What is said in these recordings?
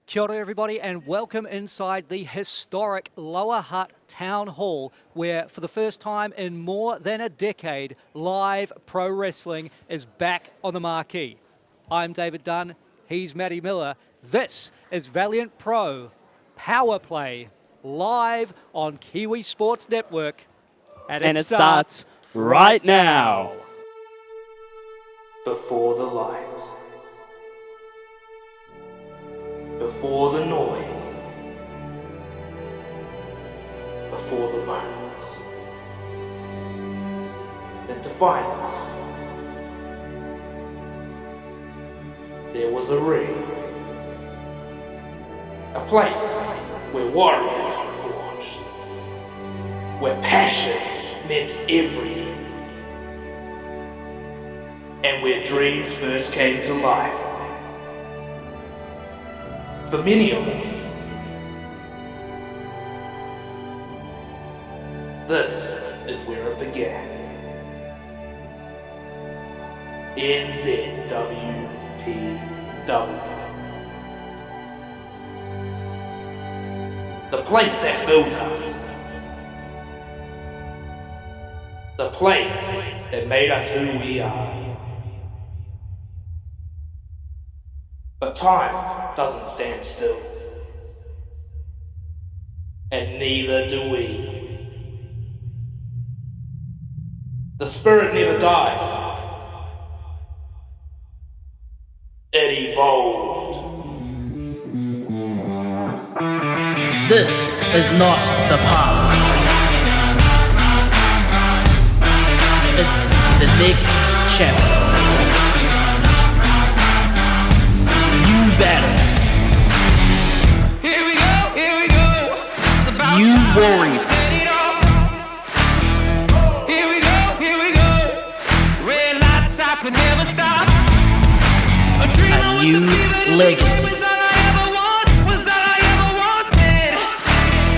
Kia ora everybody and welcome inside the historic Lower Hutt Town Hall where for the first time in more than a decade, live pro wrestling is back on the marquee. I'm David Dunn, he's Matty Miller. This is Valiant Pro, POWERPLAY, live on Kiwi Sports Network. And it starts right now. Before the lights. Before the noise, before the moments that define us, there was a ring, a place where warriors were forged, where passion meant everything, and where dreams first came to life. For many of us, this is where it began. NZWPW. The place that built us. The place that made us who we are. But time doesn't stand still. And neither do we. The spirit never died. It evolved. This is not the past. It's the next chapter. Battles. Here we go. It's about You time warriors. to set it off. Here we go. Red lights, I could never stop. A dreamer A with new the fever to legacy. was all I ever want, was all I ever wanted.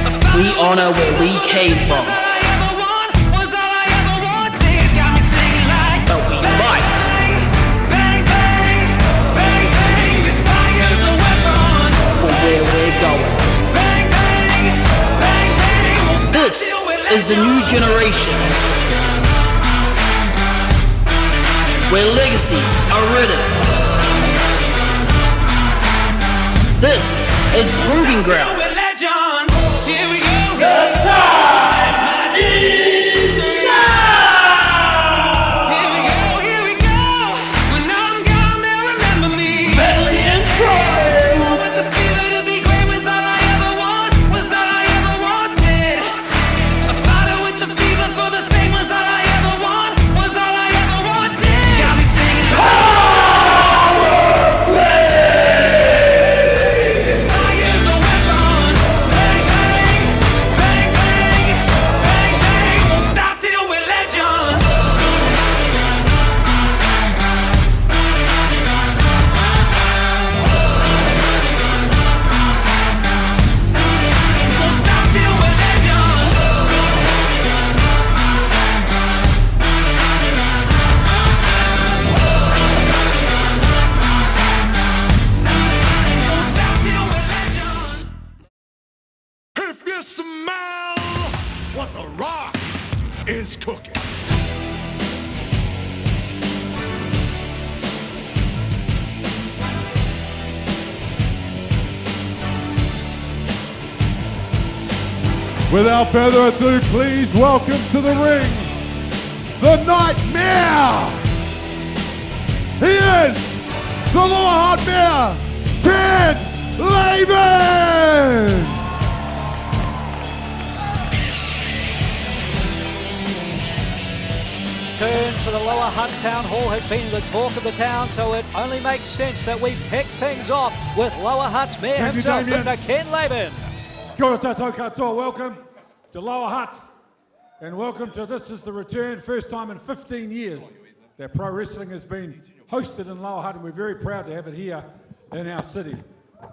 A fighter We with honor the where we fever came was from. all I ever want, was all I ever wanted. Got me singing like But we fight. bang, bang, bang, bang. This fire's a weapon. For where we're going. Bang, bang, bang, bang. Won't stop This till we let is the you new on. generation. Where legacies are written. This is Proving Ground. We're legends. Here we go. Here we go. When I'm gone, they'll remember me. Valiant Pro. With the fever to be great was all I ever want, was all I ever wanted. A fighter with the fever for the fame was all I ever want, was all I ever wanted. Got me singing. This fire's a weapon. Bang, bang, bang, bang, bang, bang. Won't stop till we're legends. Won't stop till we're legends. Won't stop till we're legends. If you smell what the rock is cooking. Without further ado, please welcome to the ring, the Nightmare. He is the Lower Hutt Mayor, Ted Laban. Turn to the Lower Hutt Town Hall has been the talk of the town, so it only makes sense that we kick things off with Lower Hutt's Mayor Thank you, himself, Damien. Mr. Ken Laban. Kia ora tātou katoa, welcome to Lower Hutt. And welcome to this is the return, first time in 15 years that pro wrestling has been hosted in Lower Hutt, and we're very proud to have it here in our city.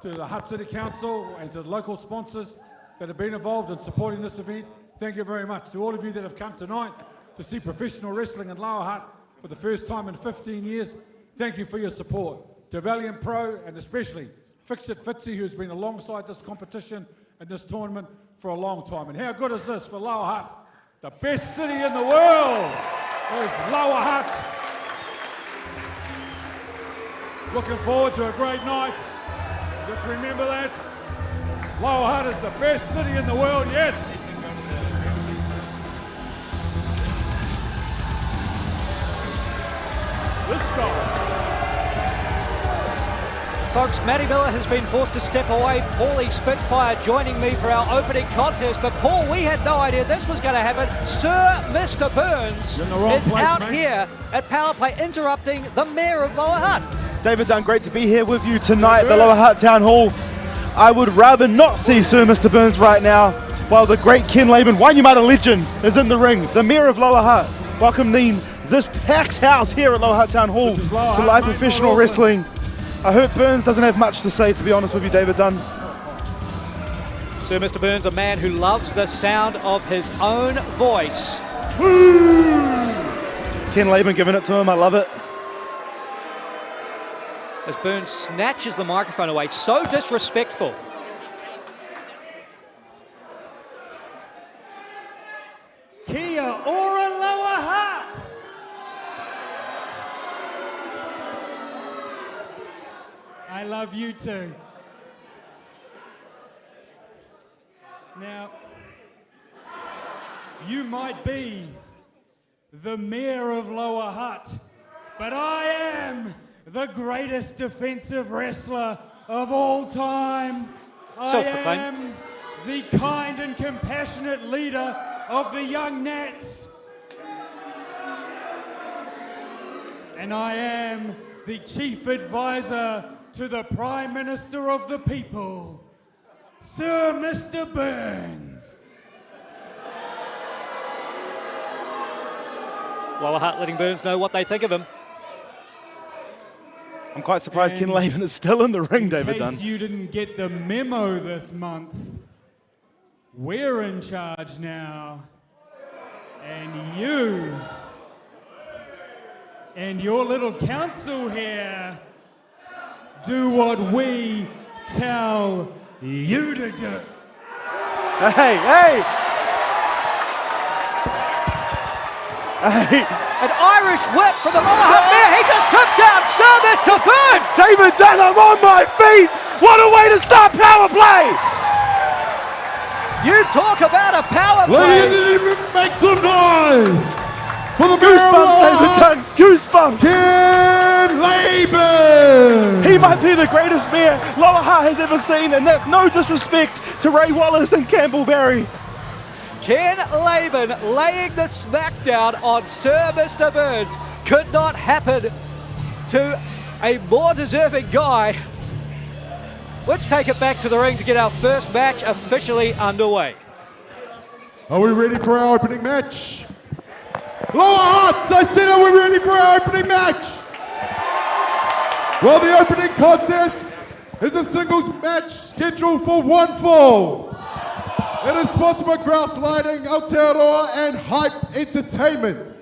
To the Hutt City Council and to the local sponsors that have been involved in supporting this event, thank you very much. To all of you that have come tonight to see professional wrestling in Lower Hutt for the first time in 15 years, thank you for your support. To Valiant Pro and especially Fix-It Fitzy, who's been alongside this competition and this tournament for a long time. And how good is this for Lower Hutt? The best city in the world is Lower Hutt. Looking forward to a great night. Just remember that. Lower Hutt is the best city in the world, yes. This guy. Folks, Matty Miller has been forced to step away. Paulie Spitfire joining me for our opening contest. But Paul, we had no idea this was going to happen. Sir Mr. Burns is out here at Power Play interrupting the Mayor of Lower Hutt. David Dunn, great to be here with you tonight at the Lower Hutt Town Hall. I would rather not see Sir Mr. Burns right now while the great Ken Laban, Wainuiomata legend, is in the ring. The Mayor of Lower Hutt welcoming this packed house here at Lower Hutt Town Hall to live professional wrestling. I heard Burns doesn't have much to say, to be honest with you, David Dunn. Sir Mr. Burns, a man who loves the sound of his own voice. Woo! Ken Laban giving it to him, I love it. As Burns snatches the microphone away, so disrespectful. Kia ora Lower Hutt! I love you too. Now, you might be the Mayor of Lower Hutt, but I am the greatest defensive wrestler of all time. I am the kind and compassionate leader of the young Nats. And I am the chief advisor to the Prime Minister of the People, Sir Mr. Burns. Lower Hutt letting Burns know what they think of him. I'm quite surprised Ken Laban is still in the ring, David Dunn. In case you didn't get the memo this month, we're in charge now. And you and your little council here do what we tell you to do. Hey, hey! Hey! An Irish whip for the Lower Hutt Mayor. He just took down Sir Mr. Burns. David Dunn, I'm on my feet! What a way to start Power Play! You talk about a power play. Ladies and gentlemen, make some noise for the Goosebumps, David Dunn, goosebumps! Ken Laban! He might be the greatest mayor Lower Hutt has ever seen, and that's no disrespect to Ray Wallace and Campbell Barry. Ken Laban laying the smackdown on Sir Mr. Burns. Could not happen to a more deserving guy. Let's take it back to the ring to get our first match officially underway. Are we ready for our opening match? Lower Hutt, I said, are we ready for our opening match? Well, the opening contest is a singles match scheduled for one fall. It is sponsored by Grouse Lighting, Aotearoa, and Hype Entertainment.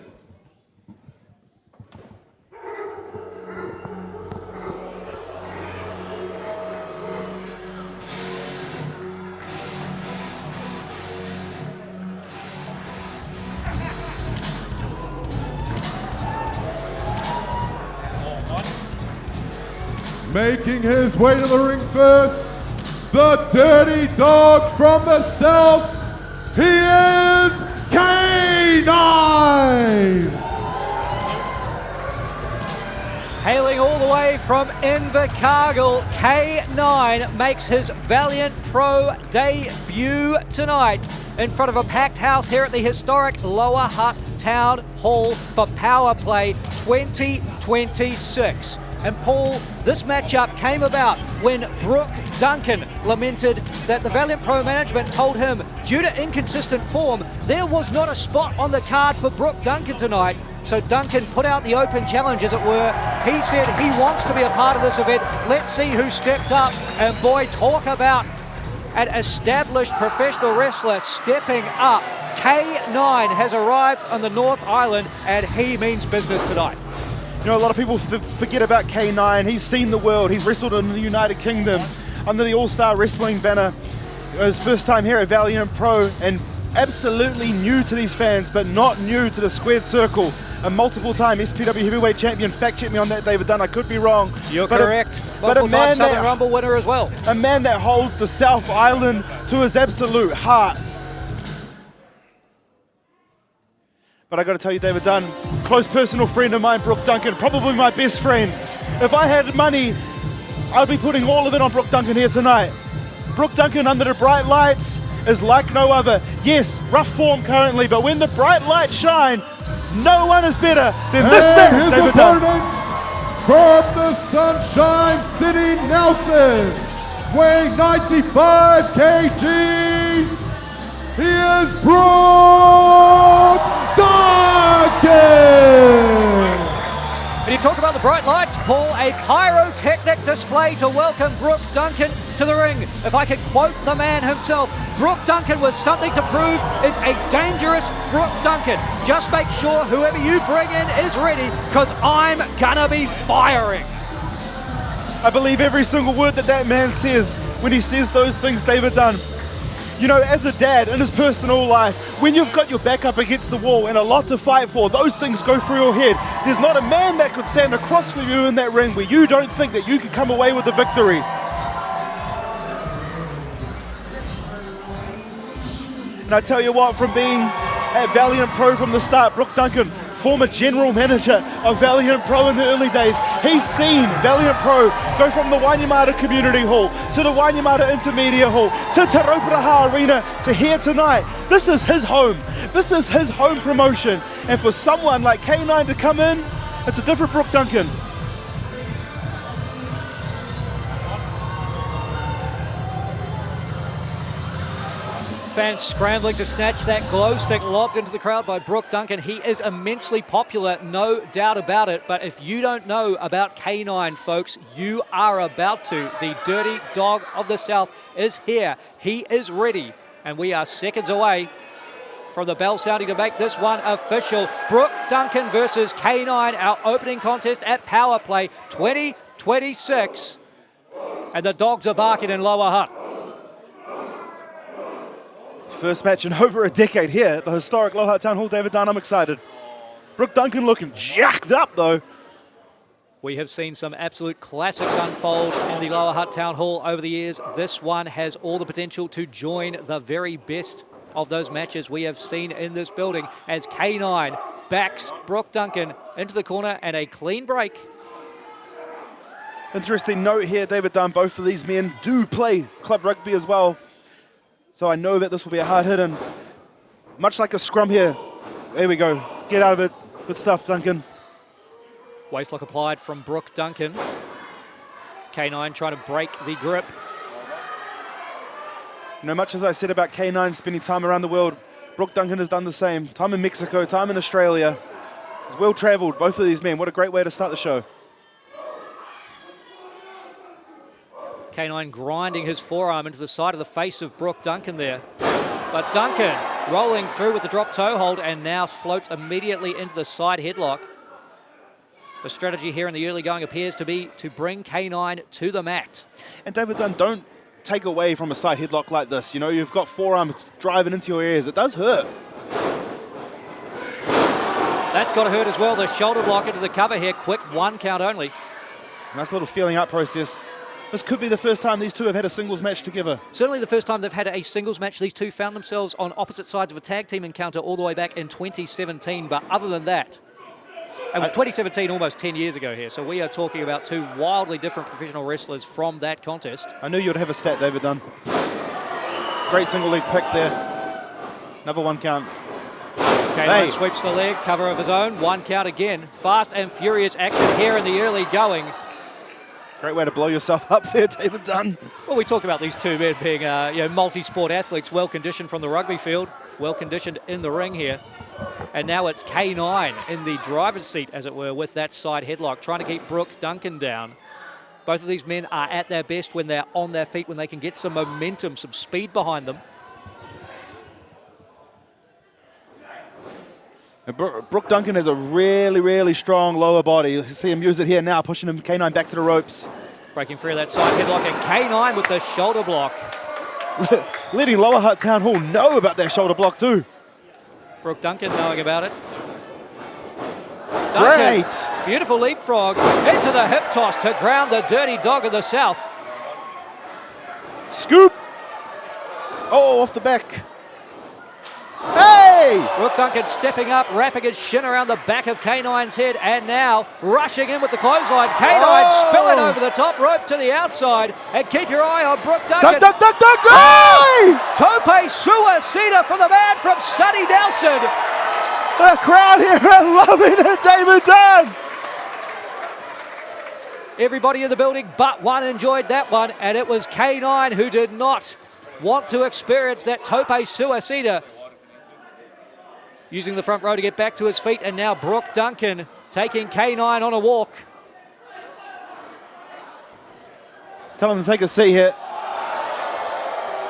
Making his way to the ring first, the dirty dog from the south, he is K9! Hailing all the way from Invercargill, K9 makes his Valiant Pro debut tonight in front of a packed house here at the historic Lower Hutt Town Hall for Power Play 2026. And Paul, this matchup came about when Brooke Duncan lamented that the Valiant Pro management told him, due to inconsistent form, there was not a spot on the card for Brooke Duncan tonight. So Duncan put out the open challenge, as it were. He said he wants to be a part of this event. Let's see who stepped up. And boy, talk about an established professional wrestler stepping up. K9 has arrived on the North Island, and he means business tonight. You know, a lot of people forget about K9. He's seen the world. He's wrestled in the United Kingdom. under the All-Star Wrestling banner. His first time here at Valiant Pro, and absolutely new to these fans, but not new to the squared circle. A multiple-time SPW heavyweight champion. Fact check me on that, David Dunn. I could be wrong. You're correct. But a man Southern Rumble winner as well. A man that holds the South Island to his absolute heart. But I got to tell you, David Dunn, close personal friend of mine, Brooke Duncan, probably my best friend. If I had money, I'd be putting all of it on Brooke Duncan here tonight. Brooke Duncan under the bright lights is like no other. Yes, rough form currently, but when the bright lights shine, no one is better than this man, David Dunn. From the Sunshine City, Nelson, weighing 95 kgs, he is Brooke Duncan! And you talk about the bright lights, Paul, a pyrotechnic display to welcome Brooke Duncan to the ring. If I could quote the man himself, Brooke Duncan with something to prove is a dangerous Brooke Duncan. Just make sure whoever you bring in is ready, because I'm gonna be firing. I believe every single word that man says when he says those things, David Dunn. You know, as a dad in his personal life, when you've got your back up against the wall and a lot to fight for, those things go through your head. There's not a man that could stand across from you in that ring where you don't think that you could come away with the victory. And I tell you what, from being at Valiant Pro from the start, Brooke Duncan, former general manager of Valiant Pro in the early days, he's seen Valiant Pro go from the Wainyamata Community Hall to the Wainyamata Intermedia Hall to Te Rauparaha Arena to here tonight. This is his home. This is his home promotion. And for someone like K9 to come in, it's a different Brooke Duncan. Fans scrambling to snatch that glow stick lobbed into the crowd by Brooke Duncan. He is immensely popular, no doubt about it. But if you don't know about K9, folks, you are about to. The dirty dog of the South is here. He is ready. And we are seconds away from the bell sounding to make this one official. Brooke Duncan versus K9, our opening contest at POWERPLAY 2026. And the dogs are barking in Lower Hutt. First match in over a decade here at the historic Lower Hutt Town Hall. David Dunn, I'm excited. Brooke Duncan looking jacked up though. We have seen some absolute classics unfold in the Lower Hutt Town Hall over the years. This one has all the potential to join the very best of those matches we have seen in this building as K9 backs Brooke Duncan into the corner and a clean break. Interesting note here, David Dunn, both of these men do play club rugby as well. So I know that this will be a hard hit, and much like a scrum here. There we go. Get out of it. Good stuff, Duncan. Waistlock applied from Brooke Duncan. K9 trying to break the grip. You know, much as I said about K9 spending time around the world, Brooke Duncan has done the same. Time in Mexico, time in Australia. He's well traveled, both of these men. What a great way to start the show. K9 grinding his forearm into the side of the face of Brooke Duncan there. But Duncan rolling through with the drop toe hold and now floats immediately into the side headlock. The strategy here in the early going appears to be to bring K9 to the mat. And David Dunn, don't take away from a side headlock like this. You know, you've got forearm driving into your ears. It does hurt. That's got to hurt as well. The shoulder block into the cover here. Quick 1 count only. Nice little feeling out process. This could be the first time these two have had a singles match together. Certainly the first time they've had a singles match. These two found themselves on opposite sides of a tag team encounter all the way back in 2017. But other than that, and 2017 almost 10 years ago here. So we are talking about two wildly different professional wrestlers from that contest. I knew you'd have a stat, David Dunn. Great single leg pick there. Another 1 count. K9 sweeps the leg, cover of his own. 1 count again. Fast and furious action here in the early going. Great way to blow yourself up there, David Dunn. Well, we talked about these two men being multi-sport athletes, well-conditioned from the rugby field, well-conditioned in the ring here. And now it's K9 in the driver's seat, as it were, with that side headlock, trying to keep Brooke Duncan down. Both of these men are at their best when they're on their feet, when they can get some momentum, some speed behind them. Brooke Duncan has a really, really strong lower body. You see him use it here now, pushing him K9 back to the ropes. Breaking free of that side headlock, and K9 with the shoulder block. Letting Lower Hutt Town Hall know about that shoulder block too. Brooke Duncan knowing about it. Duncan, Great. beautiful leapfrog into the hip toss to ground the dirty dog of the South. Scoop. Oh, off the back. Hey! Brooke Duncan stepping up, wrapping his shin around the back of K9's head, and now rushing in with the clothesline. K9 spilling over the top rope to the outside, and keep your eye on Brooke Duncan. Duck, hey! Tope Suicida from the man from Sunny Nelson. The crowd here are loving it, David Dunn. Everybody in the building but one enjoyed that one, and it was K9 who did not want to experience that Tope Suicida. Using the front row to get back to his feet, and now Brooke Duncan taking K9 on a walk. Tell him to take a seat here.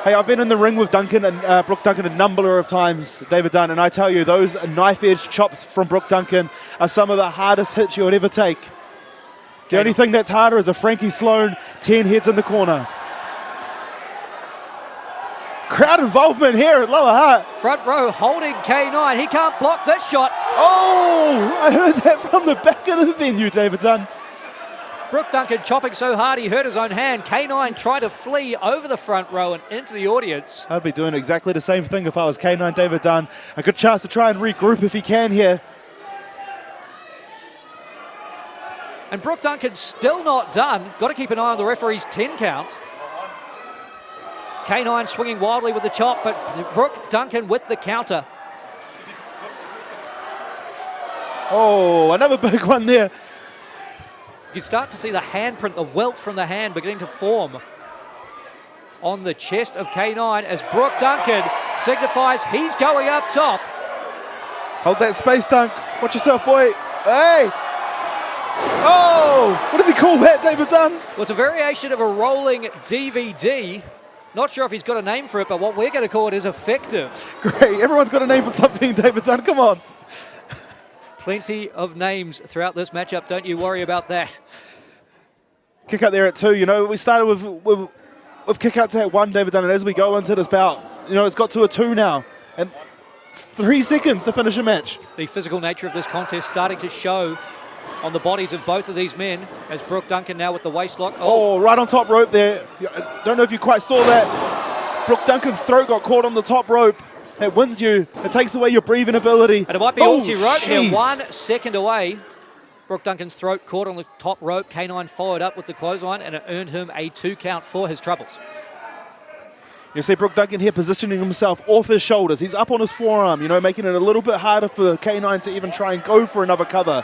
Hey, I've been in the ring with Duncan and Brooke Duncan a number of times, David Dunn, and I tell you, those knife-edge chops from Brooke Duncan are some of the hardest hits you would ever take. The only thing that's harder is a Frankie Sloan 10 heads in the corner. Crowd involvement here at Lower Hutt. Front row holding K9. He can't block this shot. Oh, I heard that from the back of the venue, David Dunn. Brooke Duncan chopping so hard he hurt his own hand. K9 tried to flee over the front row and into the audience. I'd be doing exactly the same thing if I was K9 David Dunn. A good chance to try and regroup if he can here. And Brooke Duncan's still not done. Got to keep an eye on the referee's 10 count. K9 swinging wildly with the chop, but Brooke Duncan with the counter. Oh, another big one there. You can start to see the handprint, the welt from the hand beginning to form on the chest of K9 as Brooke Duncan signifies he's going up top. Hold that space, Dunk. Watch yourself, boy. Hey! Oh! What does he call that, David Dunn? Well, it's a variation of a rolling DVD. Not sure if he's got a name for it, but what we're going to call it is effective. Great. Everyone's got a name for something, David Dunn. Come on. Plenty of names throughout this matchup. Don't you worry about that. Kick out there at 2. You know, we started with kick outs at 1, David Dunn, and as we go into this bout, you know, it's got to a 2 now. And it's 3 seconds to finish a match. The physical nature of this contest starting to show on the bodies of both of these men, as Brooke Duncan now with the waist lock. Oh, right on top rope there. I don't know if you quite saw that. Brooke Duncan's throat got caught on the top rope. It wins you. It takes away your breathing ability. And it might be all she wrote here. Geez. 1 second away. Brooke Duncan's throat caught on the top rope. K9 followed up with the clothesline, and it earned him a 2 count for his troubles. You see Brooke Duncan here positioning himself off his shoulders. He's up on his forearm, you know, making it a little bit harder for K9 to even try and go for another cover.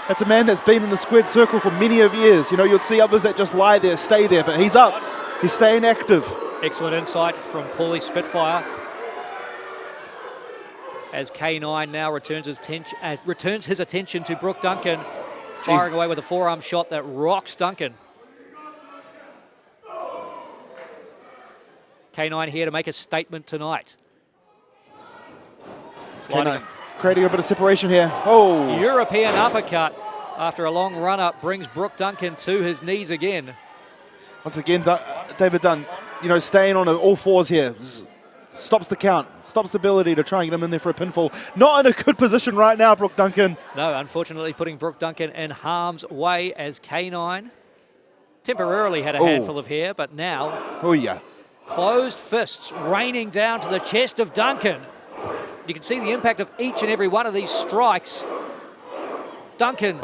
That's a man that's been in the squared circle for many of years. You know, you'd see others that just lie there, stay there, but he's up. He's staying active. Excellent insight from Paulie Spitfire. As K9 now returns his attention to Brooke Duncan, firing away with a forearm shot that rocks Duncan. K9 here to make a statement tonight. K9 creating a bit of separation here. Oh! European uppercut after a long run-up brings Brooke Duncan to his knees again. Once again, David Dunn, you know, staying on all fours here. Stops the count, stops the ability to try and get him in there for a pinfall. Not in a good position right now, Brooke Duncan. No, unfortunately putting Brooke Duncan in harm's way as K9 temporarily had a handful of hair, but now closed fists raining down to the chest of Duncan. You can see the impact of each and every one of these strikes. Duncan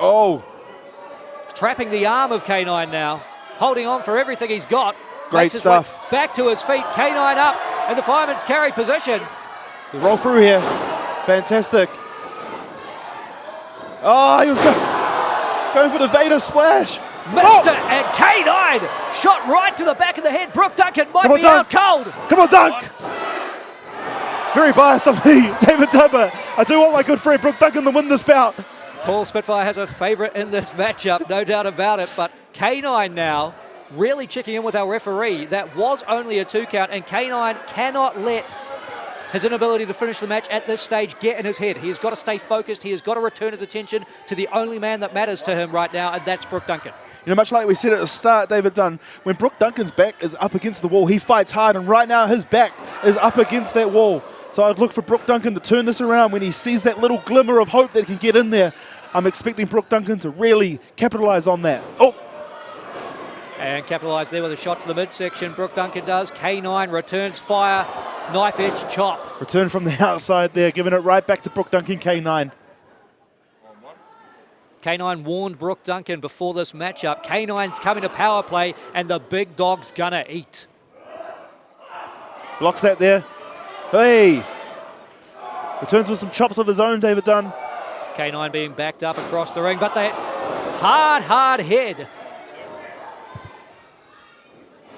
trapping the arm of K9 now, holding on for everything he's got. Great stuff. Back to his feet, K9 up in the fireman's carry position. The roll through here, fantastic. Oh, he was going for the Vader splash. Mister and K9 shot right to the back of the head. Brooke Duncan might be out cold. Come on, Dunk. Very biased of me, David Dunn. I do want my good friend Brooke Duncan to win this bout. Paul Spitfire has a favourite in this matchup, no doubt about it. But K9 now really checking in with our referee. That was only a 2 count, and K9 cannot let his inability to finish the match at this stage get in his head. He has got to stay focused. He has got to return his attention to the only man that matters to him right now, and that's Brooke Duncan. You know, much like we said at the start, David Dunn, when Brooke Duncan's back is up against the wall, he fights hard, and right now his back is up against that wall. So I'd look for Brooke Duncan to turn this around when he sees that little glimmer of hope that he can get in there. I'm expecting Brooke Duncan to really capitalize on that. Oh! And capitalise there with a shot to the midsection. Brooke Duncan does. K9 returns fire. Knife edge chop. Return from the outside there, giving it right back to Brooke Duncan, K9. K9 warned Brooke Duncan before this matchup. K9's coming to power play, and the big dog's gonna eat. Blocks that there. Hey! Returns with some chops of his own, David Dunn. K9 being backed up across the ring, but that hard head.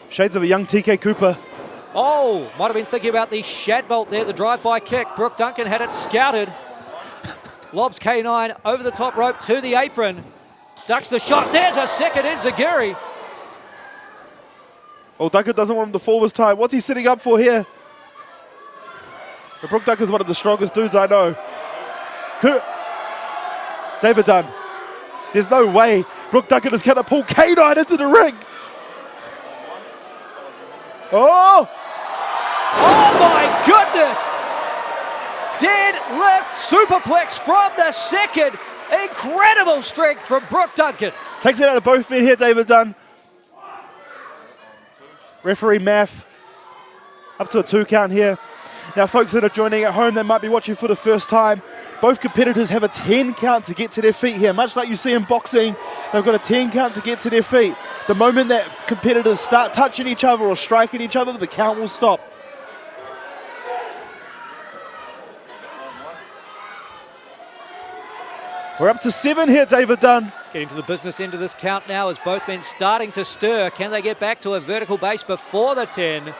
Shades of a young TK Cooper. Oh, might have been thinking about the Shadbolt there, the drive-by kick. Brooke Duncan had it scouted. Lobs K9 over the top rope to the apron. Ducks the shot. There's a second enziguri. Oh, Duncan doesn't want him to fall this time. What's he setting up for here? But Brooke Duncan's one of the strongest dudes I know. David Dunn. There's no way Brooke Duncan is going to pull K9 into the ring. Oh! Oh my goodness! Deadlift superplex from the second. Incredible strength from Brooke Duncan. Takes it out of both men here, David Dunn. Referee Math up to a 2 count here. Now, folks that are joining at home, they might be watching for the first time. Both competitors have a 10 count to get to their feet here. Much like you see in boxing, they've got a 10 count to get to their feet. The moment that competitors start touching each other or striking each other, the count will stop. We're up to 7 here, David Dunn. Getting to the business end of this count now as both men starting to stir. Can they get back to a vertical base before the 10?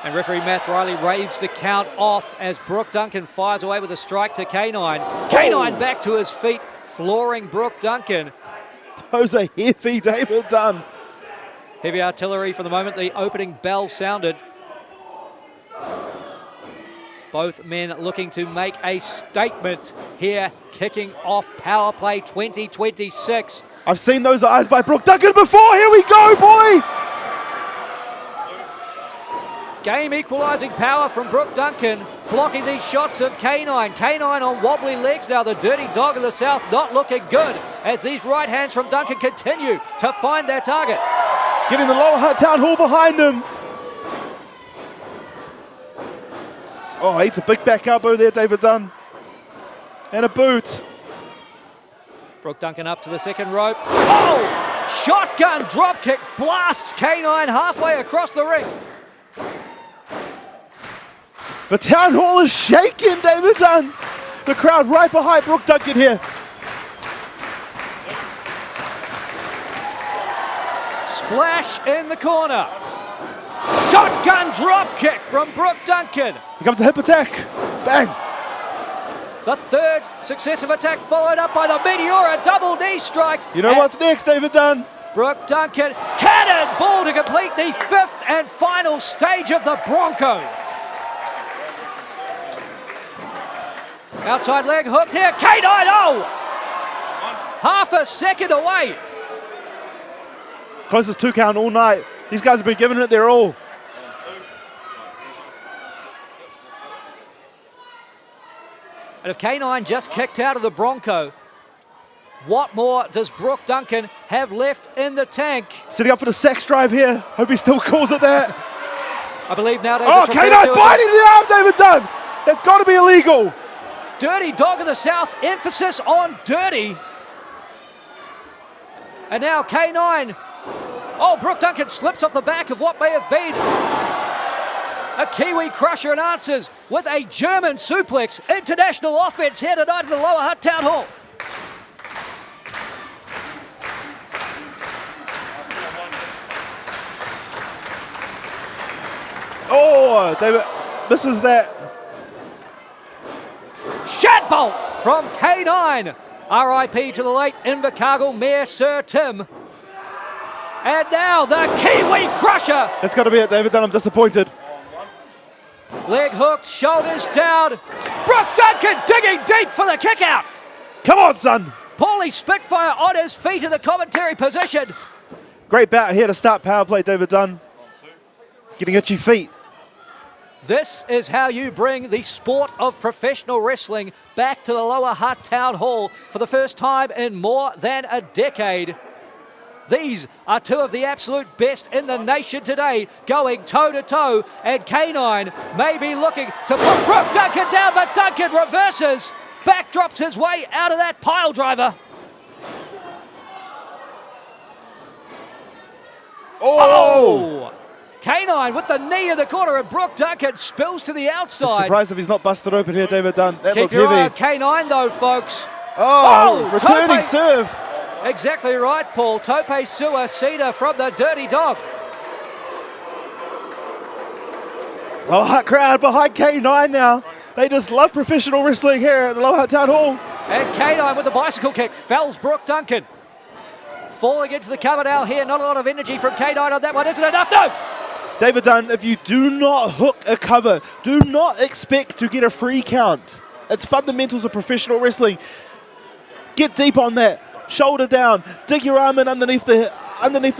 And referee Matt Riley raves the count off as Brooke Duncan fires away with a strike to K9. K9 back to his feet, flooring Brooke Duncan. Those are heavy, David Dunn. Heavy artillery for the moment the opening bell sounded. Both men looking to make a statement here, kicking off Power Play 2026. I've seen those eyes by Brooke Duncan before. Here we go, boy! Game equalising power from Brooke Duncan, blocking these shots of K9. K9 on wobbly legs now, the dirty dog of the South not looking good as these right hands from Duncan continue to find their target. Getting the Lower Hutt Town Hall behind him. Oh, he eats a big back elbow there, David Dunn. And a boot. Brooke Duncan up to the second rope. Oh! Shotgun dropkick blasts K9 halfway across the ring. The town hall is shaking, David Dunn. The crowd right behind Brooke Duncan here. Splash in the corner. Shotgun drop kick from Brooke Duncan. Here comes a hip attack. Bang. The third successive attack followed up by the Meteora double knee strike. You know what's next, David Dunn? Brooke Duncan cannonball to complete the 5th and final stage of the Bronco. Outside leg hooked here. K9, oh! Half a second away. Closest 2 count all night. These guys have been giving it their all. And if K9 just kicked out of the Bronco, what more does Brooke Duncan have left in the tank? Sitting up for the sex drive here. Hope he still calls it that. I believe nowadays. Oh, K9 biting the arm, David Dunn. That's got to be illegal. Dirty dog of the South, emphasis on dirty. And now K9. Oh, Brooke Duncan slips off the back of what may have been a Kiwi crusher and answers with a German suplex. International offense here tonight in the Lower Hutt Town Hall. Oh, David misses that. Shadbolt from K9. RIP to the late Invercargill Mayor Sir Tim. And now the Kiwi crusher. That's got to be it, David Dunn. I'm disappointed. Leg hooked, shoulders down. Brooke Duncan digging deep for the kick out. Come on, son. Paulie Spitfire on his feet in the commentary position. Great bout here to start power play, David Dunn. Getting itchy feet. This is how you bring the sport of professional wrestling back to the Lower Hutt Town Hall for the first time in more than a decade. These are two of the absolute best in the nation today, going toe-to-toe, and K9 may be looking to put Brooke Duncan down, but Duncan reverses, backdrops his way out of that pile driver. Oh! K9 with the knee in the corner, and Brooke Duncan spills to the outside. Surprised if he's not busted open here, David Dunn. That Keep looked your eye heavy. on K9 though, folks. Oh, returning Tope. serve. Exactly right, Paul. Tope Suicida from the Dirty Dog. Lower Hutt crowd behind K9 now. They just love professional wrestling here at the Lower Hutt Town Hall. And K9 with the bicycle kick fells Brooke Duncan. Falling into the cover now here. Not a lot of energy from K9 on that one. Isn't enough? No! David Dunn, if you do not hook a cover, do not expect to get a free count. It's fundamentals of professional wrestling. Get deep on that. Shoulder down. Dig your arm in underneath the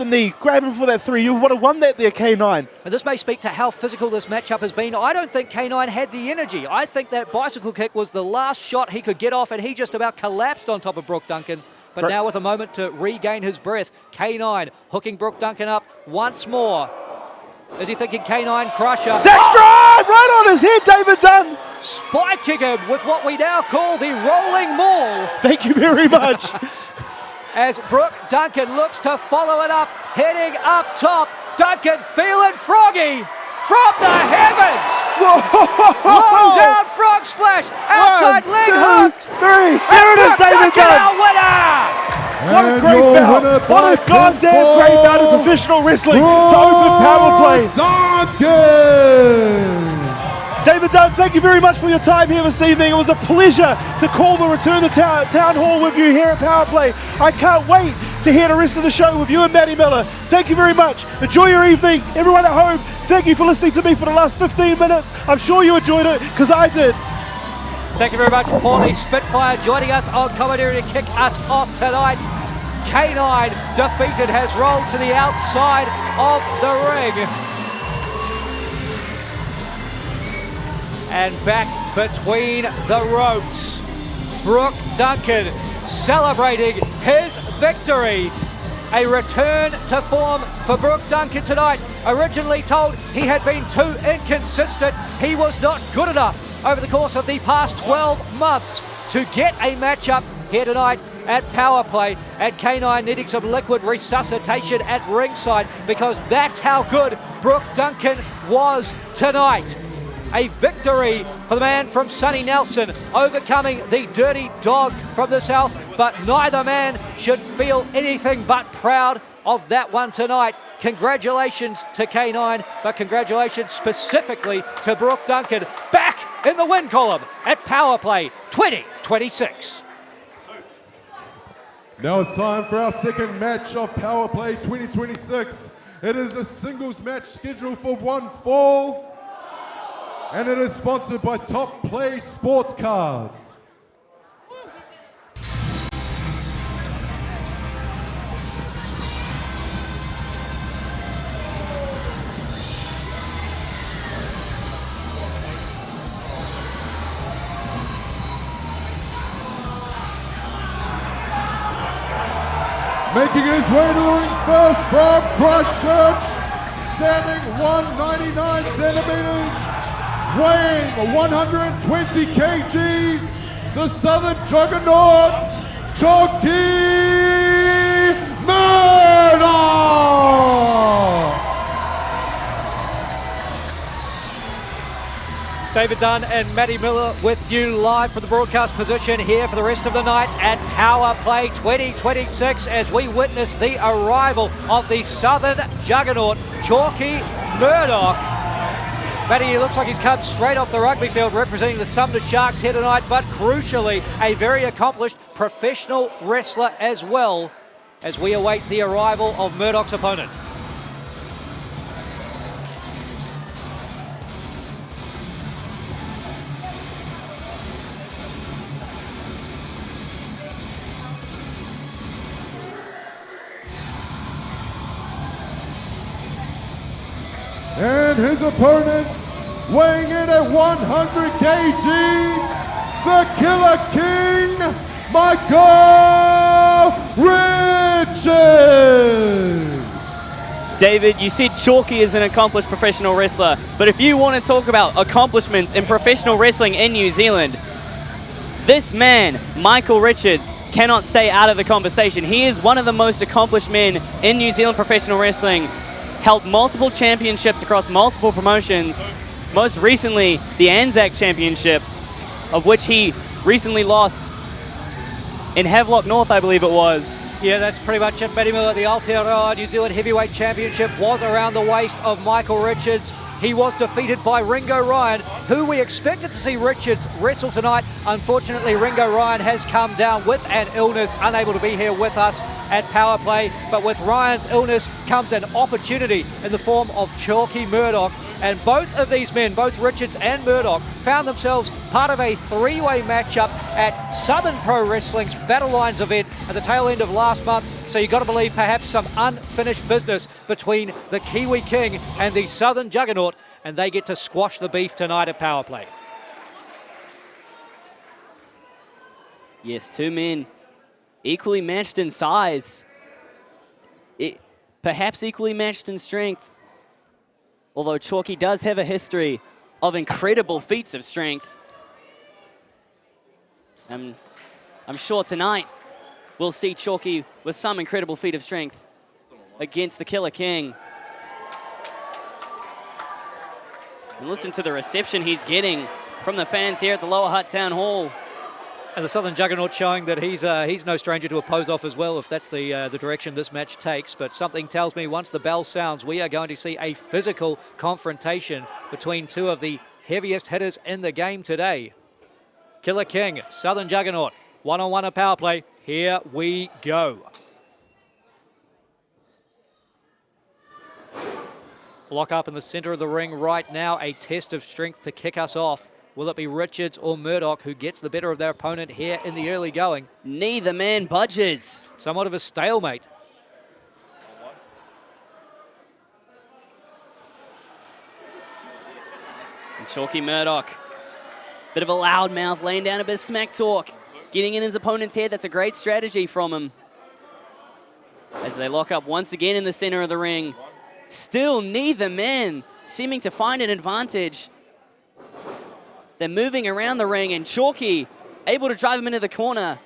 knee. Grab him for that 3. You would have won that there, K9. And this may speak to how physical this matchup has been. I don't think K9 had the energy. I think that bicycle kick was the last shot he could get off, and he just about collapsed on top of Brooke Duncan. But now with a moment to regain his breath, K9 hooking Brooke Duncan up once more. Is he thinking K9 crusher? Sex drive right on his head, David Dunn. Spiking him with what we now call the rolling maul. Thank you very much. As Brooke Duncan looks to follow it up, heading up top. Duncan feeling froggy from the heavens. Low down frog splash. Outside leg hooked. 3. There it is, David Dunn. Our winner. What a great bout. What a goddamn great bout of professional wrestling to open power play. Duncan! David Dunn, thank you very much for your time here this evening. It was a pleasure to call the return to Town Hall with you here at Power Play. I can't wait to hear the rest of the show with you and Maddie Miller. Thank you very much. Enjoy your evening. Everyone at home, thank you for listening to me for the last 15 minutes. I'm sure you enjoyed it, because I did. Thank you very much, Paulie Spitfire, joining us on commentary to kick us off tonight. K9 defeated, has rolled to the outside of the ring. And back between the ropes, Brooke Duncan celebrating his victory. A return to form for Brooke Duncan tonight. Originally told he had been too inconsistent, he was not good enough over the course of the past 12 months to get a matchup here tonight at Power Play, and K9 needing some liquid resuscitation at ringside, because that's how good Brooke Duncan was tonight. A victory for the man from Sunny Nelson, overcoming the Dirty Dog from the south, but neither man should feel anything but proud of that one tonight. Congratulations to K9, but congratulations specifically to Brooke Duncan, back in the win column at Power Play 2026. Now it's time for our second match of Power Play 2026. It is a singles match scheduled for one fall, and it is sponsored by Top Play Sports Card. Making his way to the ring first from Christchurch, standing 199 centimeters, weighing 120 kgs, the Southern Juggernaut, Chalky Murdoch! David Dunn and Maddie Miller with you live from the broadcast position here for the rest of the night at Power Play 2026 as we witness the arrival of the Southern Juggernaut, Chalky Murdoch. Maddie, he looks like he's come straight off the rugby field representing the Sumner Sharks here tonight, but crucially, a very accomplished professional wrestler as well, as we await the arrival of Murdoch's opponent. And his opponent, weighing in at 100 kg, the Killer King, Michael Richards! David, you said Chalky is an accomplished professional wrestler, but if you want to talk about accomplishments in professional wrestling in New Zealand, this man, Michael Richards, cannot stay out of the conversation. He is one of the most accomplished men in New Zealand professional wrestling, held multiple championships across multiple promotions, most recently the Anzac Championship, of which he recently lost in Havelock North, I believe it was. Yeah, that's pretty much it, Matty Miller. The Aotearoa New Zealand Heavyweight Championship was around the waist of Michael Richards. He was defeated by Ringo Ryan, who we expected to see Richards wrestle tonight. Unfortunately, Ringo Ryan has come down with an illness, unable to be here with us at Power Play. But with Ryan's illness comes an opportunity in the form of Chalky Murdoch. And both of these men, both Richards and Murdoch, found themselves part of a three-way matchup at Southern Pro Wrestling's Battle Lines event at the tail end of last month. So you've got to believe perhaps some unfinished business between the Kiwi King and the Southern Juggernaut, and they get to squash the beef tonight at Power Play. Yes, two men equally matched in size, perhaps equally matched in strength. Although Chalky does have a history of incredible feats of strength. I'm sure tonight we'll see Chalky with some incredible feat of strength against the Killer King. And listen to the reception he's getting from the fans here at the Lower Hutt Town Hall. And the Southern Juggernaut showing that he's no stranger to a pose-off as well, if that's the direction this match takes. But something tells me once the bell sounds, we are going to see a physical confrontation between two of the heaviest hitters in the game today. Killer King, Southern Juggernaut, one-on-one at Power Play. Here we go. Lock up in the center of the ring right now, a test of strength to kick us off. Will it be Richards or Murdoch who gets the better of their opponent here in the early going? Neither man budges. Somewhat of a stalemate. And Chalky Murdoch, bit of a loudmouth, laying down a bit of smack talk, getting in his opponent's head. That's a great strategy from him. As they lock up once again in the center of the ring. Still neither man seeming to find an advantage. They're moving around the ring, and Chalky able to drive him into the corner.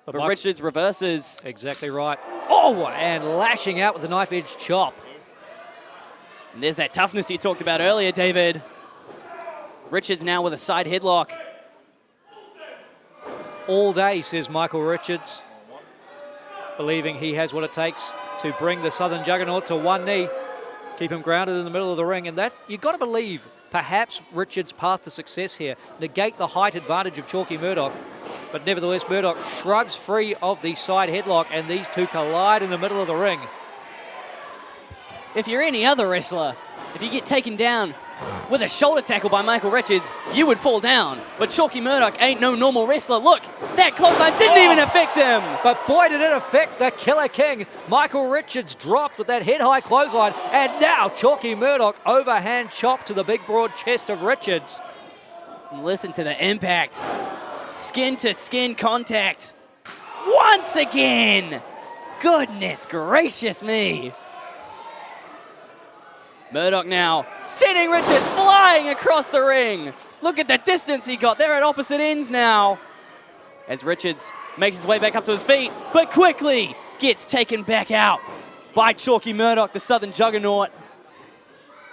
But Richards reverses. Exactly right. Oh, and lashing out with a knife-edge chop. And there's that toughness you talked about earlier, David. Richards now with a side headlock. All day, says Michael Richards, believing he has what it takes to bring the Southern Juggernaut to one knee, keep him grounded in the middle of the ring. And that's, you've got to believe, perhaps Richards' path to success here, negate the height advantage of Chalky Murdoch. But nevertheless, Murdoch shrugs free of the side headlock, and these two collide in the middle of the ring. If you're any other wrestler, if you get taken down with a shoulder tackle by Michael Richards, you would fall down. But Chalky Murdoch ain't no normal wrestler. Look, that clothesline didn't even affect him. But boy, did it affect the Killer King. Michael Richards dropped with that head-high clothesline, and now Chalky Murdoch overhand chop to the big broad chest of Richards. And listen to the impact. Skin-to-skin contact. Once again. Goodness gracious me. Murdoch now sending Richards flying across the ring. Look at the distance he got. They're at opposite ends now. As Richards makes his way back up to his feet, but quickly gets taken back out by Chalky Murdoch, the Southern Juggernaut.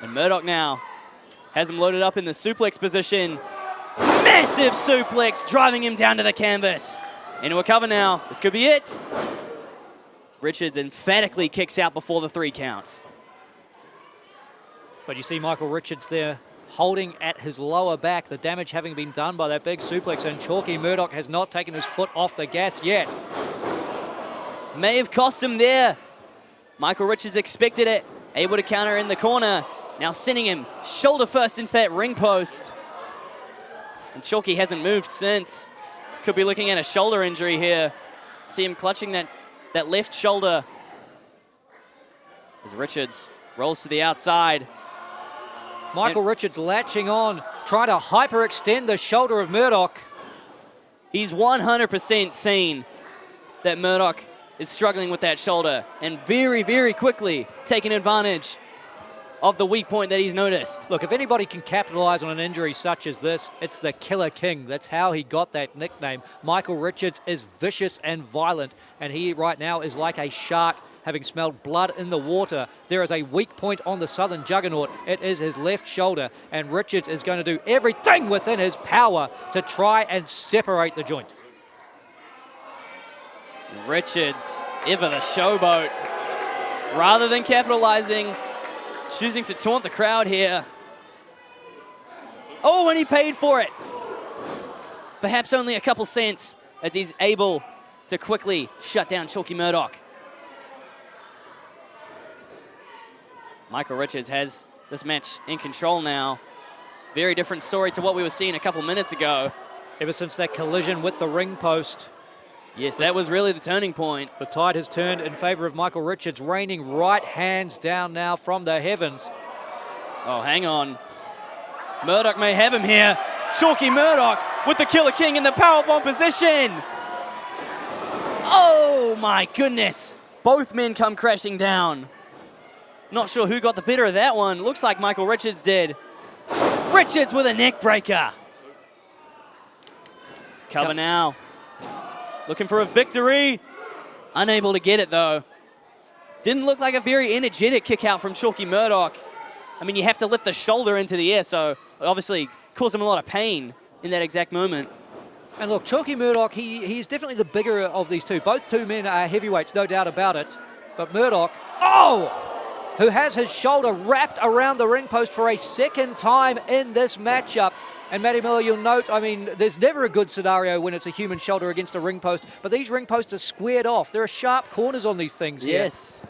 And Murdoch now has him loaded up in the suplex position. Massive suplex, driving him down to the canvas. Into a cover now. This could be it. Richards emphatically kicks out before the 3 count. But you see Michael Richards there holding at his lower back, the damage having been done by that big suplex, and Chalky Murdoch has not taken his foot off the gas yet. May have cost him there. Michael Richards expected it, able to counter in the corner. Now sending him shoulder first into that ring post. And Chalky hasn't moved since. Could be looking at a shoulder injury here. See him clutching that left shoulder. As Richards rolls to the outside. Michael Richards latching on, trying to hyperextend the shoulder of Murdoch. He's 100% seen that Murdoch is struggling with that shoulder and very, very quickly taking advantage of the weak point that he's noticed. Look, if anybody can capitalize on an injury such as this, it's the Killer King. That's how he got that nickname. Michael Richards is vicious and violent, and he right now is like a shark having smelled blood in the water. There is a weak point on the Southern Juggernaut. It is his left shoulder, and Richards is going to do everything within his power to try and separate the joint. Richards, ever the showboat. Rather than capitalizing, choosing to taunt the crowd here. Oh, and he paid for it. Perhaps only a couple cents as he's able to quickly shut down Chalky Murdoch. Michael Richards has this match in control now. Very different story to what we were seeing a couple minutes ago. Ever since that collision with the ring post. Yes, that was really the turning point. The tide has turned in favor of Michael Richards, raining right hands down now from the heavens. Oh, hang on. Murdoch may have him here. Chalky Murdoch with the Killer King in the powerbomb position. Oh my goodness. Both men come crashing down. Not sure who got the better of that one. Looks like Michael Richards did. Richards with a neck breaker. Cover now. Looking for a victory. Unable to get it though. Didn't look like a very energetic kick out from Chalky Murdoch. I mean, you have to lift the shoulder into the air, so obviously caused him a lot of pain in that exact moment. And look, Chalky Murdoch, he's definitely the bigger of these two. Both two men are heavyweights, no doubt about it. But Murdoch, who has his shoulder wrapped around the ring post for a second time in this matchup. And Matty Miller, you'll note, I mean, there's never a good scenario when it's a human shoulder against a ring post, but these ring posts are squared off. There are sharp corners on these things here. Yes.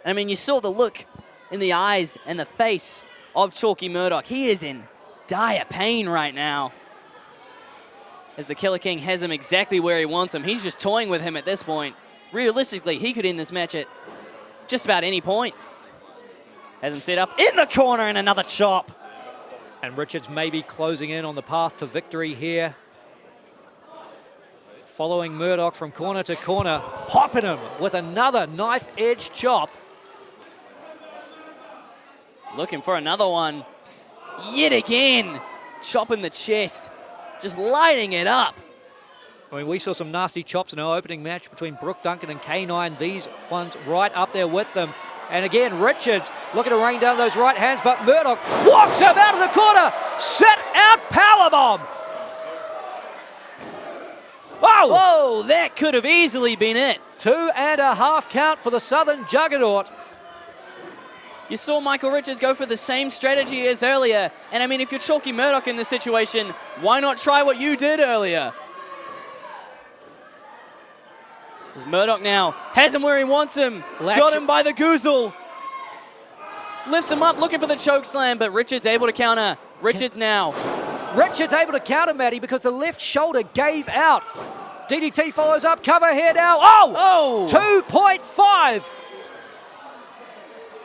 I mean, you saw the look in the eyes and the face of Chalky Murdoch. He is in dire pain right now. As the Killer King has him exactly where he wants him. He's just toying with him at this point. Realistically, he could end this match at just about any point. Has him set up in the corner and another chop. And Richards may be closing in on the path to victory here. Following Murdoch from corner to corner, popping him with another knife-edge chop. Looking for another one. Yet again, chopping the chest, just lighting it up. I mean, we saw some nasty chops in our opening match between Brooke Duncan and K9. These ones right up there with them. And again, Richards looking to rain down those right hands, but Murdoch walks him out of the corner. Sit out powerbomb. Whoa! Whoa, that could have easily been it. 2.5 count for the Southern Juggernaut. You saw Michael Richards go for the same strategy as earlier. And I mean, if you're Chalky Murdoch in this situation, why not try what you did earlier? As Murdoch now has him where he wants him. Got him by the goozle. Lifts him up, looking for the choke slam, but Richards able to counter. Richards now. Richards able to counter, Matty, because the left shoulder gave out. DDT follows up, cover here now. Oh! 2.5.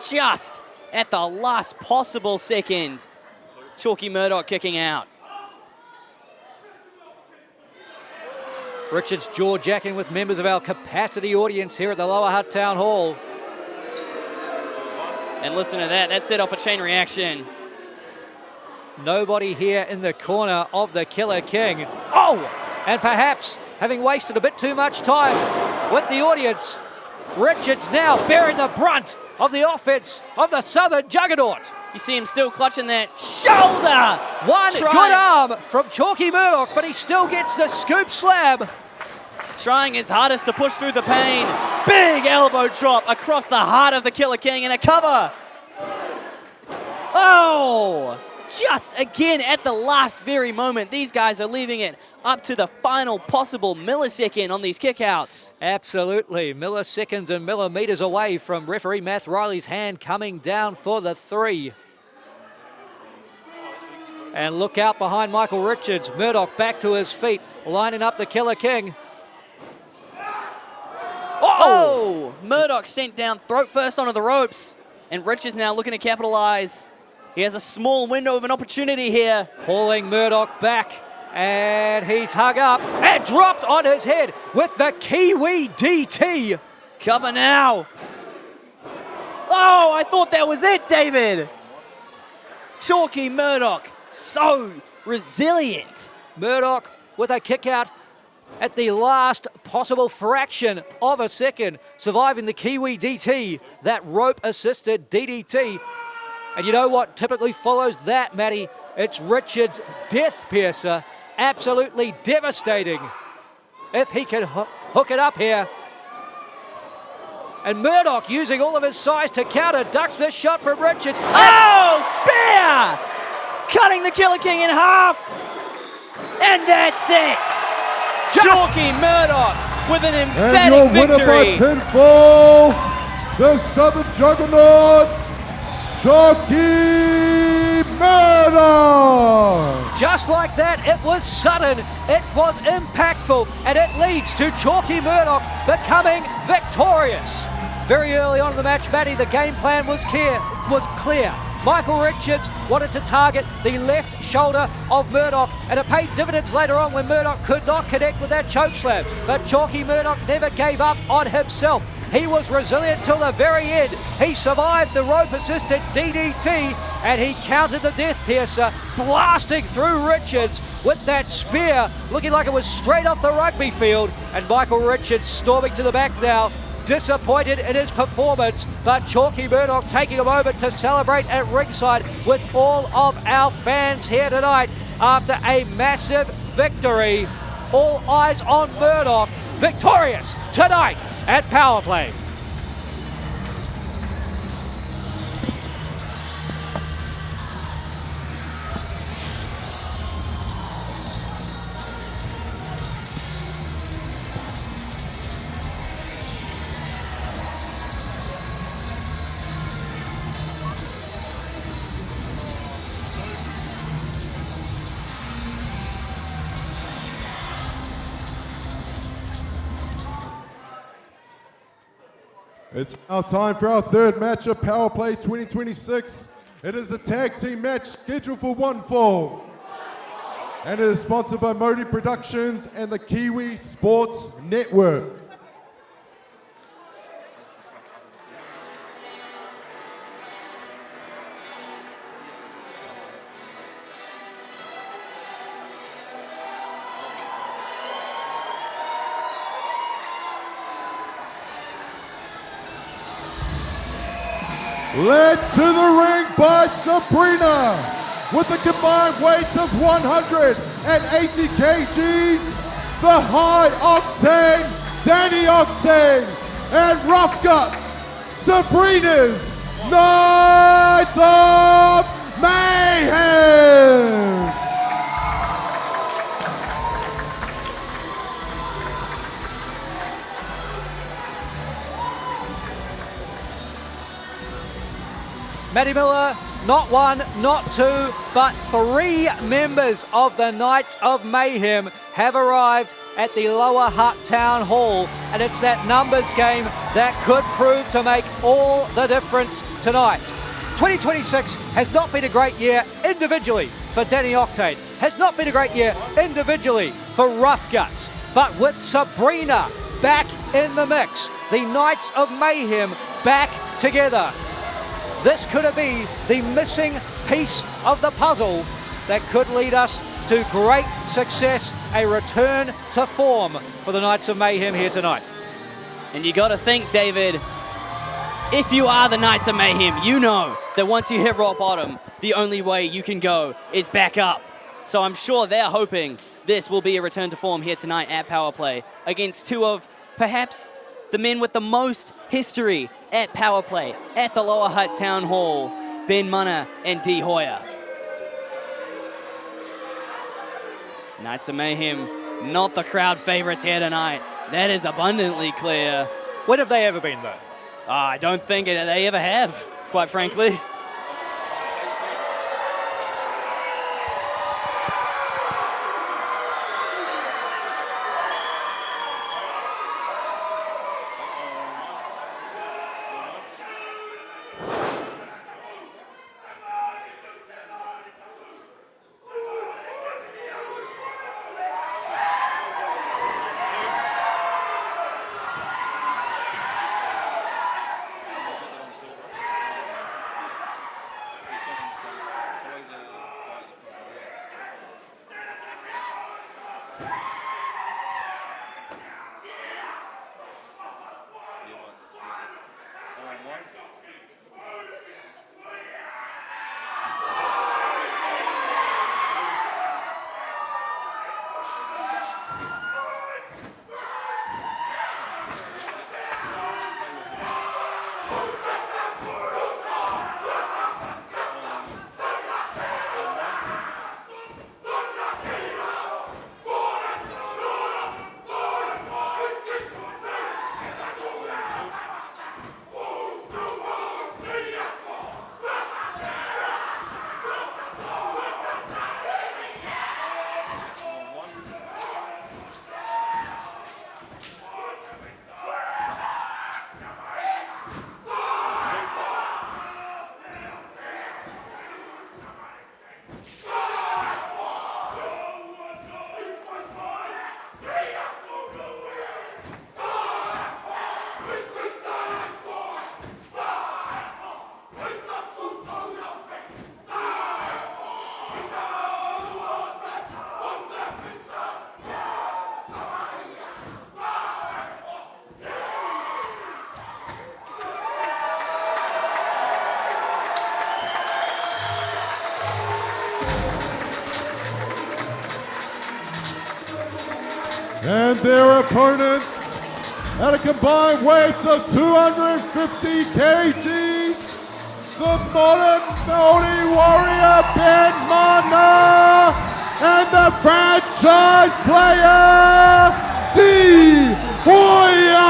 Just at the last possible second. Chalky Murdoch kicking out. Richards jaw-jacking with members of our capacity audience here at the Lower Hutt Town Hall. And listen to that, that set off a chain reaction. Nobody here in the corner of the Killer King. Oh! And perhaps having wasted a bit too much time with the audience, Richards now bearing the brunt of the offense of the Southern Juggernaut. You see him still clutching that shoulder. One good arm from Chalky Murdoch, but he still gets the scoop slam. Trying his hardest to push through the pain. Big elbow drop across the heart of the Killer King and a cover. Oh! Just again at the last very moment. These guys are leaving it up to the final possible millisecond on these kickouts. Absolutely. Milliseconds and millimeters away from referee Matt Riley's hand coming down for the 3. And look out behind Michael Richards. Murdoch back to his feet, lining up the Killer King. Oh! Murdoch sent down throat first onto the ropes. And Richards now looking to capitalize. He has a small window of an opportunity here. Hauling Murdoch back, and he's hung up and dropped on his head with the Kiwi DT. Cover now. Oh, I thought that was it, David. Chalky Murdoch, so resilient. Murdoch with a kick out at the last possible fraction of a second, surviving the Kiwi DT, that rope-assisted DDT. And you know what typically follows that, Matty? It's Richard's death piercer, absolutely devastating. If he can hook it up here. And Murdoch, using all of his size to counter, ducks this shot from Richards. Oh, spear! Cutting the Killer King in half. And that's it. Chalky Murdoch with an emphatic and your winner by victory. pinfall, the Southern Juggernauts, Chalky Murdoch. Just like that, it was sudden, it was impactful, and it leads to Chalky Murdoch becoming victorious. Very early on in the match, Matty, the game plan was clear. Michael Richards wanted to target the left shoulder of Murdoch, and it paid dividends later on when Murdoch could not connect with that choke slam. But Chalky Murdoch never gave up on himself. He was resilient till the very end. He survived the rope-assisted DDT, and he countered the death piercer, blasting through Richards with that spear, looking like it was straight off the rugby field. And Michael Richards storming to the back now, disappointed in his performance, but Chalky Murdoch taking a moment to celebrate at ringside with all of our fans here tonight after a massive victory. All eyes on Murdoch, victorious tonight at POWERPLAY. It's now time for our third match of POWERPLAY 2026. It is a tag team match scheduled for one fall. And it is sponsored by Modi Productions and the Kiwi Sports Network. Led to the ring by Sabrina with a combined weight of 180 kgs, the High Octane Danny Octane, and Rough Guts, Sabrina's Knights of Mayhem. Matty Miller, not one, not two, but three members of the Knights of Mayhem have arrived at the Lower Hutt Town Hall, and it's that numbers game that could prove to make all the difference tonight. 2026 has not been a great year individually for Danny Octane, has not been a great year individually for Rough Guts, but with Sabrina back in the mix, the Knights of Mayhem back together. This could be the missing piece of the puzzle that could lead us to great success, a return to form for the Knights of Mayhem here tonight. And you got to think, David, if you are the Knights of Mayhem, you know that once you hit rock bottom, the only way you can go is back up. So I'm sure they're hoping this will be a return to form here tonight at POWERPLAY against two of perhaps the men with the most history at POWERPLAY at the Lower Hutt Town Hall, Ben Munner and Dee Hoyer. Knights of Mayhem, not the crowd favorites here tonight. That is abundantly clear. When have they ever been, though? I don't think they ever have, quite frankly. And their opponents at a combined weight of 250 kgs, the modern Māori warrior Ben Mana and the franchise player D Hoya.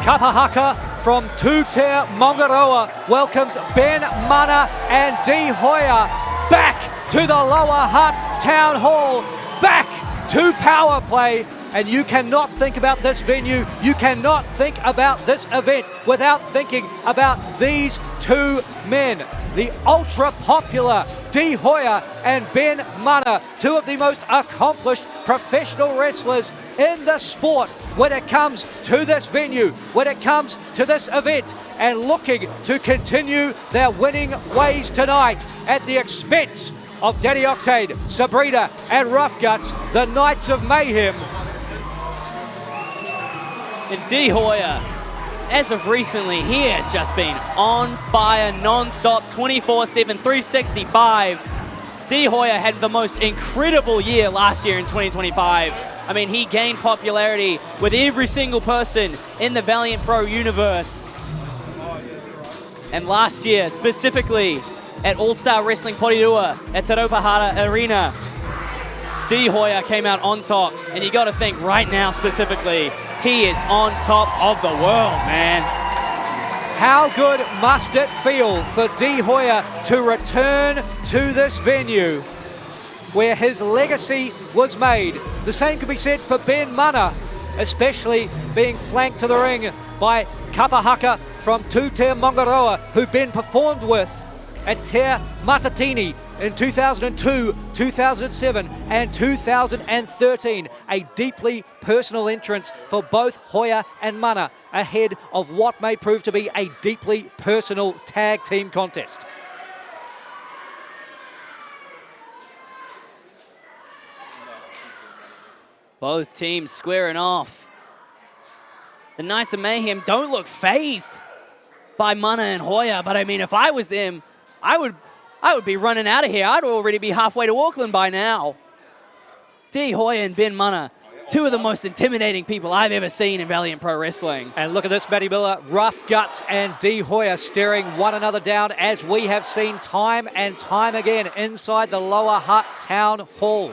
Kapahaka from Tūtea Mongaroa welcomes Ben Mana and D Hoya back to the Lower Hutt Town Hall, back to Power Play. And you cannot think about this venue, you cannot think about this event without thinking about these two men. The ultra popular D Hoya and Ben Mana, two of the most accomplished professional wrestlers in the sport when it comes to this venue, when it comes to this event, and looking to continue their winning ways tonight at the expense of Danny Octane, Sabrina and Rough Guts, the Knights of Mayhem. And D Hoya, as of recently, he has just been on fire non-stop, 24/7, 365. D Hoya had the most incredible year last year in 2025. I mean, he gained popularity with every single person in the Valiant Pro universe. And last year, specifically at All-Star Wrestling Porirua at Te Raupahara Arena, D Hoya came out on top. And you gotta think right now specifically, he is on top of the world, man. How good must it feel for D Hoya to return to this venue where his legacy was made? The same can be said for Ben Mana, especially being flanked to the ring by Kapahaka from Tūtea Mongaroa, who Ben performed with at Te Matatini in 2002, 2007 and 2013. A deeply personal entrance for both Hoya and Mana ahead of what may prove to be a deeply personal tag team contest. Both teams squaring off. The Knights of Mayhem don't look phased by Mana and Hoya, but I mean, if I was them, I would be running out of here. I'd already be halfway to Auckland by now. D Hoya and Ben Mana, two of the most intimidating people I've ever seen in Valiant Pro Wrestling. And look at this, Matty Miller. Rough Guts and D Hoya staring one another down, as we have seen time and time again inside the Lower Hutt Town Hall.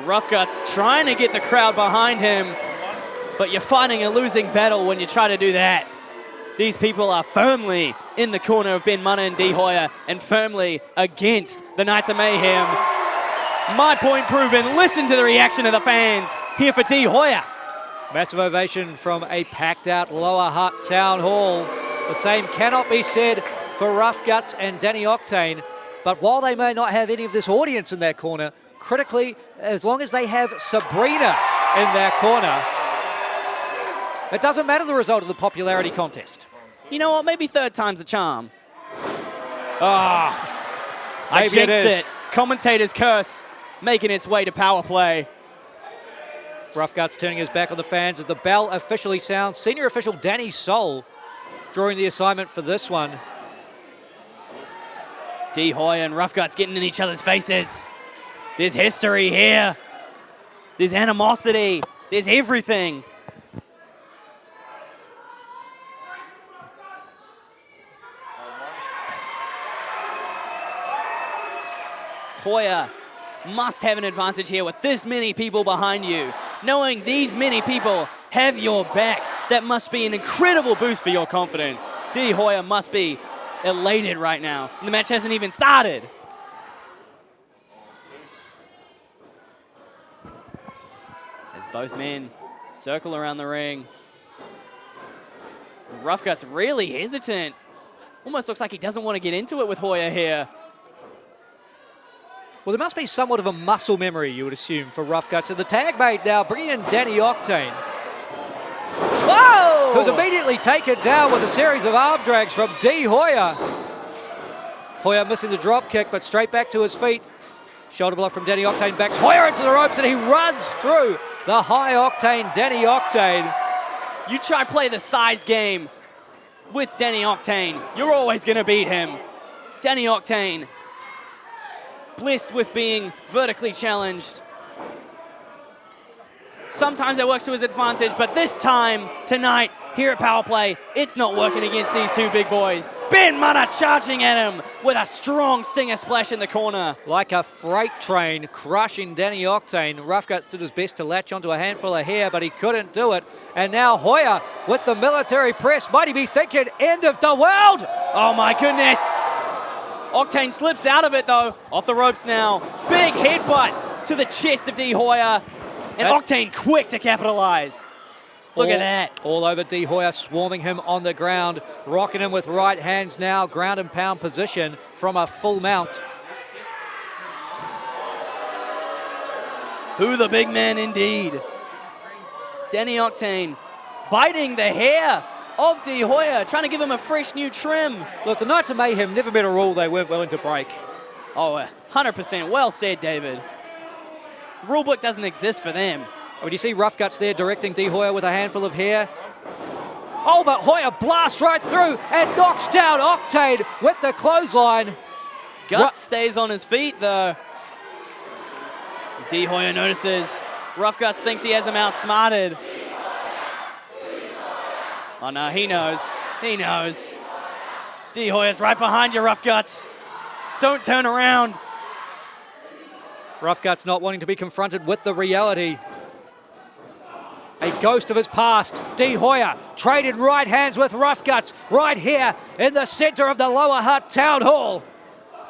Rough Guts trying to get the crowd behind him, but you're fighting a losing battle when you try to do that. These people are firmly in the corner of Ben Mana and D Hoya and firmly against the Knights of Mayhem. My point proven. Listen to the reaction of the fans here for D Hoya. Massive ovation from a packed out Lower Hutt Town Hall. The same cannot be said for Rough Guts and Danny Octane, but while they may not have any of this audience in their corner, critically, as long as they have Sabrina in their corner, It doesn't matter the result of the popularity contest. You know what? Maybe third time's a charm. Ah, I Maybe it jinxed is. it. Commentator's curse making its way to power play. Rough Guts turning his back on the fans as the bell officially sounds. Senior official Danny Soul drawing the assignment for this one. D. Hoyer and Rough Guts getting in each other's faces. There's history here. There's animosity. There's everything. Hoyer must have an advantage here with this many people behind you. Knowing these many people have your back, that must be an incredible boost for your confidence. D. Hoyer must be elated right now. And the match hasn't even started. As both men circle around the ring. Rough Guts really hesitant. Almost looks like he doesn't want to get into it with Hoyer here. Well, there must be somewhat of a muscle memory, you would assume, for Rough Guts. And the tag mate now bringing in Danny Octane, Whoa! who's immediately taken down with a series of arm drags from D. Hoyer. Hoyer missing the drop kick, but straight back to his feet. Shoulder block from Danny Octane, backs Hoyer into the ropes, and he runs through the high-octane Danny Octane. You try play the size game with Danny Octane, you're always going to beat him. Danny Octane, blessed with being vertically challenged. Sometimes it works to his advantage, but this time, tonight, here at Power Play, it's not working against these two big boys. Ben Mana charging at him with a strong Stinger Splash in the corner. Like a freight train crushing Danny Octane. Rough Guts did his best to latch onto a handful of hair, but he couldn't do it. And now Hoyer with the military press. Might he be thinking end of the world? Oh my goodness. Octane slips out of it though. Off the ropes now. Big headbutt to the chest of D. Hoyer. And Octane quick to capitalize. Look at that. All over D. Hoyer, swarming him on the ground, rocking him with right hands now, ground and pound position from a full mount. Who the big man indeed. Danny Octane biting the hair of D. Hoyer, trying to give him a fresh new trim. Look, the Knights of Mayhem never met a rule they weren't willing to break. Oh, 100%. Well said, David. Rulebook doesn't exist for them. When you see Rough Guts there directing D. Hoyer with a handful of hair. Oh, but Hoyer blasts right through and knocks down Octane with the clothesline. Guts stays on his feet, though. D. Hoyer notices. Rough Guts thinks he has him outsmarted. Oh, no, he knows. He knows. D. Hoyer's right behind you, Rough Guts. Don't turn around. Rough Guts not wanting to be confronted with the reality. A ghost of his past. D. Hoyer traded right hands with Rough Guts right here in the center of the Lower Hutt Town Hall.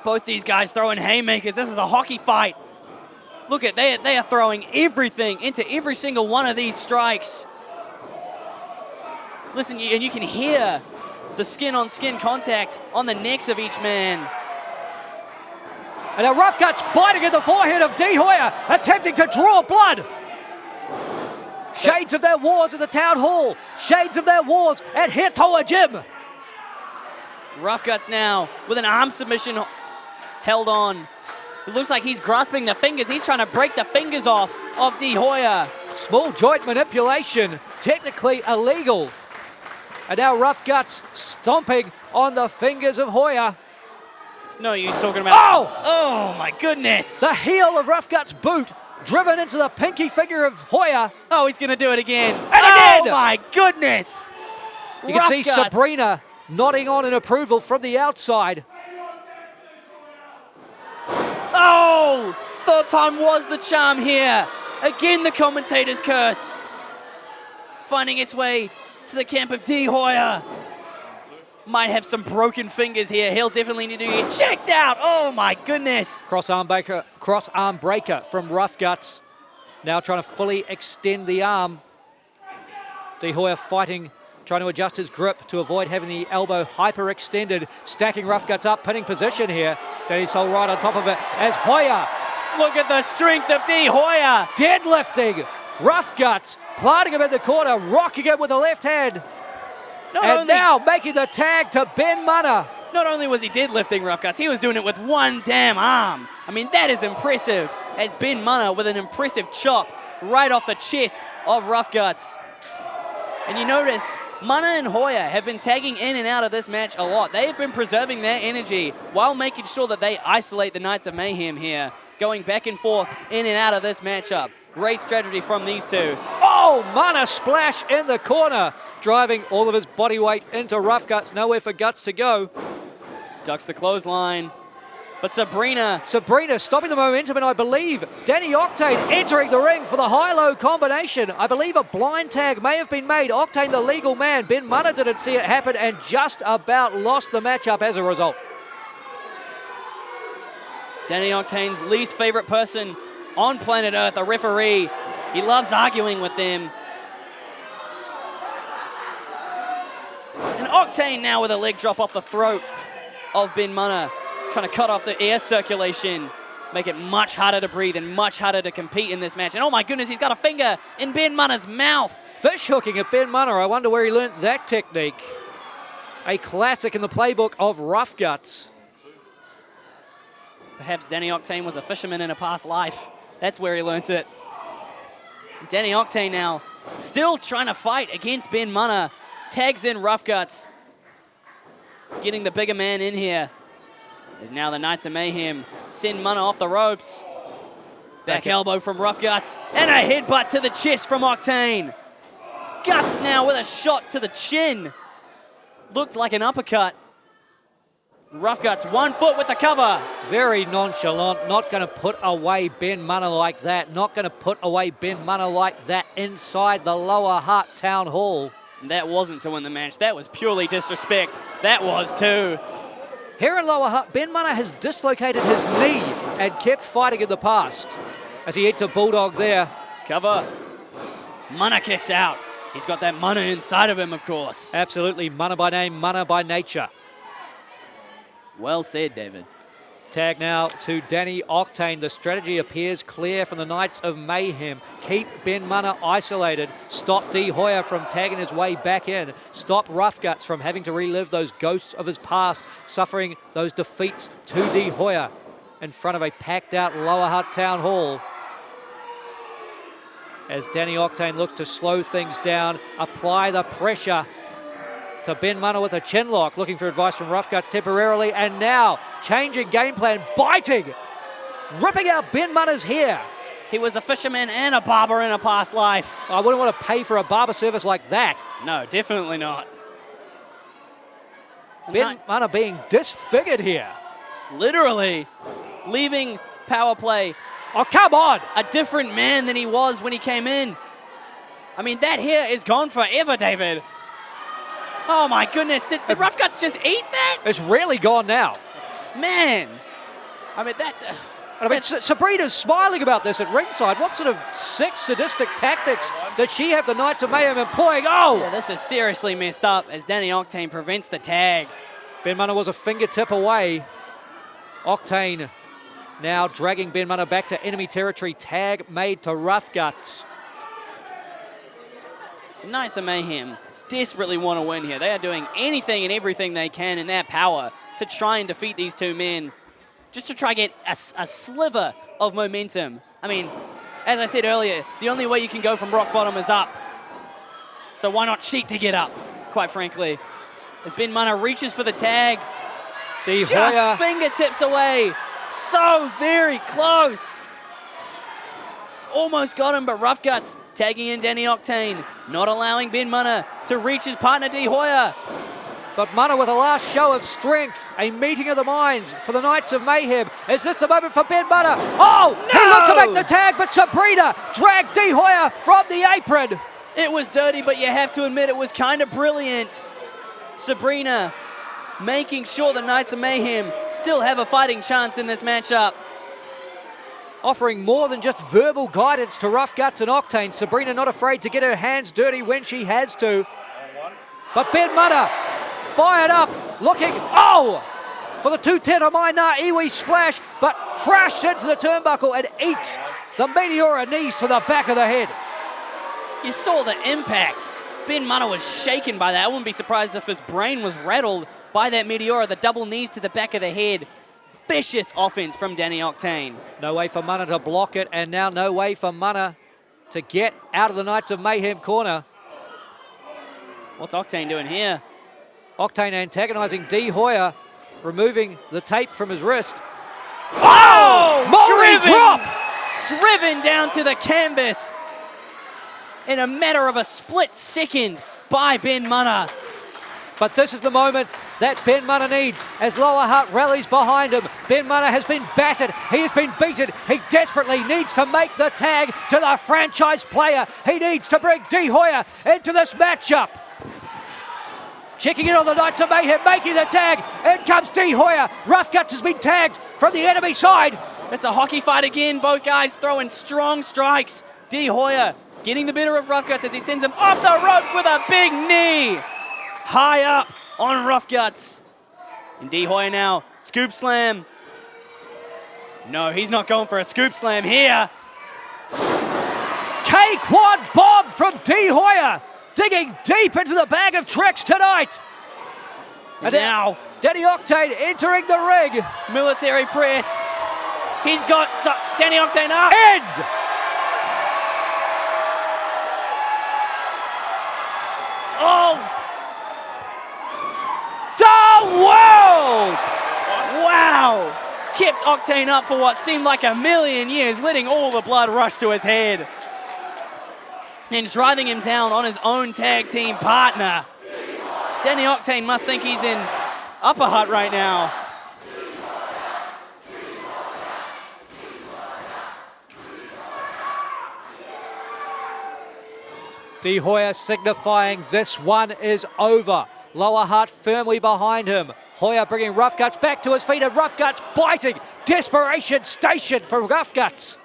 Both these guys throwing haymakers. This is a hockey fight. Look at they are throwing everything into every single one of these strikes. Listen, and you can hear the skin-on-skin contact on the necks of each man. And now Rough Guts biting at the forehead of D. Hoyer, attempting to draw blood. Shades of their wars at the Town Hall. Shades of their wars at Hetoa Gym. Rough Guts now with an arm submission held on. It looks like he's grasping the fingers. He's trying to break the fingers off of D. Hoyer. Small joint manipulation, technically illegal. And now Rough Guts stomping on the fingers of Hoyer. It's no use talking about... Oh my goodness! The heel of Rough Guts' boot driven into the pinky finger of Hoyer. Oh, he's going to do it again. And again! Oh my goodness! You can see Sabrina nodding on in approval from the outside. Oh! Third time was the charm here. Again, the commentator's curse. Finding its way to the camp of D. Hoyer. Might have some broken fingers here. He'll definitely need to get checked out. Oh my goodness. Cross arm breaker from Rough Guts. Now trying to fully extend the arm. D. Hoyer fighting, trying to adjust his grip to avoid having the elbow hyperextended. Stacking Rough Guts up, pinning position here. Danny Soul right on top of it as Hoyer. Look at the strength of D. Hoyer. Deadlifting Rough Guts planting him in the corner, rocking him with the left hand. Now making the tag to Ben Munner. Not only was he deadlifting Rough Guts, he was doing it with one damn arm. I mean, that is impressive, as Ben Munner with an impressive chop right off the chest of Rough Guts. And you notice, Munner and Hoyer have been tagging in and out of this match a lot. They have been preserving their energy while making sure that they isolate the Knights of Mayhem here, going back and forth in and out of this matchup. Great strategy from these two. Oh, Munner splash in the corner, driving all of his body weight into Rough Guts. Nowhere for Guts to go. Ducks the clothesline. But Sabrina stopping the momentum, and I believe Danny Octane entering the ring for the high-low combination. I believe a blind tag may have been made. Octane the legal man. Ben Munner didn't see it happen and just about lost the matchup as a result. Danny Octane's least favorite person on planet Earth, a referee. He loves arguing with them. And Octane now with a leg drop off the throat of Ben Munner, trying to cut off the air circulation, make it much harder to breathe and much harder to compete in this match. And oh my goodness, he's got a finger in Ben Munner's mouth. Fish hooking at Ben Munner. I wonder where he learnt that technique. A classic in the playbook of Rough Guts. Perhaps Danny Octane was a fisherman in a past life. That's where he learnt it. Danny Octane now still trying to fight against Ben Munner. Tags in Rough Guts. Getting the bigger man in here. Is now the Knights of Mayhem send Munner off the ropes. Back elbow from Rough Guts. And a headbutt to the chest from Octane. Guts now with a shot to the chin. Looked like an uppercut. Rough Guts 1 foot with the cover. Very nonchalant, not going to put away Ben Munner like that. Not going to put away Ben Munner like that inside the Lower Hutt Town Hall. That wasn't to win the match. That was purely disrespect. That was too. Here in Lower Hutt, Ben Munner has dislocated his knee and kept fighting in the past. As he hits a bulldog there. Cover. Munner kicks out. He's got that Munner inside of him, of course. Absolutely, Munner by name, Munner by nature. Well said, David. Tag now to Danny Octane. The strategy appears clear from the Knights of Mayhem. Keep Ben Munner isolated. Stop D. Hoyer from tagging his way back in. Stop Rough Guts from having to relive those ghosts of his past, suffering those defeats to D. Hoyer in front of a packed out Lower Hutt Town Hall. As Danny Octane looks to slow things down, apply the pressure to Ben Munner with a chin lock, looking for advice from Rough Guts temporarily, and now changing game plan, biting, ripping out Ben Munner's hair. He was a fisherman and a barber in a past life. I wouldn't want to pay for a barber service like that. No, definitely not. Ben Munner being disfigured here. Literally leaving power play. Oh, come on! A different man than he was when he came in. I mean, that hair is gone forever, David. Oh my goodness, did Rough Guts just eat that? It's really gone now. Man. I mean, Sabrina's smiling about this at ringside. What sort of sick, sadistic tactics does she have the Knights of Mayhem employing? Oh! Yeah, this is seriously messed up as Danny Octane prevents the tag. Ben Munner was a fingertip away. Octane now dragging Ben Munner back to enemy territory. Tag made to Rough Guts. The Knights of Mayhem desperately want to win here. They are doing anything and everything they can in their power to try and defeat these two men, just to try and get a sliver of momentum. I mean, as I said earlier, the only way you can go from rock bottom is up. So why not cheat to get up, quite frankly. As Ben Munner reaches for the tag, just fingertips away. So very close. It's almost got him, but Rough Guts tagging in Danny Octane, not allowing Ben Munner to reach his partner D. Hoyer. But Munner with a last show of strength, a meeting of the minds for the Knights of Mayhem. Is this the moment for Ben Munner? Oh, no! He looked to make the tag, but Sabrina dragged D. Hoyer from the apron. It was dirty, but you have to admit it was kind of brilliant. Sabrina making sure the Knights of Mayhem still have a fighting chance in this matchup. Offering more than just verbal guidance to Rough Guts and Octane. Sabrina not afraid to get her hands dirty when she has to. But Ben Munner fired up, looking, for the 210 on my Iwi splash, but crashed into the turnbuckle and eats the Meteora knees to the back of the head. You saw the impact. Ben Munner was shaken by that. I wouldn't be surprised if his brain was rattled by that Meteora, the double knees to the back of the head. Vicious offense from Danny Octane. No way for Munner to block it, and now no way for Munner to get out of the Knights of Mayhem corner. What's Octane doing here? Octane antagonizing D. Hoyer, removing the tape from his wrist. Oh! Moldy drop! Driven down to the canvas in a matter of a split second by Ben Munner. But this is the moment that Ben Munner needs as Lower Hutt rallies behind him. Ben Munner has been battered. He has been beaten. He desperately needs to make the tag to the franchise player. He needs to bring D. Hoyer into this matchup. Checking in on the Knights of Mayhem, making the tag. In comes D. Hoyer. Rough Guts has been tagged from the enemy side. It's a hockey fight again. Both guys throwing strong strikes. D. Hoyer getting the better of Rough Guts as he sends him off the rope with a big knee. High up on Rough Guts. And D. Hoyer now, scoop slam. No, he's not going for a scoop slam here. K-Quad bomb from D. Hoyer, digging deep into the bag of tricks tonight. And now, Danny Octane entering the ring. Military press. He's got Danny Octane up. End. Of the world! Wow! Kept Octane up for what seemed like a million years, letting all the blood rush to his head. And driving him down on his own tag team partner. Danny Octane must think he's in Upper Hutt right now. D. Hoyer signifying this one is over. Lower Hutt firmly behind him. Hoyer bringing Rough Guts back to his feet, and Rough Guts biting. Desperation station for Rough Guts.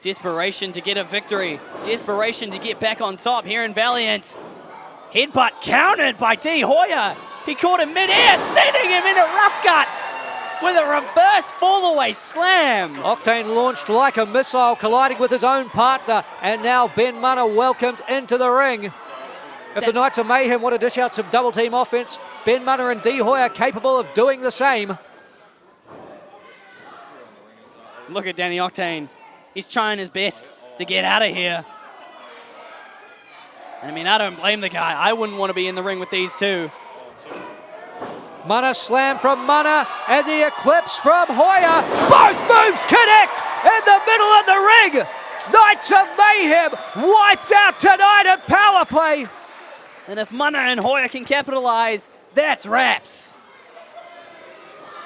Desperation to get a victory. Desperation to get back on top here in Valiant. Headbutt countered by D. Hoyer. He caught him mid-air, sending him into Rough Guts with a reverse fall-away slam. Octane launched like a missile, colliding with his own partner, and now Ben Munner welcomed into the ring. If the Knights of Mayhem want to dish out some double-team offense, Ben Munner and D. Hoyer capable of doing the same. Look at Danny Octane. He's trying his best to get out of here. And I mean, I don't blame the guy. I wouldn't want to be in the ring with these two. Munner slam from Munner and the eclipse from Hoyer. Both moves connect in the middle of the ring. Knights of Mayhem wiped out tonight at power play. And if Munner and Hoyer can capitalize, that's wraps.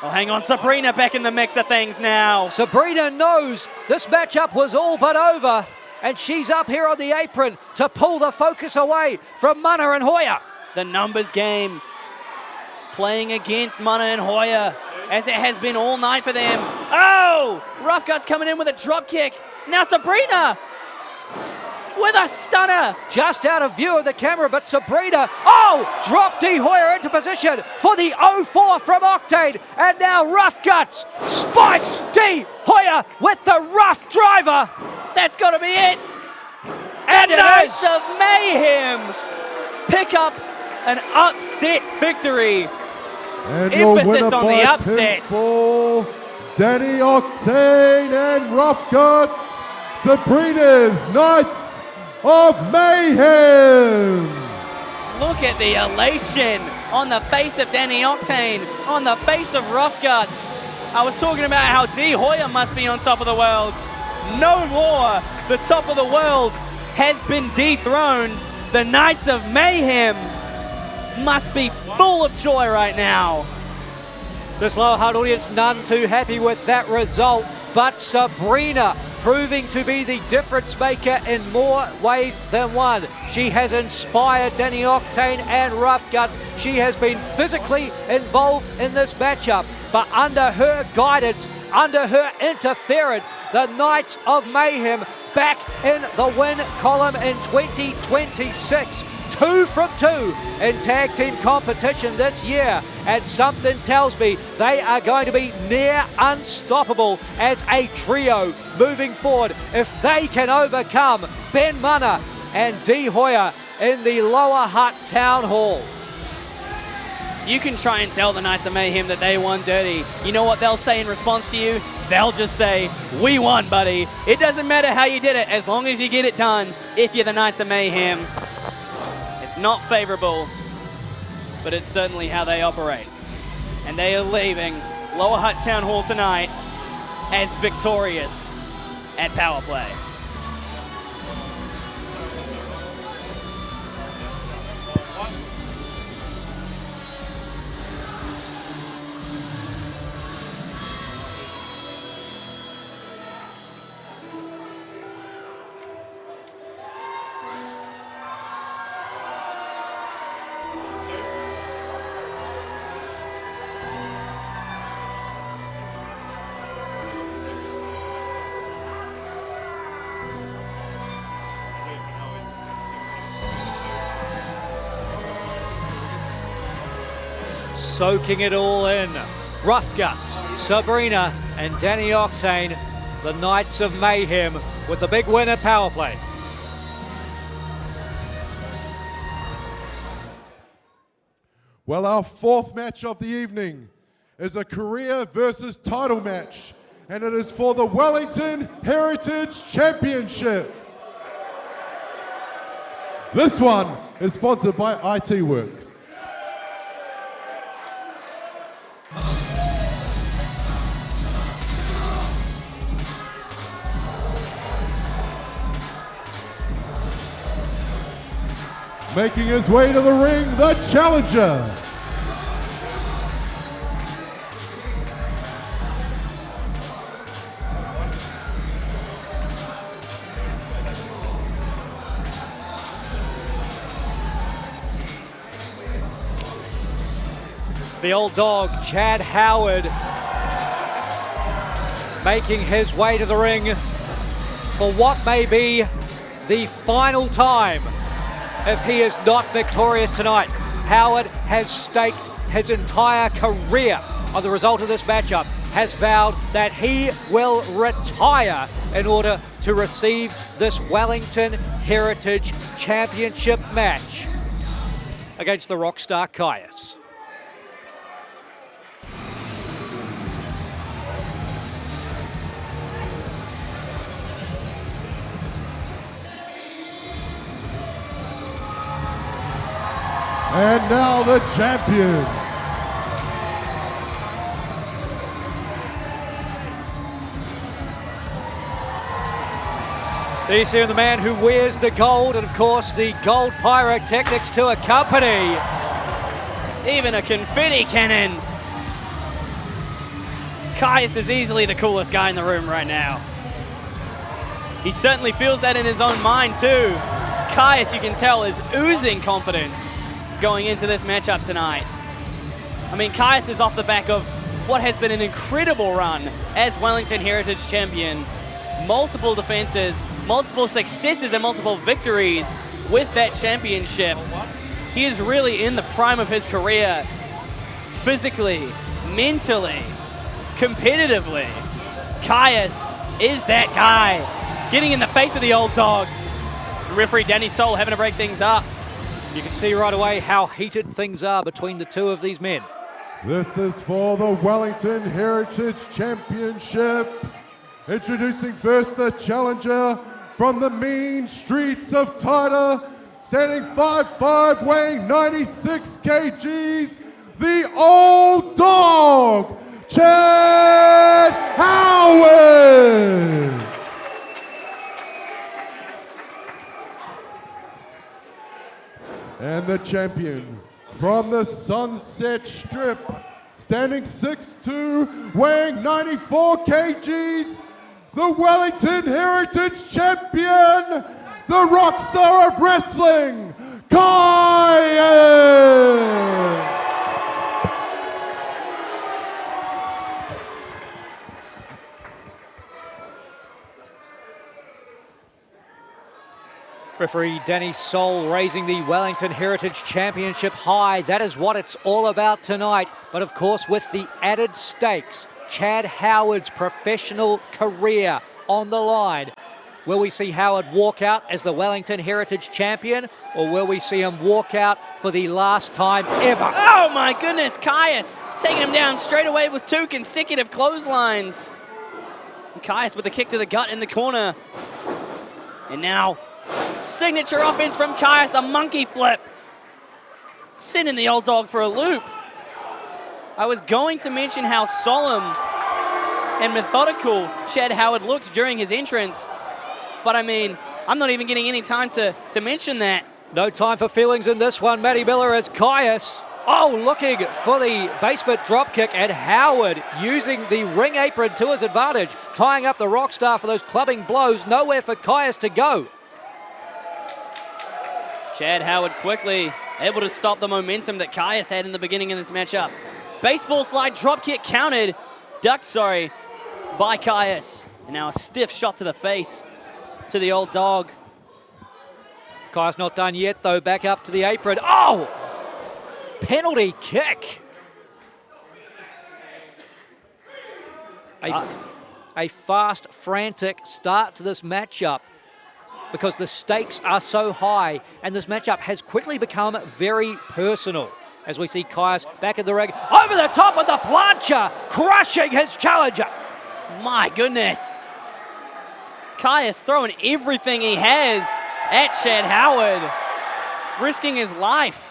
Oh, hang on, Sabrina back in the mix of things now. Sabrina knows this matchup was all but over, and she's up here on the apron to pull the focus away from Munner and Hoyer. The numbers game playing against Munner and Hoyer, as it has been all night for them. Oh! Rough Guts coming in with a drop kick. Now Sabrina with a stunner. Just out of view of the camera, but Sabrina, oh! Drop D. Hoyer into position for the 0-4 from Octane. And now Rough Guts spikes D. Hoyer with the rough driver. That's got to be it. And it Knights is. of Mayhem pick up an upset victory. And your Emphasis winner on by the upset. pinfall, Danny Octane and Rough Guts, Sabrina's Knights of Mayhem. Look at the elation on the face of Danny Octane, on the face of Rough Guts. I was talking about how D. Hoyer must be on top of the world. No more. The top of the world has been dethroned. The Knights of Mayhem must be full of joy right now. This Lower Hutt audience none too happy with that result, but Sabrina proving to be the difference maker in more ways than one. She has inspired Danny Octane and Rough Guts. She has been physically involved in this matchup, but under her guidance, under her interference, the Knights of Mayhem back in the win column in 2026. 2 from 2 in tag team competition this year, and something tells me they are going to be near unstoppable as a trio moving forward if they can overcome Ben Munna and Dee Hoyer in the Lower Hutt Town Hall. You can try and tell the Knights of Mayhem that they won dirty. You know what they'll say in response to you? They'll just say, we won, buddy. It doesn't matter how you did it, as long as you get it done if you're the Knights of Mayhem. It's not favorable, but it's certainly how they operate. And they are leaving Lower Hutt Town Hall tonight as victorious at Power Play. Soaking it all in. Rough Guts, Sabrina and Danny Octane, the Knights of Mayhem with the big winner Power Play. Well, our fourth match of the evening is a career versus title match, and it is for the Wellington Heritage Championship. This one is sponsored by IT Works. Making his way to the ring, the challenger. The old dog, Chad Howard, making his way to the ring for what may be the final time if he is not victorious tonight. Howard has staked his entire career on the result of this matchup, has vowed that he will retire in order to receive this Wellington Heritage Championship match against the Rockstar Caius. And now the champion. There you see the man who wears the gold, and of course the gold pyrotechnics to accompany. Even a confetti cannon. Caius is easily the coolest guy in the room right now. He certainly feels that in his own mind too. Caius, you can tell, is oozing confidence going into this matchup tonight. I mean, Caius is off the back of what has been an incredible run as Wellington Heritage Champion. Multiple defenses, multiple successes, and multiple victories with that championship. He is really in the prime of his career, physically, mentally, competitively. Caius is that guy, getting in the face of the old dog. Referee Danny Soul having to break things up. You can see right away how heated things are between the two of these men. This is for the Wellington Heritage Championship. Introducing first the challenger from the mean streets of Taita, standing 5'5", weighing 96 kgs, the old dog, Chad Howard. And the champion from the Sunset Strip, standing 6'2", weighing 94 kgs, the Wellington Heritage Champion, the rock star of wrestling, Caius. Referee Danny Soul raising the Wellington Heritage Championship high. That is what it's all about tonight. But of course, with the added stakes, Chad Howard's professional career on the line. Will we see Howard walk out as the Wellington Heritage Champion, or will we see him walk out for the last time ever? Oh my goodness, Caius taking him down straight away with 2 consecutive clotheslines. And Caius with a kick to the gut in the corner. And now, signature offense from Caius, a monkey flip. Sending the old dog for a loop. I was going to mention how solemn and methodical Chad Howard looked during his entrance, but I mean, I'm not even getting any time to mention that. No time for feelings in this one, Matty Miller, as Caius, looking for the basement dropkick, and Howard using the ring apron to his advantage, tying up the Rockstar for those clubbing blows. Nowhere for Caius to go. Chad Howard quickly able to stop the momentum that Caius had in the beginning of this matchup. Baseball slide dropkick counted, ducked, by Caius. And now a stiff shot to the face to the old dog. Caius not done yet though, back up to the apron. Oh! Penalty kick. A fast, frantic start to this matchup because the stakes are so high, and this matchup has quickly become very personal. As we see Caius back in the ring, over the top with the plancha, crushing his challenger. My goodness. Caius throwing everything he has at Chad Howard, risking his life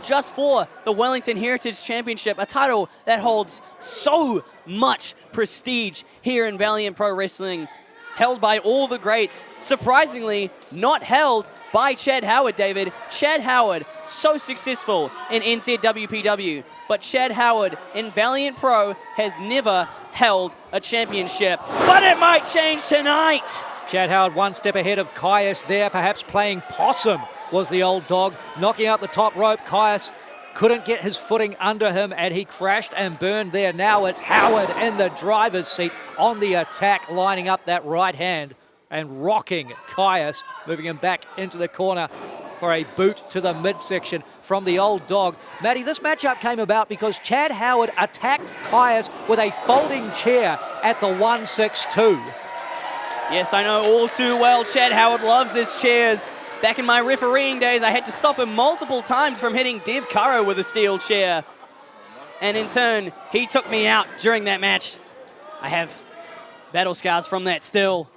just for the Wellington Heritage Championship, a title that holds so much prestige here in Valiant Pro Wrestling, held by all the greats. Surprisingly, not held by Chad Howard, David. Chad Howard, so successful in NZWPW, but Chad Howard in Valiant Pro has never held a championship. But it might change tonight. Chad Howard one step ahead of Caius there, perhaps playing possum was the old dog, knocking out the top rope. Caius couldn't get his footing under him, and he crashed and burned there. Now it's Howard in the driver's seat on the attack, lining up that right hand and rocking Caius, moving him back into the corner for a boot to the midsection from the old dog. Matty, this matchup came about because Chad Howard attacked Caius with a folding chair at the 162. Yes, I know all too well Chad Howard loves his chairs. Back in my refereeing days, I had to stop him multiple times from hitting Dev Caro with a steel chair. And in turn, he took me out during that match. I have battle scars from that still.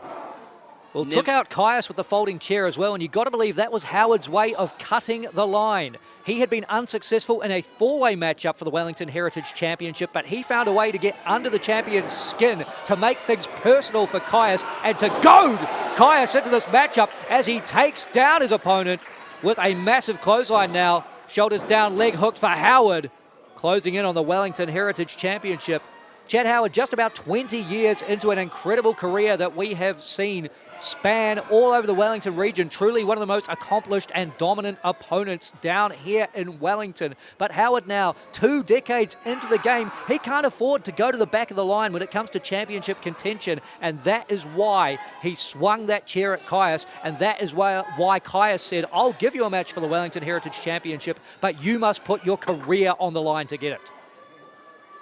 Well, took out Caius with the folding chair as well, and you've got to believe that was Howard's way of cutting the line. He had been unsuccessful in a 4-way matchup for the Wellington Heritage Championship, but he found a way to get under the champion's skin to make things personal for Caius and to goad Caius into this matchup as he takes down his opponent with a massive clothesline now. Shoulders down, leg hooked for Howard, closing in on the Wellington Heritage Championship. Chad Howard just about 20 years into an incredible career that we have seen span all over the Wellington region. Truly one of the most accomplished and dominant opponents down here in Wellington. But Howard now, 2 decades into the game, he can't afford to go to the back of the line when it comes to championship contention, and that is why he swung that chair at Caius, and that is why Caius said, I'll give you a match for the Wellington Heritage Championship, but you must put your career on the line to get it.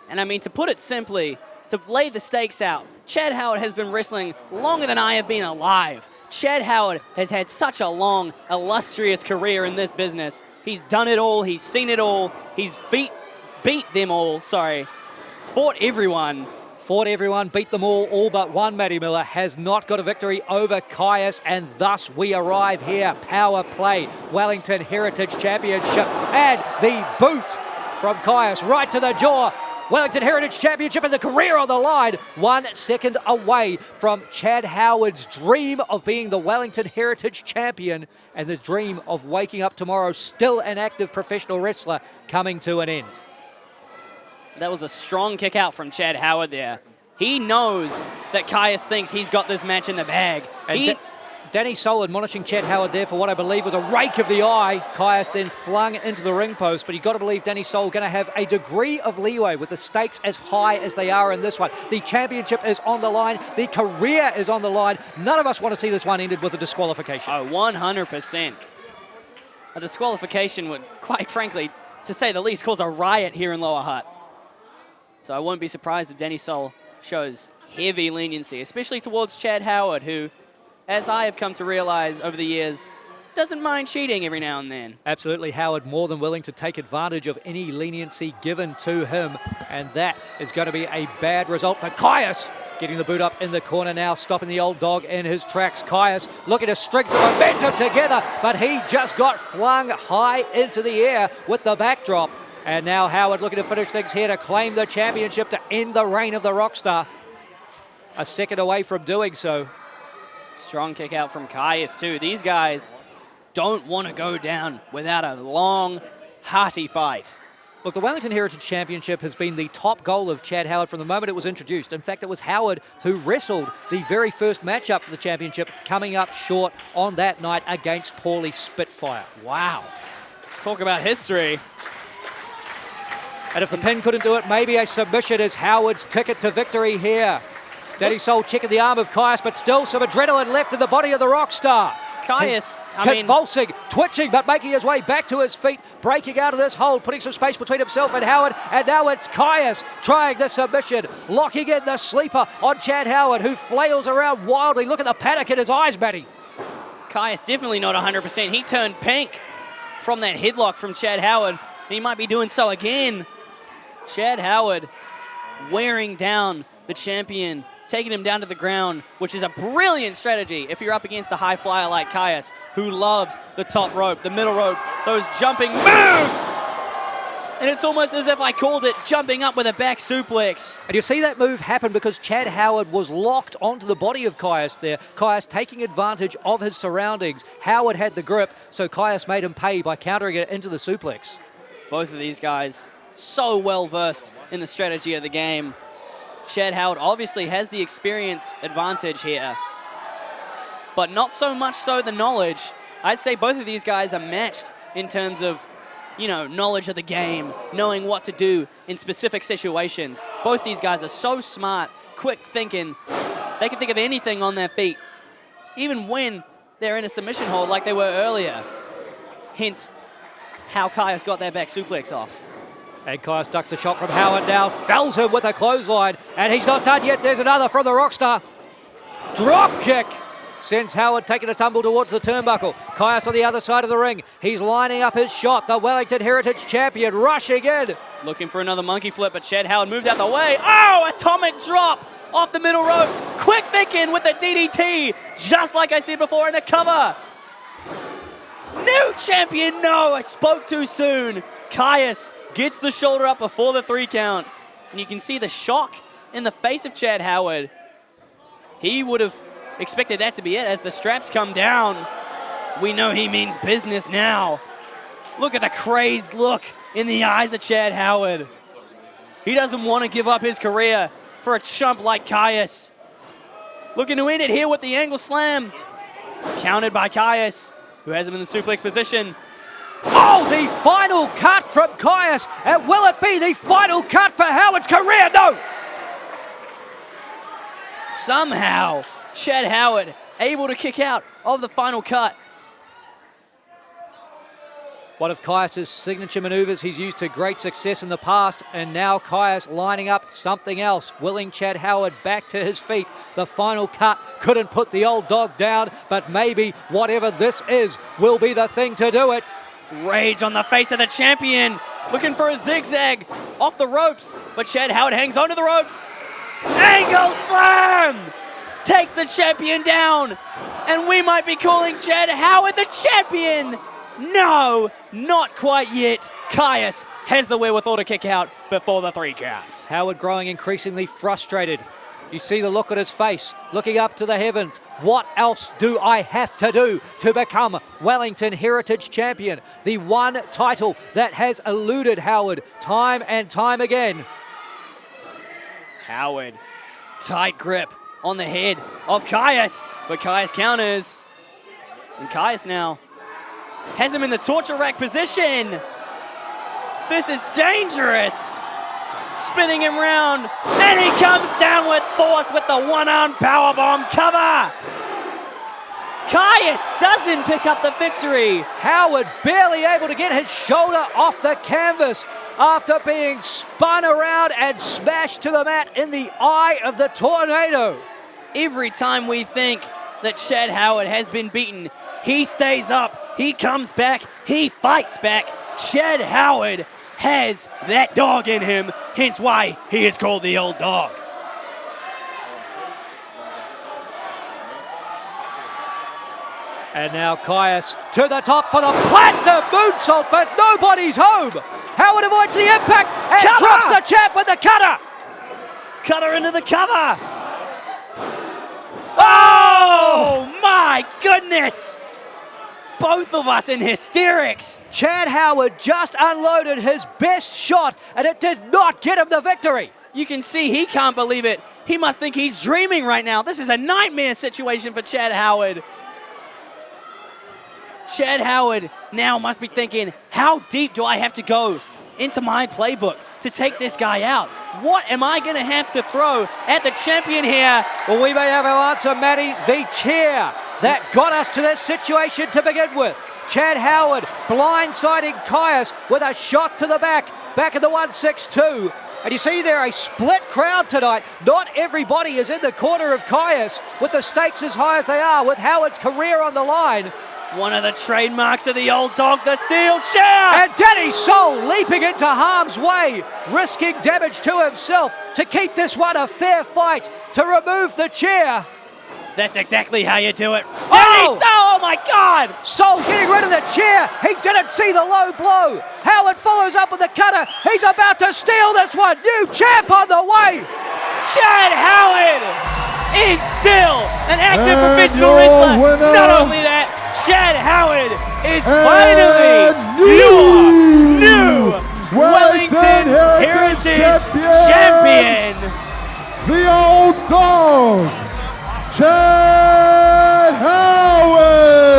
And I mean, to put it simply, to lay the stakes out, Chad Howard has been wrestling longer than I have been alive. Chad Howard has had such a long, illustrious career in this business. He's done it all, he's seen it all, he's beat them all, fought everyone. Fought everyone, beat them all but one. Matty Miller has not got a victory over Caius, and thus we arrive here. Power play, Wellington Heritage Championship, and the boot from Caius right to the jaw. Wellington Heritage Championship and the career on the line, 1 second away from Chad Howard's dream of being the Wellington Heritage Champion and the dream of waking up tomorrow still an active professional wrestler coming to an end. That was a strong kick out from Chad Howard there. He knows that Caius thinks he's got this match in the bag. And Danny Soul admonishing Chad Howard there for what I believe was a rake of the eye. Caius then flung into the ring post, but you've got to believe Danny Soul going to have a degree of leeway with the stakes as high as they are in this one. The championship is on the line. The career is on the line. None of us want to see this one ended with a disqualification. Oh, 100%. A disqualification would, quite frankly, to say the least, cause a riot here in Lower Hutt. So I won't be surprised if Danny Soul shows heavy leniency, especially towards Chad Howard, who, as I have come to realize over the years, doesn't mind cheating every now and then. Absolutely, Howard more than willing to take advantage of any leniency given to him, and that is going to be a bad result for Caius. Getting the boot up in the corner now, stopping the old dog in his tracks. Caius looking to string some momentum together, but he just got flung high into the air with the backdrop. And now Howard looking to finish things here to claim the championship to end the reign of the Rockstar. A second away from doing so. Strong kick out from Caius too. These guys don't want to go down without a long, hearty fight. Look, the Wellington Heritage Championship has been the top goal of Chad Howard from the moment it was introduced. In fact, it was Howard who wrestled the very first matchup for the championship, coming up short on that night against Paulie Spitfire. Wow. Talk about history. And if the pin couldn't do it, maybe a submission is Howard's ticket to victory here. Danny Soul checking the arm of Caius, but still some adrenaline left in the body of the Rockstar. Caius, convulsing, twitching, but making his way back to his feet, breaking out of this hold, putting some space between himself and Howard, and now it's Caius trying the submission, locking in the sleeper on Chad Howard, who flails around wildly. Look at the panic in his eyes, Matty. Caius definitely not 100%. He turned pink from that headlock from Chad Howard. He might be doing so again. Chad Howard wearing down the champion, taking him down to the ground, which is a brilliant strategy if you're up against a high flyer like Caius, who loves the top rope, the middle rope, those jumping moves. And it's almost as if I called it jumping up with a back suplex. And you see that move happen because Chad Howard was locked onto the body of Caius there. Caius taking advantage of his surroundings. Howard had the grip, so Caius made him pay by countering it into the suplex. Both of these guys so well versed in the strategy of the game. Chad Howard obviously has the experience advantage here, but not so much so the knowledge. I'd say both of these guys are matched in terms of, you know, knowledge of the game, knowing what to do in specific situations. Both these guys are so smart, quick thinking. They can think of anything on their feet, even when they're in a submission hold like they were earlier. Hence how Caius got that back suplex off. And Caius ducks a shot from Howard now, fells him with a clothesline, and he's not done yet. There's another from the Rockstar. Drop kick sends Howard taking a tumble towards the turnbuckle. Caius on the other side of the ring. He's lining up his shot. The Wellington Heritage Champion rushing in. Looking for another monkey flip, but Chad Howard moved out the way. Oh, atomic drop off the middle rope. Quick thinking with the DDT, just like I said before in a cover. New champion, no, I spoke too soon. Caius gets the shoulder up before the 3 count. And you can see the shock in the face of Chad Howard. He would have expected that to be it as the straps come down. We know he means business now. Look at the crazed look in the eyes of Chad Howard. He doesn't want to give up his career for a chump like Caius. Looking to end it here with the angle slam. Countered by Caius, who has him in the suplex position. Oh, the final cut from Caius. And will it be the final cut for Howard's career? No. Somehow, Chad Howard able to kick out of the final cut. One of Caius' signature maneuvers he's used to great success in the past, and now Caius lining up something else, willing Chad Howard back to his feet. The final cut couldn't put the old dog down, but maybe whatever this is will be the thing to do it. Rage on the face of the champion, looking for a zigzag off the ropes, but Chad Howard hangs onto the ropes. Angle slam! Takes the champion down, and we might be calling Chad Howard the champion. No, not quite yet. Caius has the wherewithal to kick out before the 3 counts. Howard growing increasingly frustrated. You see the look at his face, looking up to the heavens. What else do I have to do to become Wellington Heritage Champion? The one title that has eluded Howard time and time again. Howard, tight grip on the head of Caius, but Caius counters. And Caius now has him in the torture rack position. This is dangerous. Spinning him round, and he comes down with force with the one-arm powerbomb cover. Caius doesn't pick up the victory. Howard barely able to get his shoulder off the canvas after being spun around and smashed to the mat in the eye of the tornado. Every time we think that Chad Howard has been beaten, he stays up, he comes back, he fights back. Chad Howard has that dog in him, hence why he is called the old dog. And now Caius to the top for the platinum moonsault, but nobody's home. Howard avoids the impact and Cover! drops the champ with the cutter. Cutter into the cover. Oh my goodness! Both of us in hysterics. Chad Howard just unloaded his best shot and it did not get him the victory. You can see he can't believe it. He must think he's dreaming right now. This is a nightmare situation for Chad Howard. Chad Howard now must be thinking, how deep do I have to go into my playbook to take this guy out? What am I going to have to throw at the champion here? Well, we may have our answer, Matty. The chair that got us to this situation to begin with. Chad Howard blindsiding Caius with a shot to the back in the 1-6-2. And you see there a split crowd tonight. Not everybody is in the corner of Caius with the stakes as high as they are, with Howard's career on the line. One of the trademarks of the old dog, the steel chair! And Danny Soul leaping into harm's way, risking damage to himself to keep this one a fair fight, to remove the chair. That's exactly how you do it. Danny Soul, oh my God! Soul getting rid of the chair. He didn't see the low blow. Howard follows up with the cutter. He's about to steal this one. New champ on the way. Chad Howard is still an active professional wrestler. Winner. Not only that, Chad Howard is finally your new Wellington Heritage Champion. The old dog, Chad Howard.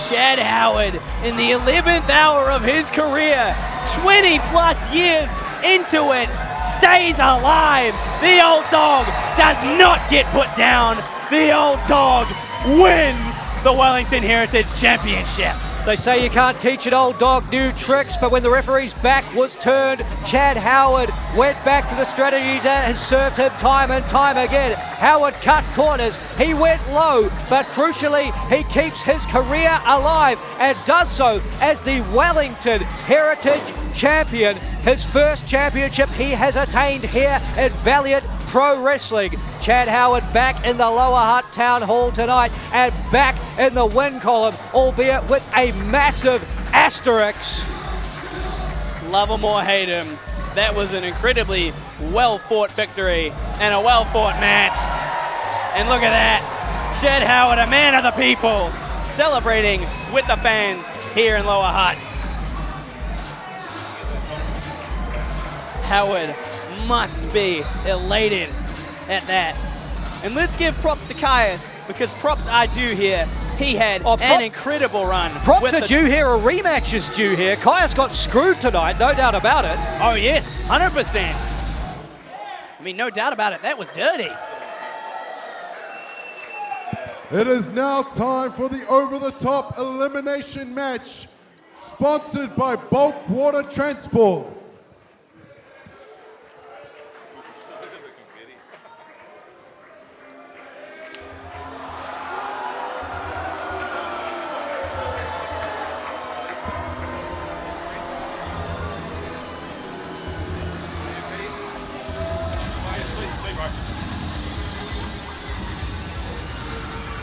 Chad Howard, in the 11th hour of his career, 20 plus years into it, stays alive. The old dog does not get put down. The old dog wins the Wellington Heritage Championship. They say you can't teach an old dog new tricks, but when the referee's back was turned, Chad Howard went back to the strategy that has served him time and time again. Howard cut corners, he went low, but crucially, he keeps his career alive and does so as the Wellington Heritage Champion. His first championship he has attained here in Valiant Pro Wrestling. Chad Howard back in the Lower Hutt Town Hall tonight and back in the win column, albeit with a massive asterisk. Love him or hate him, that was an incredibly well-fought victory and a well-fought match. And look at that, Chad Howard, a man of the people, celebrating with the fans here in Lower Hutt. Howard must be elated at that. And let's give props to Caius, because props are due here. He had an incredible run. Props are due here, a rematch is due here. Caius got screwed tonight, no doubt about it. Oh yes, 100%. I mean, no doubt about it, that was dirty. It is now time for the over-the-top elimination match, sponsored by Bulk Water Transport.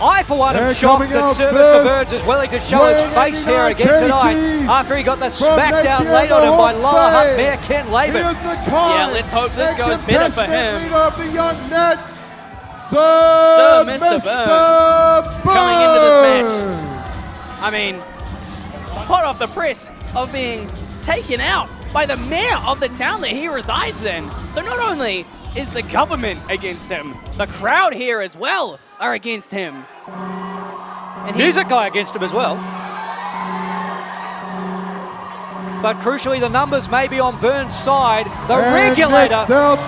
I, for one, am shocked that Sir Mr. Burns is willing to show his face here again tonight after he got the smackdown laid on him by Lower Hutt Mayor Ken Laban. Yeah, let's hope this goes better for him. Of the young Nets, Sir Mr. Burns coming into this match. I mean, hot off the press of being taken out by the mayor of the town that he resides in. So not only is the government against him, the crowd here as well are against him. And Music guy against him as well. But crucially, the numbers may be on Burns' side. The And regulator. next out,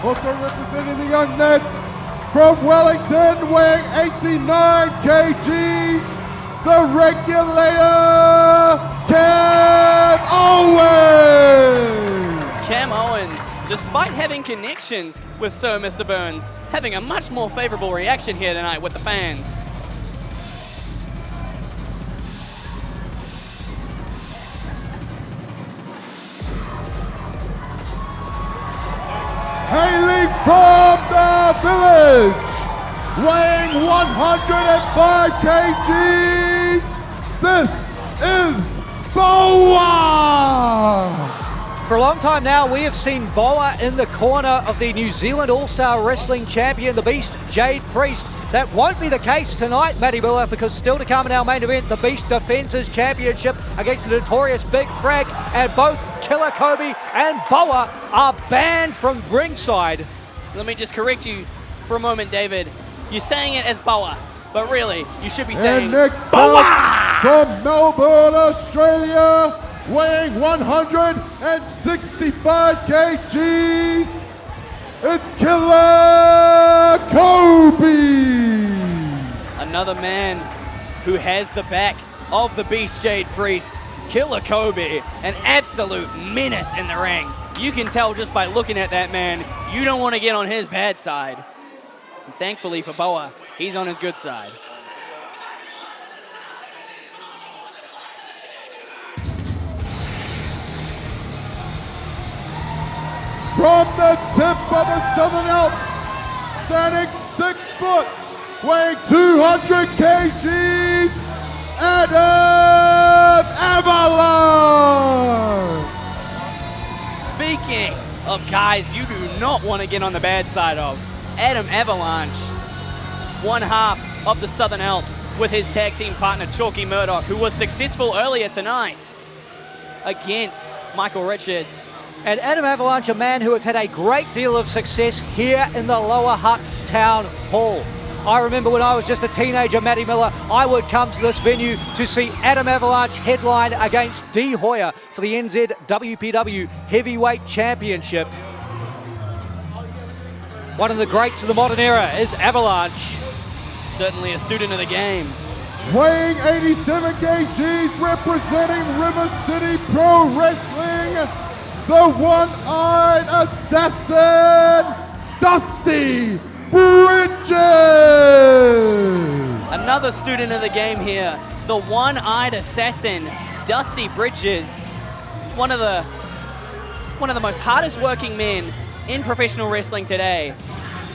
also representing the young Nets from Wellington, weighing 89 kgs, the regulator, Cam Owens. Cam Owens, despite having connections with Sir Mr. Burns, having a much more favorable reaction here tonight with the fans. Hailing from the village, weighing 105 kgs, this is Boa! For a long time now, we have seen Boa in the corner of the New Zealand All-Star Wrestling Champion, the Beast, Jade Priest. That won't be the case tonight, Matty Miller, because still to come in our main event, the Beast defends his championship against the notorious Big Frag, and both Killer Kobe and Boa are banned from ringside. Let me just correct you for a moment, David. You're saying it as Boa, but really, you should be saying And next Boa! up from Melbourne, Australia, weighing 165 kgs, it's Killer Kobe! Another man who has the back of the Beast Jade Priest, Killer Kobe, an absolute menace in the ring. You can tell just by looking at that man, you don't want to get on his bad side. And thankfully for Boa, he's on his good side. From the tip of the Southern Alps, standing 6 foot, weighing 200 kgs, Adam Avalanche! Speaking of guys you do not want to get on the bad side of, Adam Avalanche, one half of the Southern Alps with his tag team partner Chalky Murdoch, who was successful earlier tonight against Michael Richards. And Adam Avalanche, a man who has had a great deal of success here in the Lower Hutt Town Hall. I remember when I was just a teenager, Matty Miller, I would come to this venue to see Adam Avalanche headline against D. Hoyer for the NZWPW Heavyweight Championship. One of the greats of the modern era is Avalanche. Certainly a student of the game. Weighing 87 kgs, representing River City Pro Wrestling, the one-eyed assassin, Dusty Bridges! Another student of the game here, the one-eyed assassin, Dusty Bridges. One of the most hardest working men in professional wrestling today.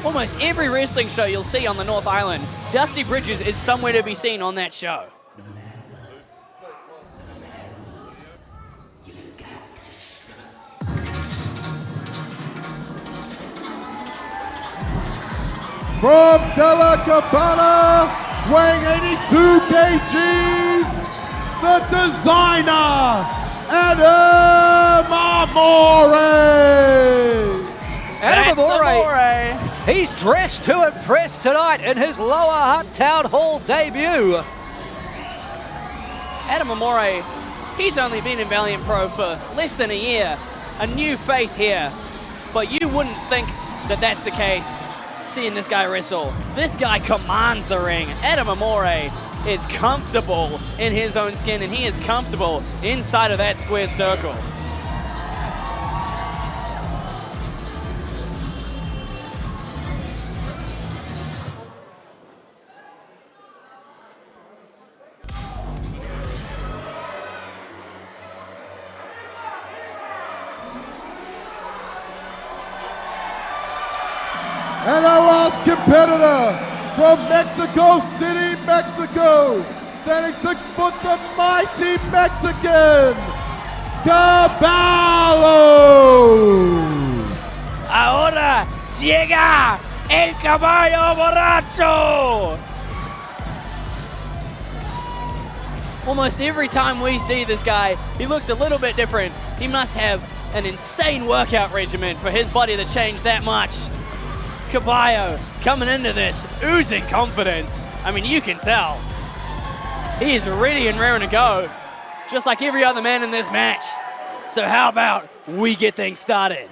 Almost every wrestling show you'll see on the North Island, Dusty Bridges is somewhere to be seen on that show. From Della Cabana, weighing 82 kgs, the designer, Adam Amore! Adam That's Amore, Amore. he's dressed to impress tonight in his Lower Hutt Town Hall debut. Adam Amore, he's only been in Valiant Pro for less than a year. A new face here, but you wouldn't think that that's the case seeing this guy wrestle. This guy commands the ring. Adam Amore is comfortable in his own skin, and he is comfortable inside of that squared circle. And our last competitor from Mexico City, Mexico, standing 6 foot, the mighty Mexican, Caballo! Ahora llega el caballo borracho! Almost every time we see this guy, he looks a little bit different. He must have an insane workout regimen for his body to change that much. Caballo coming into this, oozing confidence. I mean, you can tell. He is ready and raring to go, just like every other man in this match. So how about we get things started?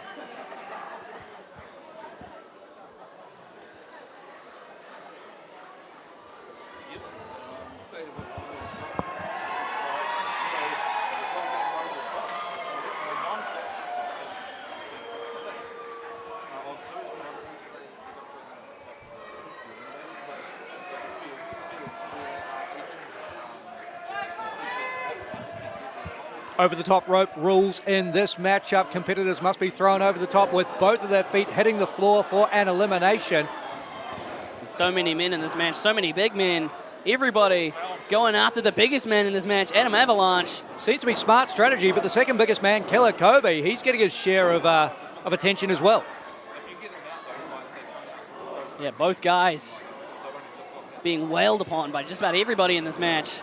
Over the top rope rules in this matchup. Competitors must be thrown over the top with both of their feet hitting the floor for an elimination. So many men in this match, so many big men. Everybody going after the biggest man in this match, Adam Avalanche. Seems to be smart strategy, but the second biggest man, Killer Kobe, he's getting his share of attention as well. Yeah, both guys being wailed upon by just about everybody in this match.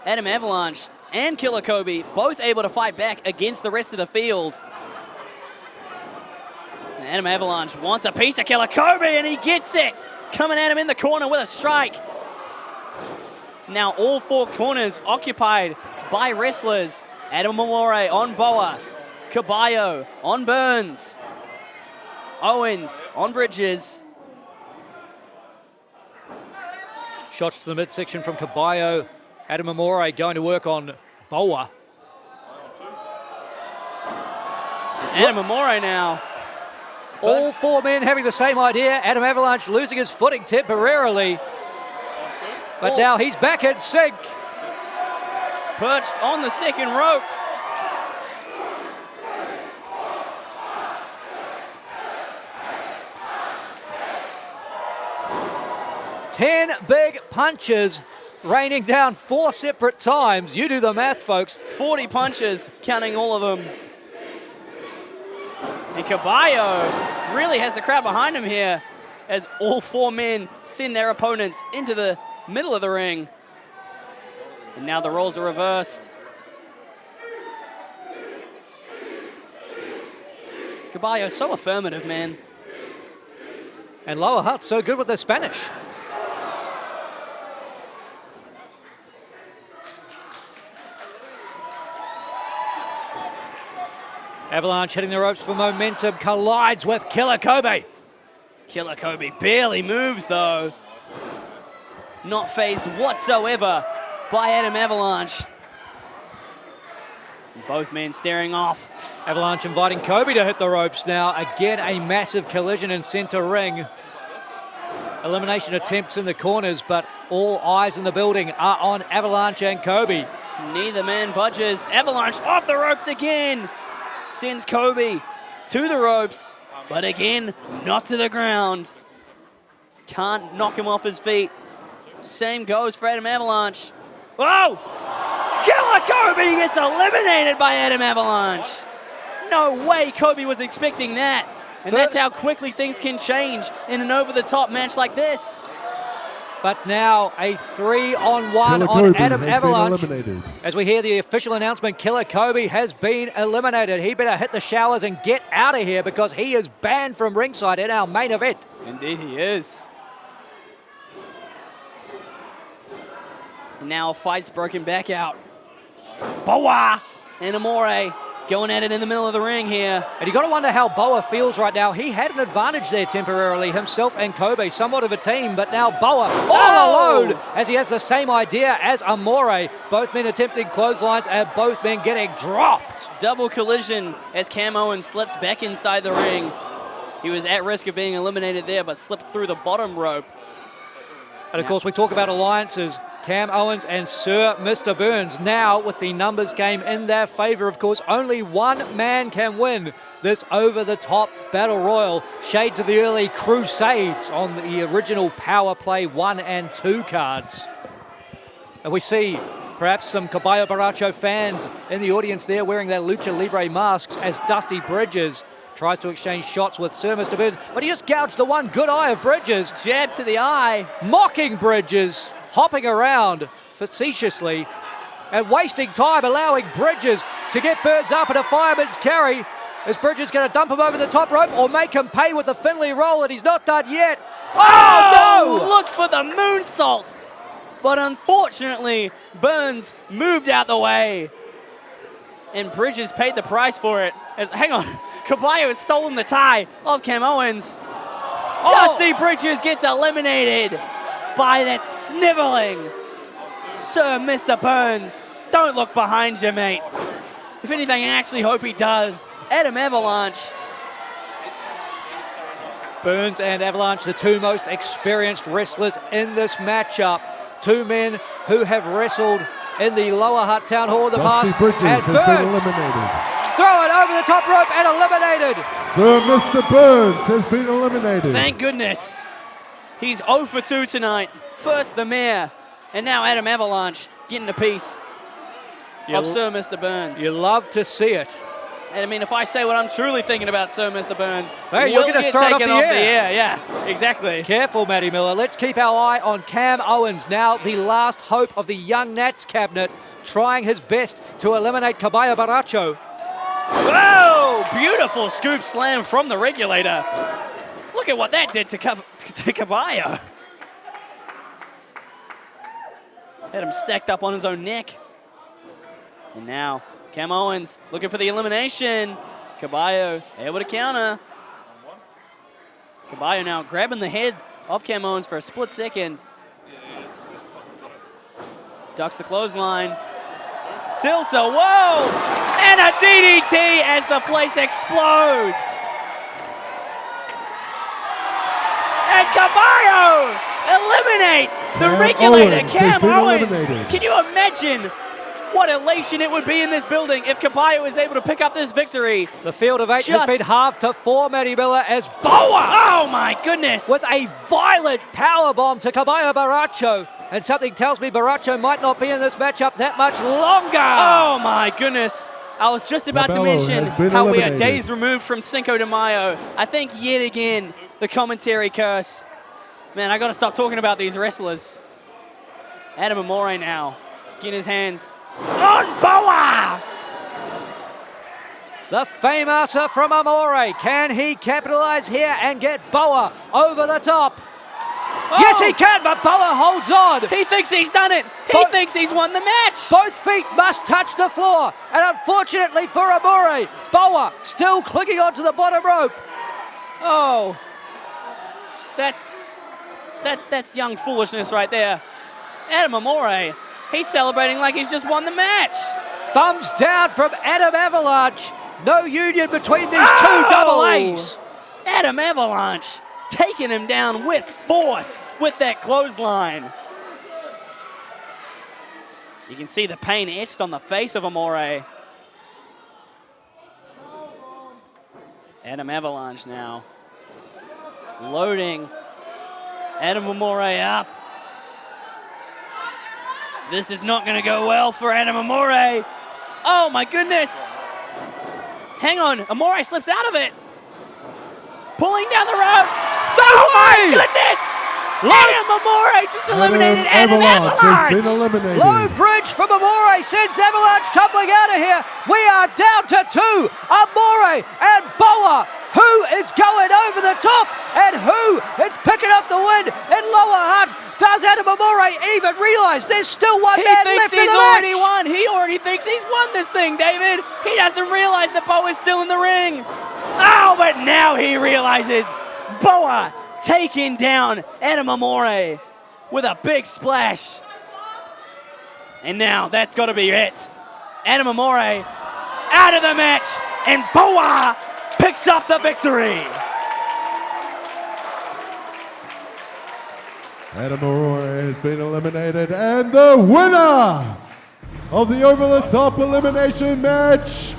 Adam Avalanche and Killer Kobe both able to fight back against the rest of the field. And Adam Avalanche wants a piece of Killer Kobe, and he gets it. Coming at him in the corner with a strike. Now all four corners occupied by wrestlers. Adam Amore on Boa. Caballo on Burns. Owens on Bridges. Shots to the midsection from Caballo. Adam Amore going to work on Boa. Adam Amore now. All four men having the same idea. Adam Avalanche losing his footing temporarily. But now he's back in sync. Perched on the second rope. Ten big punches raining down 4 separate times. You do the math, folks. 40 punches, counting all of them. And Caballo really has the crowd behind him here as all four men send their opponents into the middle of the ring. And now the roles are reversed. Caballo so affirmative, man. And Lower Hutt so good with their Spanish. Avalanche hitting the ropes for momentum, collides with Killer Kobe. Killer Kobe barely moves though. Not phased whatsoever by Adam Avalanche. Both men staring off. Avalanche inviting Kobe to hit the ropes now. Again, a massive collision in center ring. Elimination attempts in the corners, but all eyes in the building are on Avalanche and Kobe. Neither man budges. Avalanche off the ropes again. Sends Kobe to the ropes, but again, not to the ground. Can't knock him off his feet. Same goes for Adam Avalanche. Whoa! Killer Kobe gets eliminated by Adam Avalanche. No way Kobe was expecting that. And that's how quickly things can change in an over-the-top match like this. But now a 3-on-1 on Adam Avalanche. As we hear the official announcement, Killer Kobe has been eliminated. He better hit the showers and get out of here because he is banned from ringside in our main event. Indeed he is. And now a fight's broken back out. Boa and Amore going at it in the middle of the ring here. And you got to wonder how Boa feels right now. He had an advantage there temporarily, himself and Kobe, somewhat of a team, but now Boa all alone as he has the same idea as Amore. Both men attempting clotheslines and both men getting dropped. Double collision as Cam Owens slips back inside the ring. He was at risk of being eliminated there, but slipped through the bottom rope. And of course, we talk about alliances. Cam Owens and Sir Mr. Burns now with the numbers game in their favor. Of course, only one man can win this over-the-top battle royal. Shades of the early Crusades on the original Power Play 1 and 2 cards. And we see perhaps some Caballo Baracho fans in the audience there wearing their Lucha Libre masks as Dusty Bridges tries to exchange shots with Sir Mr. Burns, but he just gouged the one good eye of Bridges. Jab to the eye. Mocking Bridges, hopping around facetiously and wasting time, allowing Bridges to get Burns up at a fireman's carry. Is Bridges going to dump him over the top rope or make him pay with the Finley roll? And he's not done yet. Oh, no! Look for the moonsault. but unfortunately, Burns moved out the way. And Bridges paid the price for it. Hang on, Caballo has stolen the tie of Cam Owens. Dusty Bridges gets eliminated by that sniveling Sir Mr. Burns. Don't look behind you, mate. If anything, I actually hope he does. Adam Avalanche. Burns and Avalanche, the two most experienced wrestlers in this matchup. Two men who have wrestled in the Lower Hutt Town Hall in the Dusty past. Bridges And has been Burns eliminated. throw it over the top rope and eliminated. Sir Mr. Burns has been eliminated. Thank goodness. He's 0 for 2 tonight. First the Mayor, and now Adam Avalanche getting a piece of Sir Mr. Burns. You love to see it. And I mean, if I say what I'm truly thinking about Sir Mr. Burns, Hey, you're we'll gonna get throw it off taken the off air. the air. Yeah, exactly. Careful, Matty Miller. Let's keep our eye on Cam Owens, now the last hope of the Young Nats cabinet, trying his best to eliminate Caballo Baracho. Whoa! Beautiful scoop slam from the regulator. Look at what that did to Caballo. Had him stacked up on his own neck. And now, Cam Owens looking for the elimination. Caballo able to counter. Caballo now grabbing the head of Cam Owens for a split second. Ducks the clothesline. Tilter, whoa! And a DDT as the place explodes. And Caballo eliminates the Cam regulator, Owens Cam has been Owens. eliminated. Can you imagine what elation it would be in this building if Caballo is able to pick up this victory? The field of 8 has Just- been halved to 4, Matty Miller, as Boa Oh my goodness! with a violent powerbomb to Caballo Baracho. And something tells me Baracho might not be in this matchup that much longer. Oh my goodness. I was just about to Caballo mention has been how we are eliminated. days removed from Cinco de Mayo. I think yet again, the commentary curse. Man, I gotta stop talking about these wrestlers. Adam Amore now, getting his hands on Boa! The famouser from Amore. Can he capitalize here and get Boa over the top? Yes, he can, but Boa holds on. He thinks he's done it. He But- thinks he's won the match. Both feet must touch the floor. And unfortunately for Amore, Boa still clinging onto the bottom rope. Oh, that's young foolishness right there. Adam Amore, he's celebrating like he's just won the match. Thumbs down from Adam Avalanche. No union between these two Oh! double A's. Adam Avalanche taking him down with force with that clothesline. You can see the pain etched on the face of Amore. Adam Avalanche now loading Adam Amore up. This is not going to go well for Adam Amore. Oh my goodness. Hang on, Amore slips out of it. Pulling down the rope. Oh my goodness! Adam Amore just eliminated Adam Avalanche has been Avalanche. eliminated. Low bridge from Amore sends Avalanche tumbling out of here. We are down to 2. Amore and Boa. Who is going over the top and who is picking up the win in Lower Hutt? Does Adam Amore even realize there's still one He man thinks left in he's the already match? won. He already thinks he's won this thing, David. He doesn't realize that Boa is still in the ring. Oh, but now he realizes Boa taking down Adam Amore with a big splash. And now that's got to be it. Adam Amore out of the match, and Boa picks up the victory. Adam Aurora has been eliminated, and the winner of the over-the-top elimination match,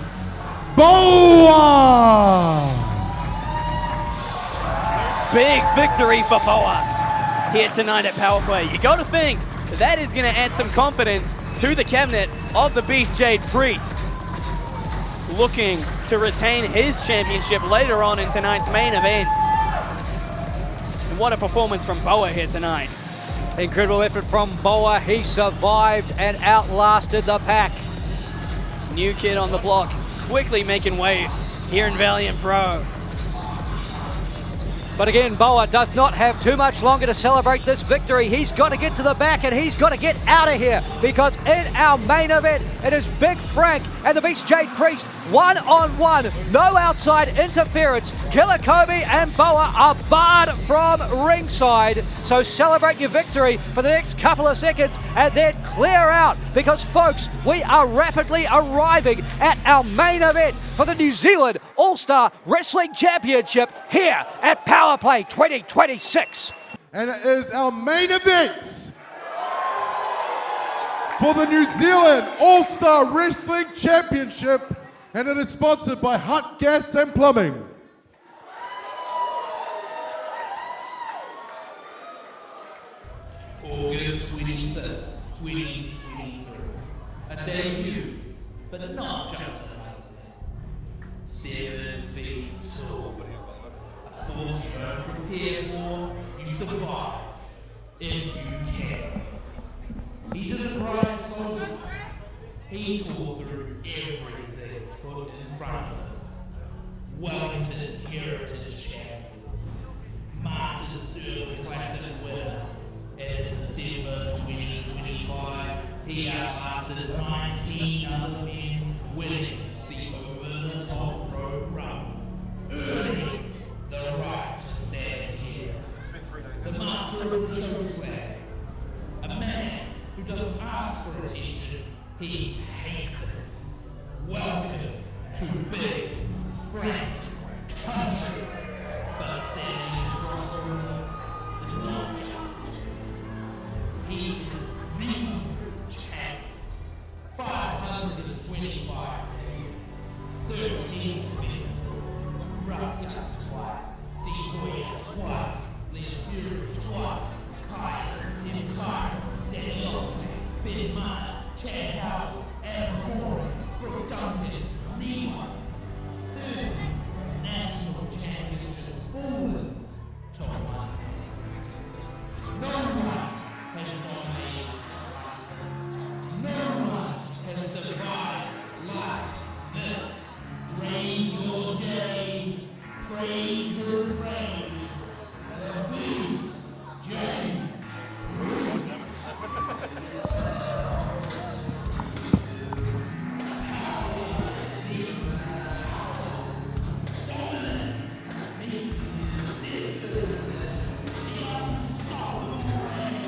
Boa! Big victory for Boa here tonight at POWERPLAY. You got to think that is going to add some confidence to the cabinet of the Beast Jade Priest, looking to retain his championship later on in tonight's main event. And what a performance from Boa here tonight. Incredible effort from Boa. He survived and outlasted the pack. New kid on the block, quickly making waves here in Valiant Pro. But again, Boa does not have too much longer to celebrate this victory. He's got to get to the back and he's got to get out of here, because in our main event, it is Big Frank and the Beast Jade Priest, one-on-one, no outside interference. Killer Kobe and Boa are barred from ringside. So celebrate your victory for the next couple of seconds and then clear out, because folks, we are rapidly arriving at our main event for the New Zealand All-Star Wrestling Championship here at POWERPLAY 2026. And it is our main event for the New Zealand All-Star Wrestling Championship, and it is sponsored by Hut Gas and Plumbing. August 26, 2023. A debut, but not just another man. 7 feet tall. A force you don't prepare for, you survive, if you can. He didn't rise slowly. He tore through everything put in front of him. Wellington Heritage Champion. Martin Sterling Classic winner. And in December 2025, he outlasted 19 other men, winning the over-the-top rope run, earning the right to stand here. The master of the chokeslam, a man who doesn't ask for attention, he takes it. Welcome to Big Frank Country. But standing across from him is not just he is the champion. 525 days, 13 defenses, Rough Guts twice, Dehoya twice, Leon Fury twice, Kaius, Dim Kai, Danny Olte, Ben Mana, Chad Howard, Adam Moore, Brooke Duncan, Lima. 30 national championships fallen to one man. No one has dominated Marcus. No one has survived like this. Raise your jade, praise his reign. The Beast Jade Priest. Dominance meets destiny. The unstoppable reign.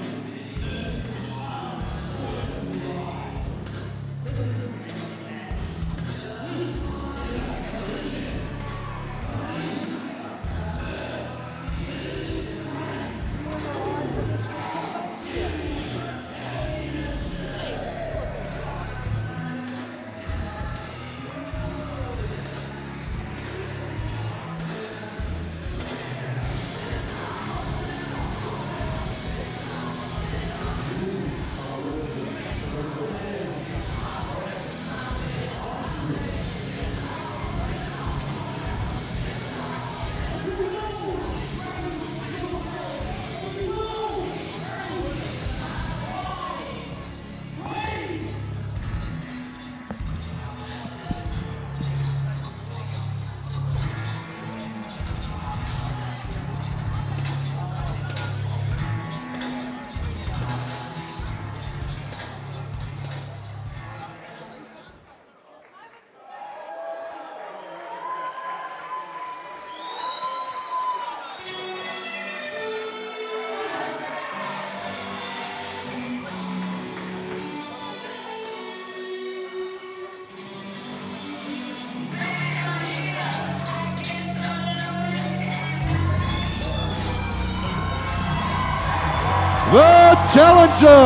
The challenger,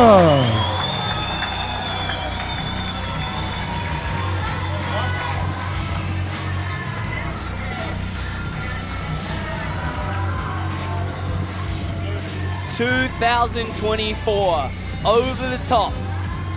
(2024) over the top,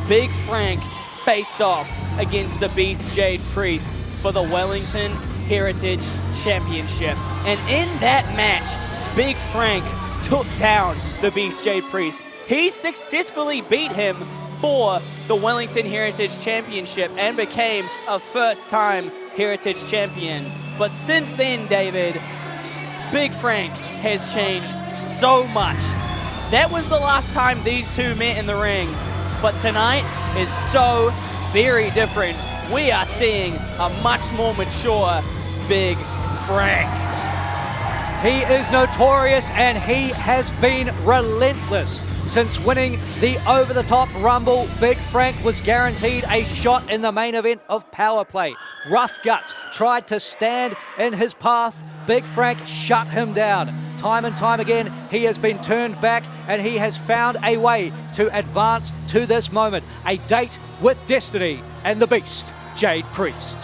Big Frank faced off against the Beast Jade Priest for the Wellington Heritage Championship. And in that match, Big Frank took down the Beast Jade Priest. He successfully beat him for the Wellington Heritage Championship and became a first-time Heritage Champion. But since then, David, Big Frank has changed so much. That was the last time these two met in the ring, but tonight is so very different. We are seeing a much more mature Big Frank. He is notorious and he has been relentless. Since winning the over-the-top Rumble, Big Frank was guaranteed a shot in the main event of Power Play. Rough Guts tried to stand in his path. Big Frank shut him down. Time and time again, he has been turned back and he has found a way to advance to this moment. A date with Destiny and the Beast, Jade Priest.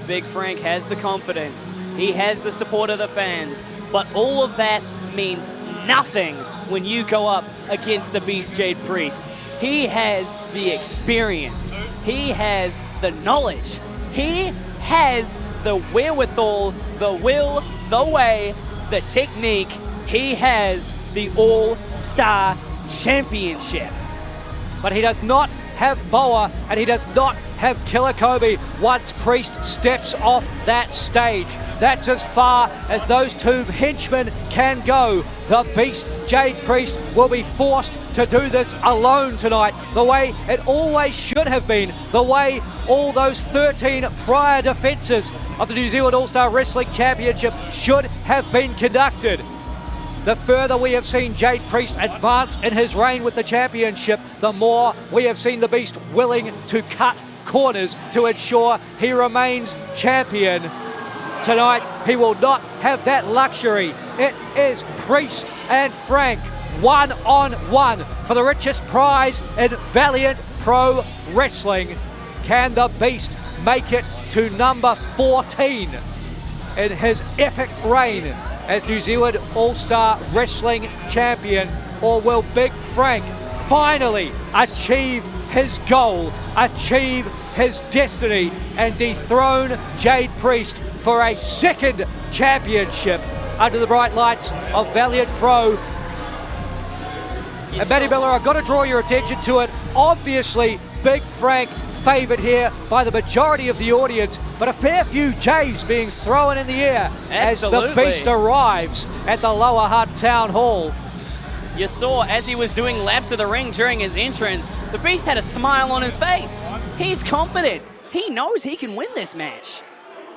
Big Frank has the confidence, he has the support of the fans, but all of that means nothing when you go up against the Beast Jade Priest. He has the experience, he has the knowledge, he has the wherewithal, the will, the way, the technique. He has the All-Star Championship. But he does not have Boa and he does not have Killer Kobe once Priest steps off that stage. That's as far as those two henchmen can go. The Beast Jade Priest will be forced to do this alone tonight, the way it always should have been, the way all those 13 prior defenses of the New Zealand All-Star Wrestling Championship should have been conducted. The further we have seen Jade Priest advance in his reign with the championship, the more we have seen the Beast willing to cut corners to ensure he remains champion. Tonight, he will not have that luxury. It is Priest and Frank, one-on-one for the richest prize in Valiant Pro Wrestling. Can the Beast make it to number 14 in his epic reign as New Zealand All-Star Wrestling Champion, or will Big Frank finally achieve his goal, achieve his destiny, and dethrone Jade Priest for a second championship under the bright lights of Valiant Pro? And Matty Miller, I've got to draw your attention to it. Obviously, Big Frank favoured here by the majority of the audience, but a fair few J's being thrown in the air as the Beast arrives at the Lower Hutt Town Hall. You saw as he was doing laps of the ring during his entrance, the Beast had a smile on his face. He's confident. He knows he can win this match.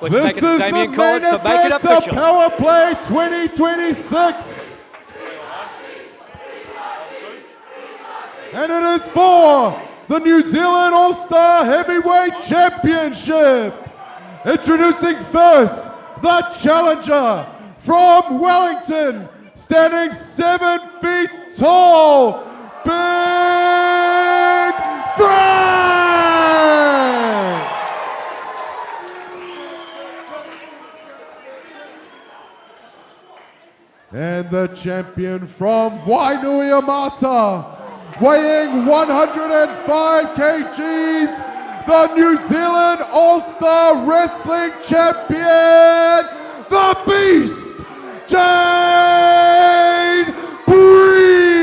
Which is taking Damien Collins to make it official. Power Play 2026. And it is for the New Zealand All-Star Heavyweight Championship. Introducing first, the challenger from Wellington, standing 7 feet tall, Big Frank! And the champion from Wainuiamata, weighing 105 kgs, the New Zealand All-Star Wrestling Champion, the Beast, Jade Priest!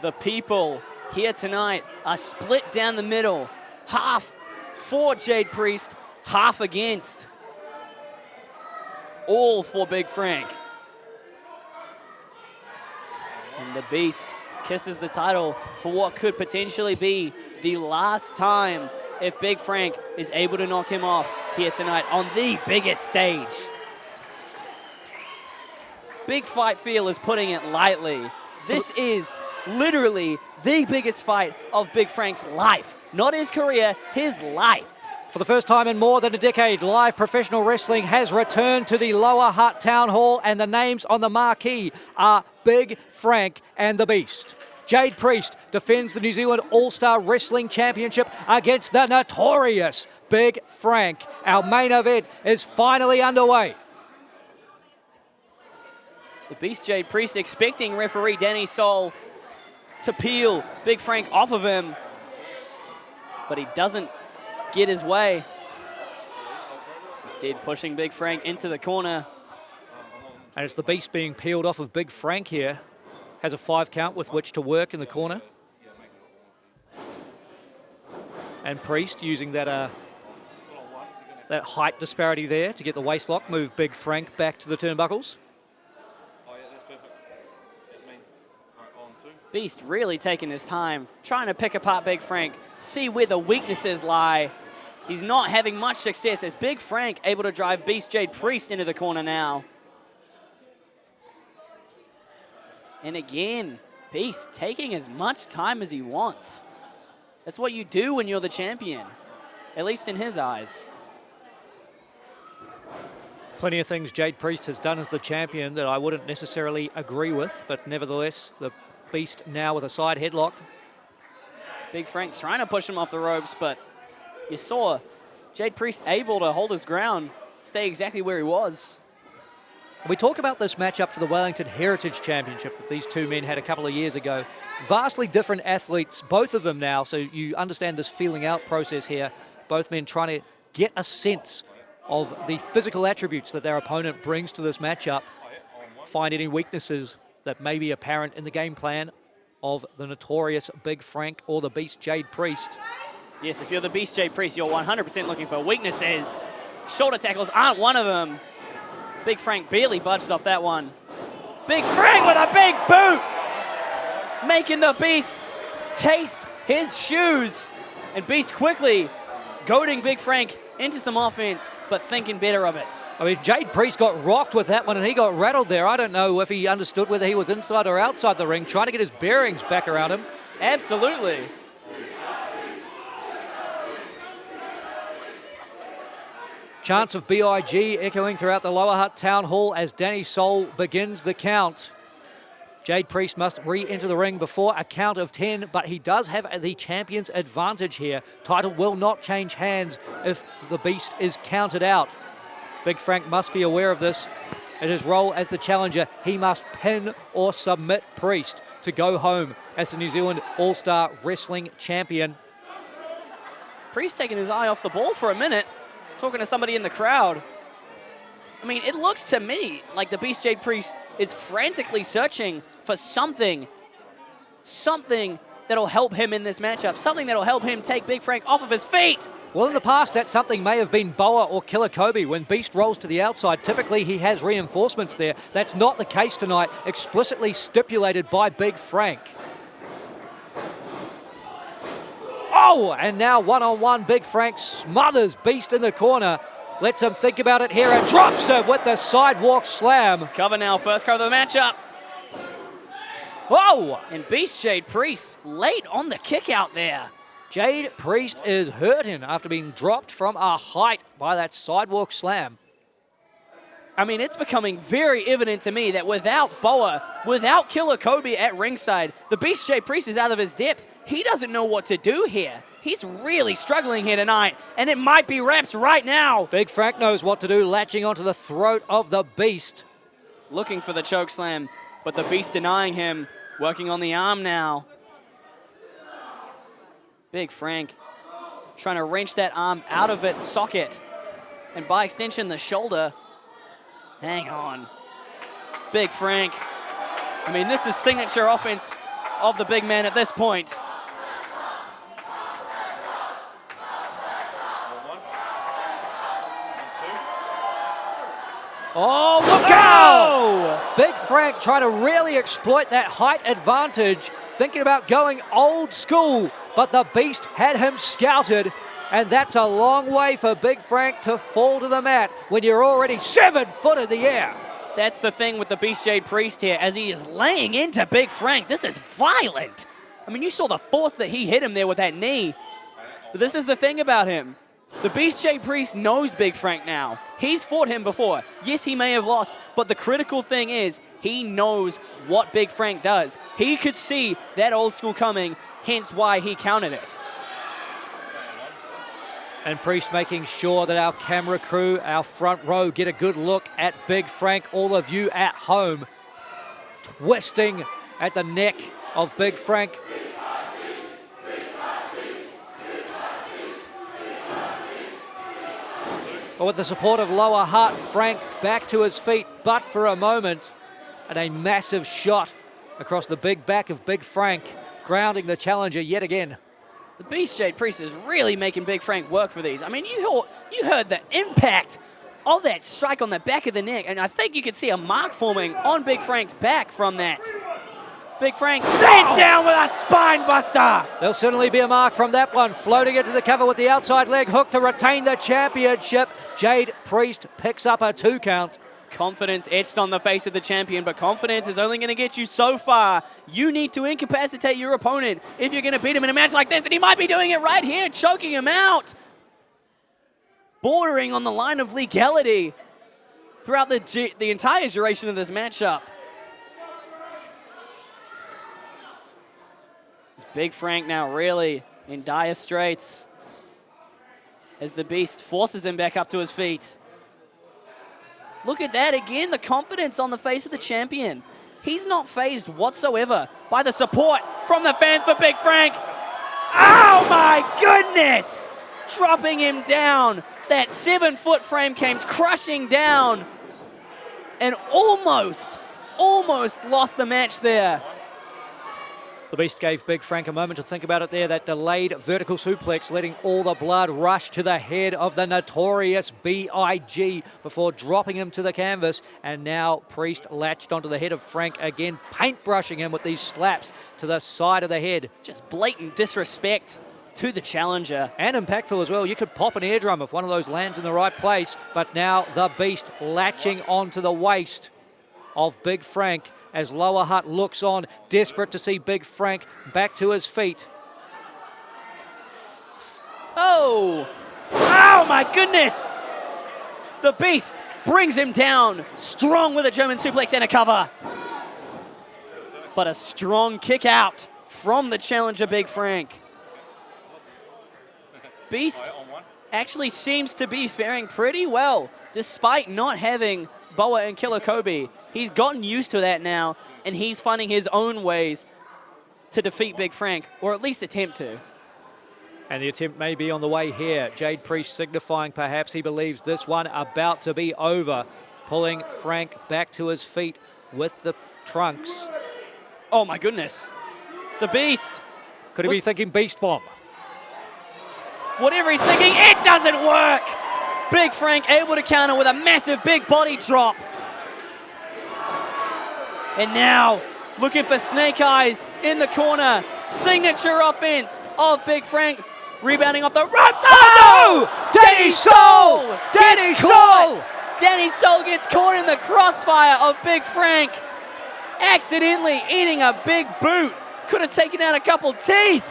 The people here tonight are split down the middle, half for Jade Priest, half against. All for Big Frank. And the Beast kisses the title for what could potentially be the last time if Big Frank is able to knock him off here tonight on the biggest stage. Big Fight Feel is putting it lightly. This is literally the biggest fight of Big Frank's life. Not his career, his life. For the first time in more than a decade, live professional wrestling has returned to the Lower Hutt Town Hall, and the names on the marquee are Big Frank and the Beast. Jade Priest defends the New Zealand All-Star Wrestling Championship against the notorious Big Frank. Our main event is finally underway. The Beast Jade Priest expecting referee Danny Soul to peel Big Frank off of him, but he doesn't get his way. Instead, pushing Big Frank into the corner. And it's the Beast being peeled off of Big Frank here. Has a 5 count with which to work in the corner. And Priest using that height disparity there to get the waist lock, move Big Frank back to the turnbuckles. Beast really taking his time, trying to pick apart Big Frank, see where the weaknesses lie. He's not having much success as Big Frank able to drive Beast Jade Priest into the corner now. And again, Beast taking as much time as he wants. That's what you do when you're the champion, at least in his eyes. Plenty of things Jade Priest has done as the champion that I wouldn't necessarily agree with, but nevertheless, the Beast now with a side headlock. Big Frank trying to push him off the ropes, but you saw Jade Priest able to hold his ground, stay exactly where he was. We talked about this matchup for the Wellington Heritage Championship that these two men had a couple of years ago. Vastly different athletes, both of them now, so you understand this feeling out process here. Both men trying to get a sense of the physical attributes that their opponent brings to this matchup, find any weaknesses that may be apparent in the game plan of the notorious Big Frank or the Beast Jade Priest. Yes, if you're the Beast Jade Priest, you're 100% looking for weaknesses. Shoulder tackles aren't one of them. Big Frank barely budged off that one. Big Frank with a big boot! Making the Beast taste his shoes. And Beast quickly goading Big Frank into some offense, but thinking better of it. I mean, Jade Priest got rocked with that one and he got rattled there. I don't know if he understood whether he was inside or outside the ring, trying to get his bearings back around him. Absolutely. Chants of BIG echoing throughout the Lower Hutt Town Hall as Danny Soul begins the count. Jade Priest must re-enter the ring before a count of 10, but he does have the champion's advantage here. Title will not change hands if the Beast is counted out. Big Frank must be aware of this. In his role as the challenger, he must pin or submit Priest to go home as the New Zealand All-Star Wrestling Champion. Priest taking his eye off the ball for a minute, talking to somebody in the crowd. I mean, it looks to me like the Beast Jade Priest is frantically searching for something that'll help him in this matchup, something that'll help him take Big Frank off of his feet. Well, in the past, that something may have been Boa or Killer Kobe. When Beast rolls to the outside, typically he has reinforcements there. That's not the case tonight, explicitly stipulated by Big Frank. Oh, and now one-on-one, Big Frank smothers Beast in the corner. Lets him think about it here and drops him with the sidewalk slam. Cover now, first cover of the matchup. Whoa! And Beast Jade Priest late on the kick out there. Jade Priest is hurting after being dropped from a height by that sidewalk slam. I mean, it's becoming very evident to me that without Boa, without Killer Kobe at ringside, the Beast Jade Priest is out of his depth. He doesn't know what to do here. He's really struggling here tonight, and it might be wraps right now. Big Frank knows what to do, latching onto the throat of the Beast. Looking for the choke slam, but the Beast denying him, working on the arm now. Big Frank trying to wrench that arm out of its socket, and by extension, the shoulder. Hang on. Big Frank. I mean, this is signature offense of the big man at this point. Oh, look out! Big Frank trying to really exploit that height advantage, thinking about going old school, but the Beast had him scouted. And that's a long way for Big Frank to fall to the mat when you're already 7 foot in the air. That's the thing with the Beast Jade Priest here, as he is laying into Big Frank. This is violent. I mean, you saw the force that he hit him there with that knee. But this is the thing about him. The Beast Jade Priest knows Big Frank now. He's fought him before. Yes, he may have lost, but the critical thing is he knows what Big Frank does. He could see that old school coming, hence why he countered it. And Priest making sure that our camera crew, our front row, get a good look at Big Frank. All of you at home, twisting at the neck of Big Frank. But with the support of Lower Hutt, Frank back to his feet, but for a moment, and a massive shot across the big back of Big Frank, grounding the challenger yet again. The Beast Jade Priest is really making Big Frank work for these. I mean, you heard the impact of that strike on the back of the neck, and I think you could see a mark forming on Big Frank's back from that. Big Frank sent down with a spine buster. There'll certainly be a mark from that one. Floating into the cover with the outside leg hook to retain the championship. Jade Priest picks up a 2 count. Confidence etched on the face of the champion, but confidence is only going to get you so far. You need to incapacitate your opponent if you're going to beat him in a match like this, and he might be doing it right here, choking him out. Bordering on the line of legality throughout the entire duration of this matchup. It's Big Frank now really in dire straits as the Beast forces him back up to his feet. Look at that again, the confidence on the face of the champion. He's not fazed whatsoever by the support from the fans for Big Frank. Oh my goodness! Dropping him down. That 7-foot frame came crashing down and almost lost the match there. The Beast gave Big Frank a moment to think about it there. That delayed vertical suplex, letting all the blood rush to the head of the notorious B.I.G. before dropping him to the canvas. And now Priest latched onto the head of Frank again, paintbrushing him with these slaps to the side of the head. Just blatant disrespect to the challenger. And impactful as well. You could pop an eardrum if one of those lands in the right place. But now the Beast latching onto the waist of Big Frank as Lower Hutt looks on, desperate to see Big Frank back to his feet. Oh my goodness! The Beast brings him down, strong with a German suplex and a cover. But a strong kick out from the challenger, Big Frank. Beast actually seems to be faring pretty well, despite not having Boa and Killer Kobe. He's gotten used to that now, and he's finding his own ways to defeat Big Frank, or at least attempt to. And the attempt may be on the way here. Jade Priest signifying perhaps he believes this one about to be over, pulling Frank back to his feet with the trunks. Oh my goodness. The Beast. Could he be thinking Beast Bomb? Whatever he's thinking, it doesn't work! Big Frank able to counter with a massive big body drop. And now, looking for Snake Eyes in the corner. Signature offense of Big Frank. Rebounding off the ropes. Oh no! Danny Soul! Danny Soul! Danny Soul gets caught in the crossfire of Big Frank. Accidentally eating a big boot. Could have taken out a couple teeth.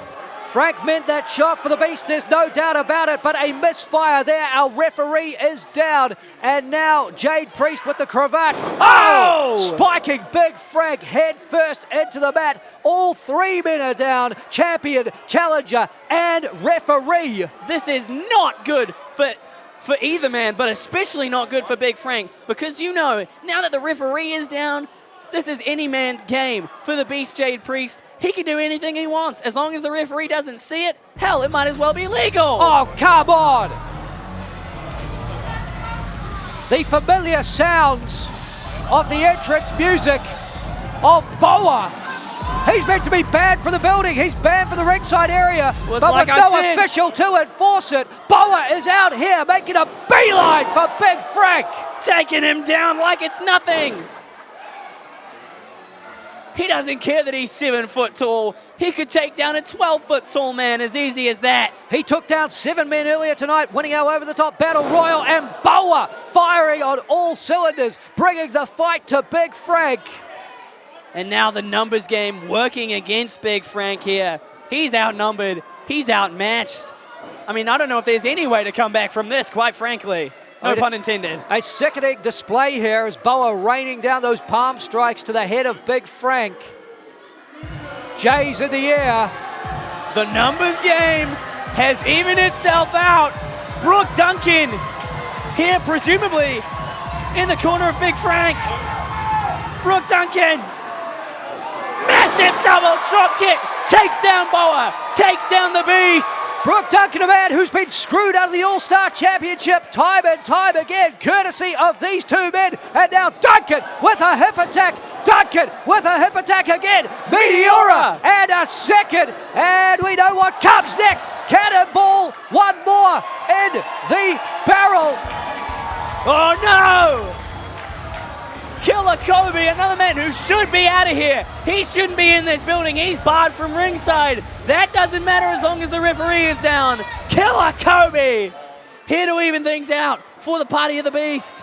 Frank meant that shot for the Beast, there's no doubt about it, but a misfire there. Our referee is down, and now Jade Priest with the cravat. Oh! Spiking Big Frank head first into the mat. All 3 men are down, champion, challenger, and referee. This is not good for either man, but especially not good for Big Frank, because you know, now that the referee is down, this is any man's game for the Beast Jade Priest. He can do anything he wants. As long as the referee doesn't see it, hell, it might as well be legal. Oh, come on. The familiar sounds of the entrance music of Boa. He's meant to be banned from the building. He's banned from the ringside area. Well, but like with I no said, official to enforce it, Boa is out here making a beeline for Big Frank. Taking him down like it's nothing. He doesn't care that he's 7 foot tall. He could take down a 12-foot tall man as easy as that. He took down 7 men earlier tonight, winning our over-the-top battle royal, and Boa firing on all cylinders, bringing the fight to Big Frank. And now the numbers game working against Big Frank here. He's outnumbered. He's outmatched. I mean, I don't know if there's any way to come back from this, quite frankly. No pun intended. A sickening display here as Boa raining down those palm strikes to the head of Big Frank. J's in the air. The numbers game has evened itself out. Brooke Duncan here, presumably in the corner of Big Frank. Brooke Duncan. Massive double drop kick. Takes down Boa. Takes down the Beast. Brooke Duncan, a man who's been screwed out of the All-Star Championship time and time again, courtesy of these two men. And now Duncan with a hip attack. Duncan with a hip attack again. Meteora and a second. And we know what comes next. Cannonball, one more in the barrel. Oh no! Killer Kobe, another man who should be out of here. He shouldn't be in this building. He's barred from ringside. That doesn't matter as long as the referee is down. Killer Kobe here to even things out for the Party of the Beast.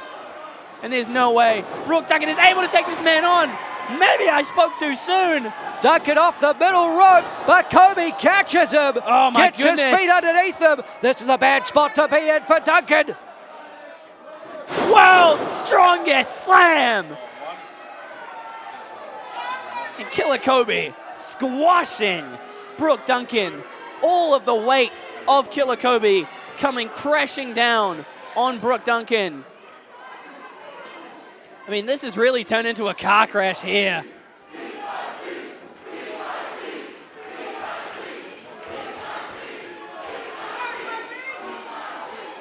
And there's no way Brooke Duncan is able to take this man on. Maybe I spoke too soon. Duncan off the middle rope, but Kobe catches him. Oh my Gets goodness. his feet underneath him. This is a bad spot to be in for Duncan. World's strongest slam. And Killer Kobe squashing Brooke Duncan. All of the weight of Killer Kobe coming crashing down on Brooke Duncan. I mean, this has really turned into a car crash here.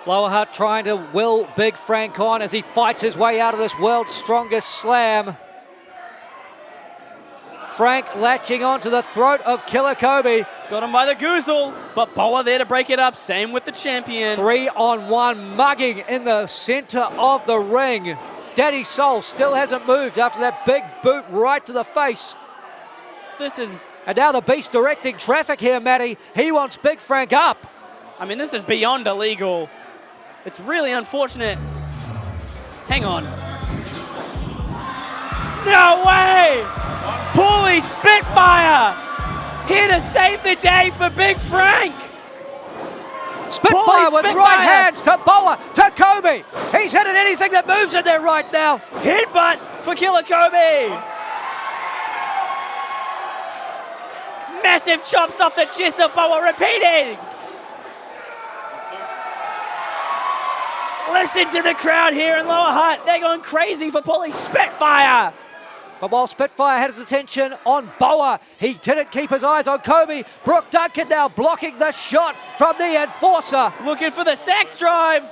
Lower Hut trying to will Big Frank on as he fights his way out of this world's strongest slam. Frank latching onto the throat of Killer Kobe. Got him by the goozle, but Boa there to break it up. Same with the champion. 3-on-1 mugging in the center of the ring. Daddy Soul still hasn't moved after that big boot right to the face. This is... And now the Beast directing traffic here, Matty. He wants Big Frank up. I mean, this is beyond illegal. It's really unfortunate. Hang on. No way! Paulie Spitfire! Here to save the day for Big Frank! Spitfire with right hands to Boa, to Kobe. He's hitting anything that moves in there right now. Headbutt for Killer Kobe! Massive chops off the chest of Boa, repeating! Listen to the crowd here in Lower Hut. They're going crazy for Paulie Spitfire. But while Spitfire had his attention on Boa, he didn't keep his eyes on Kobe. Brooke Duncan now blocking the shot from the Enforcer. Looking for the sax drive.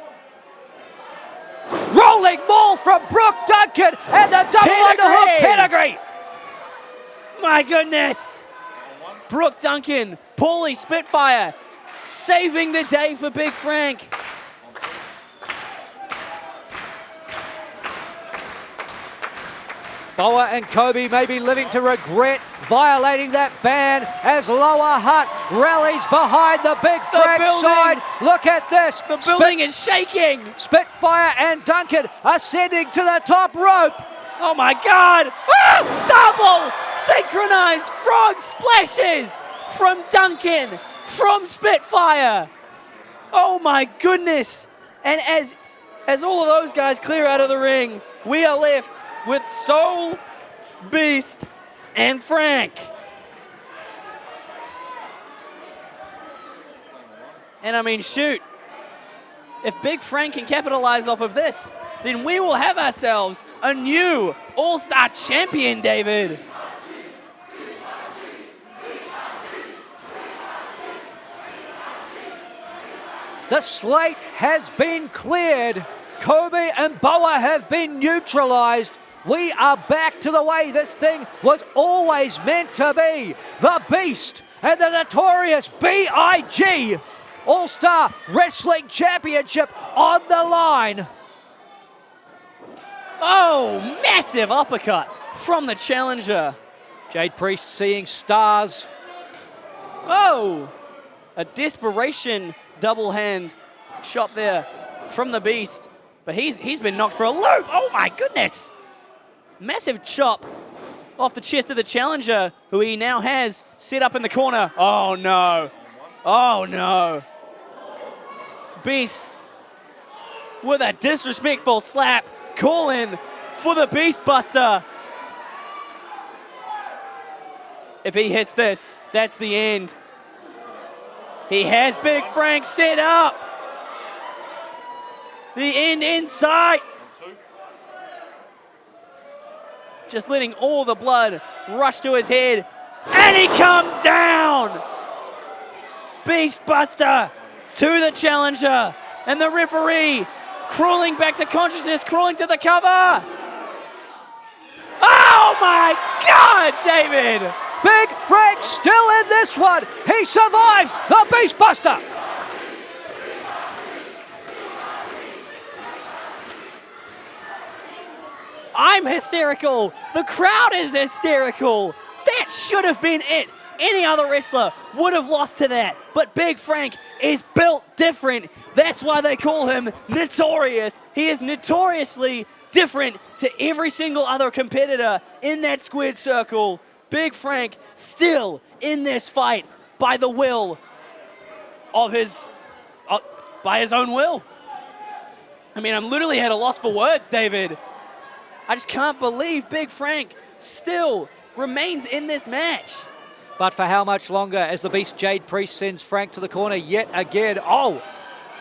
Rolling ball from Brooke Duncan and the double underhook pedigree. My goodness. Brooke Duncan, Paulie Spitfire, saving the day for Big Frank. Boa and Kobe may be living to regret violating that ban as Lower Hut rallies behind the Big Frank side. Look at this. The building is shaking. Spitfire and Duncan ascending to the top rope. Oh my God. Ah! Double synchronized frog splashes from Duncan, from Spitfire. Oh my goodness. And as all of those guys clear out of the ring, we are left with Soul, Beast, and Frank. And I mean, shoot, if Big Frank can capitalize off of this, then we will have ourselves a new All-Star champion, David. The slate has been cleared. Kobe and Boa have been neutralized. We are back to the way this thing was always meant to be. The Beast and the notorious B.I.G. All-Star Wrestling Championship on the line. Oh, massive uppercut from the challenger. Jade Priest seeing stars. Oh! A desperation double hand shot there from the Beast. But he's been knocked for a loop. Oh my goodness! Massive chop off the chest of the challenger, who he now has set up in the corner. Oh no. Oh no. Beast with a disrespectful slap, calling for the Beast Buster. If he hits this, that's the end. He has Big Frank set up. The end in sight. Just letting all the blood rush to his head. And he comes down. Beast Buster to the challenger. And the referee crawling back to consciousness, crawling to the cover. Oh my God, David! Big Frank still in this one. He survives the Beast Buster. I'm hysterical. The crowd is hysterical. That should have been it. Any other wrestler would have lost to that. But Big Frank is built different. That's why they call him Notorious. He is notoriously different to every single other competitor in that squared circle. Big Frank still in this fight by the will of by his own will. I mean, I'm literally at a loss for words, David. I just can't believe Big Frank still remains in this match. But for how much longer, as the Beast Jade Priest sends Frank to the corner yet again. Oh,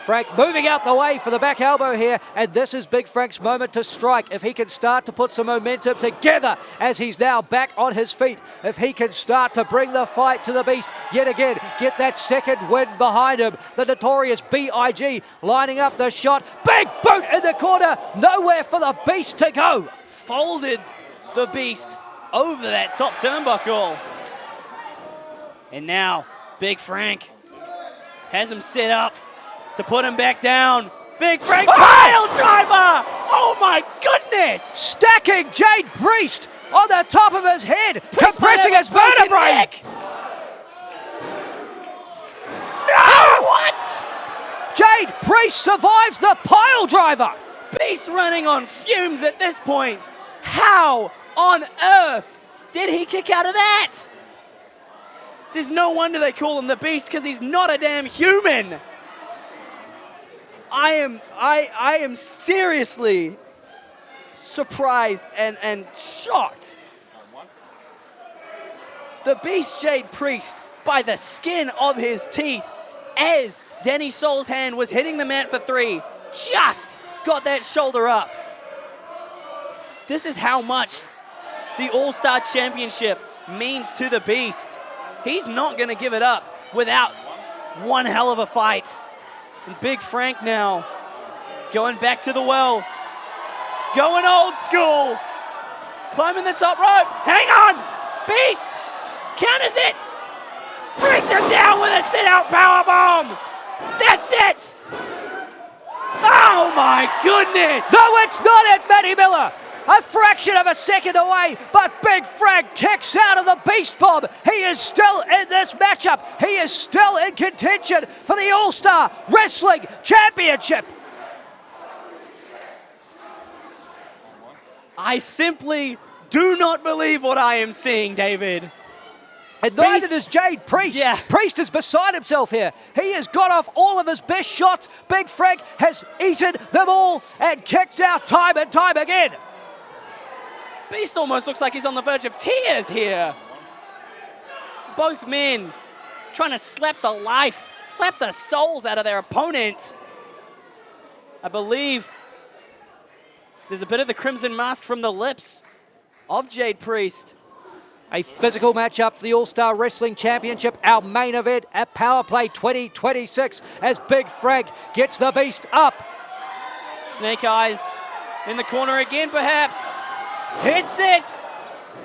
Frank moving out the way for the back elbow here, and this is Big Frank's moment to strike. If he can start to put some momentum together as he's now back on his feet, if he can start to bring the fight to the Beast yet again, get that second win behind him. The notorious B.I.G. lining up the shot. Big boot in the corner, nowhere for the Beast to go. Folded the Beast over that top turnbuckle. And now Big Frank has him set up to put him back down. Big Frank pile driver! Oh my goodness! Stacking Jade Priest on the top of his head, compressing his vertebrae. No! What? Jade Priest survives the pile driver. Beast running on fumes at this point. How on earth did he kick out of that? There's no wonder they call him the Beast, because he's not a damn human. I am seriously surprised and shocked. The Beast Jade Priest, by the skin of his teeth, as Danny Soul's hand was hitting the mat for 3, just got that shoulder up. This is how much the All-Star Championship means to the Beast. He's not going to give it up without one hell of a fight. And Big Frank now going back to the well, going old school, climbing the top rope. Hang on, Beast counters it, brings him down with a sit-out powerbomb. That's it. Oh my goodness! No, it's not it, Matty Miller. A fraction of a second away, but Big Frank kicks out of the Beast Bomb. He is still in this matchup. He is still in contention for the All-Star Wrestling Championship. I simply do not believe what I am seeing, David. And neither does Jade Priest. Yeah. Priest is beside himself here. He has got off all of his best shots. Big Frank has eaten them all and kicked out time and time again. Beast almost looks like he's on the verge of tears here. Both men trying to slap the souls out of their opponent. I believe there's a bit of the crimson mask from the lips of Jade Priest. A physical matchup for the All-Star Wrestling Championship, our main event at POWERPLAY 2026, as Big Frank gets the Beast up. Snake Eyes in the corner again, perhaps. Hits it.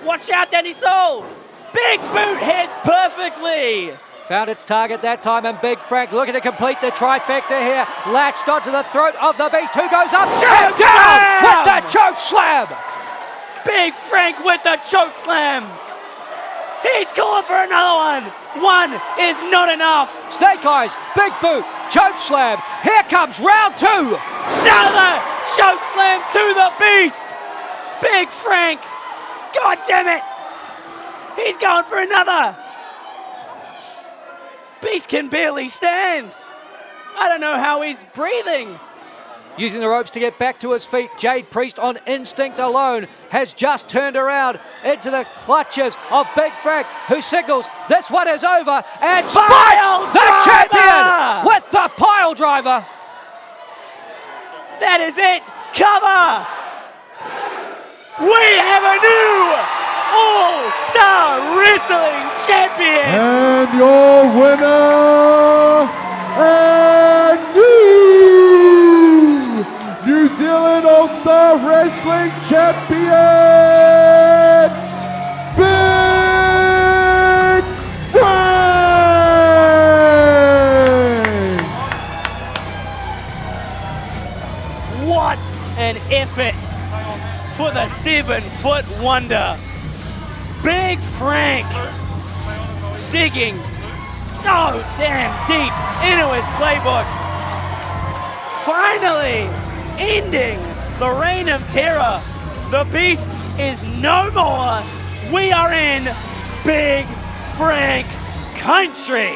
Watch out, Danny Soul. Big boot hits perfectly. Found its target that time, and Big Frank looking to complete the trifecta here. Latched onto the throat of the Beast, who goes up and down with the choke slam. Big Frank with the choke slam. He's calling for another one. One is not enough. Snake Eyes, big boot, choke slam. Here comes round two. Another choke slam to the beast. Big Frank. God damn it. He's going for another. Beast can barely stand. I don't know how he's breathing. Using the ropes to get back to his feet, Jade Priest on instinct alone has just turned around into the clutches of Big Frank, who signals this one is over and spikes the champion with the pile driver. That is it. Cover. We have a new All-Star Wrestling Champion. And your winner and New Zealand All-Star Wrestling Champion, Big Frank! What an effort for the 7-foot wonder. Big Frank digging so damn deep into his playbook. Finally ending the reign of terror. The beast is no more. We are in Big Frank country.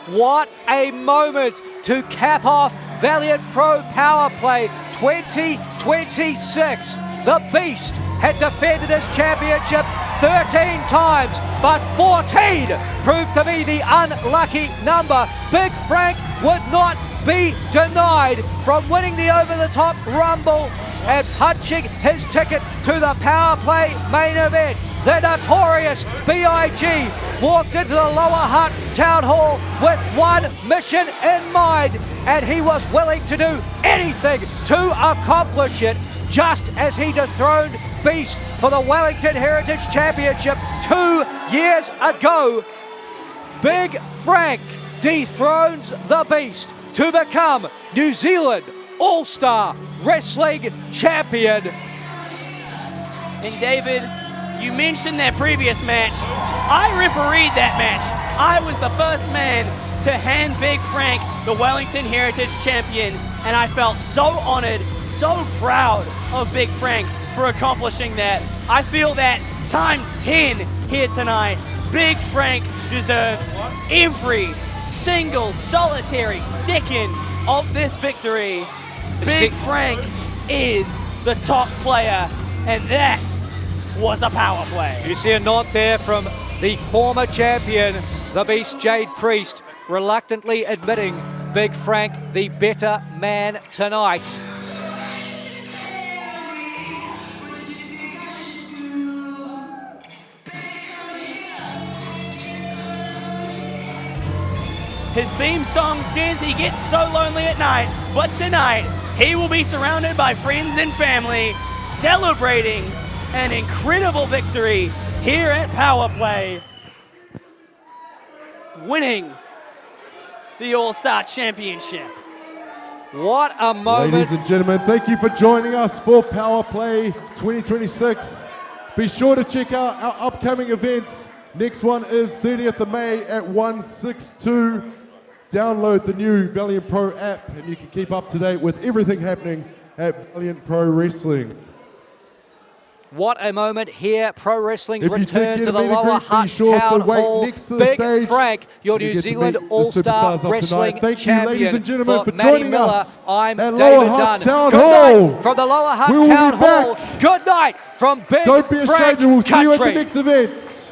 What a moment to cap off Valiant Pro Power Play 2026. The Beast had defended his championship 13 times, but 14 proved to be the unlucky number. Big Frank would not be denied from winning the over-the-top Rumble and punching his ticket to the Power Play main event. The notorious B.I.G. walked into the Lower Hutt Town Hall with one mission in mind, and he was willing to do anything to accomplish it, just as he dethroned Beast for the Wellington Heritage Championship 2 years ago. Big Frank dethrones the Beast to become New Zealand All-Star Wrestling Champion. And David, you mentioned that previous match. I refereed that match. I was the first man to hand Big Frank the Wellington Heritage Champion, and I felt so honored, so proud of Big Frank for accomplishing that. I feel that times 10 here tonight. Big Frank deserves every single solitary second of this victory. Big Frank is the top player, and that was a power play. You see a nod there from the former champion, the Beast Jade Priest, reluctantly admitting Big Frank the better man tonight. His theme song says he gets so lonely at night, but tonight he will be surrounded by friends and family celebrating an incredible victory here at Power Play, winning the All-Star Championship. What a moment. Ladies and gentlemen, thank you for joining us for Power Play 2026. Be sure to check out our upcoming events. Next one is 30th of May at 162. Download the new Valiant Pro app and you can keep up to date with everything happening at Valiant Pro Wrestling. What a moment here. Pro Wrestling's If you return did to get the a meet and Lower greet, be Hutt sure to Town wait Hall. next to the Big stage Frank, your and you New get to Zealand meet the All-Star superstars of Wrestling tonight. Thank you, Champion. ladies and gentlemen, for Matty joining Miller, us I'm at David Lower Hutt Dunn. Town Good Hall. night from the Lower We will Hutt be Town Hall. back. Good night from Big Don't be a Frank stranger. We'll see you at the Country. next events.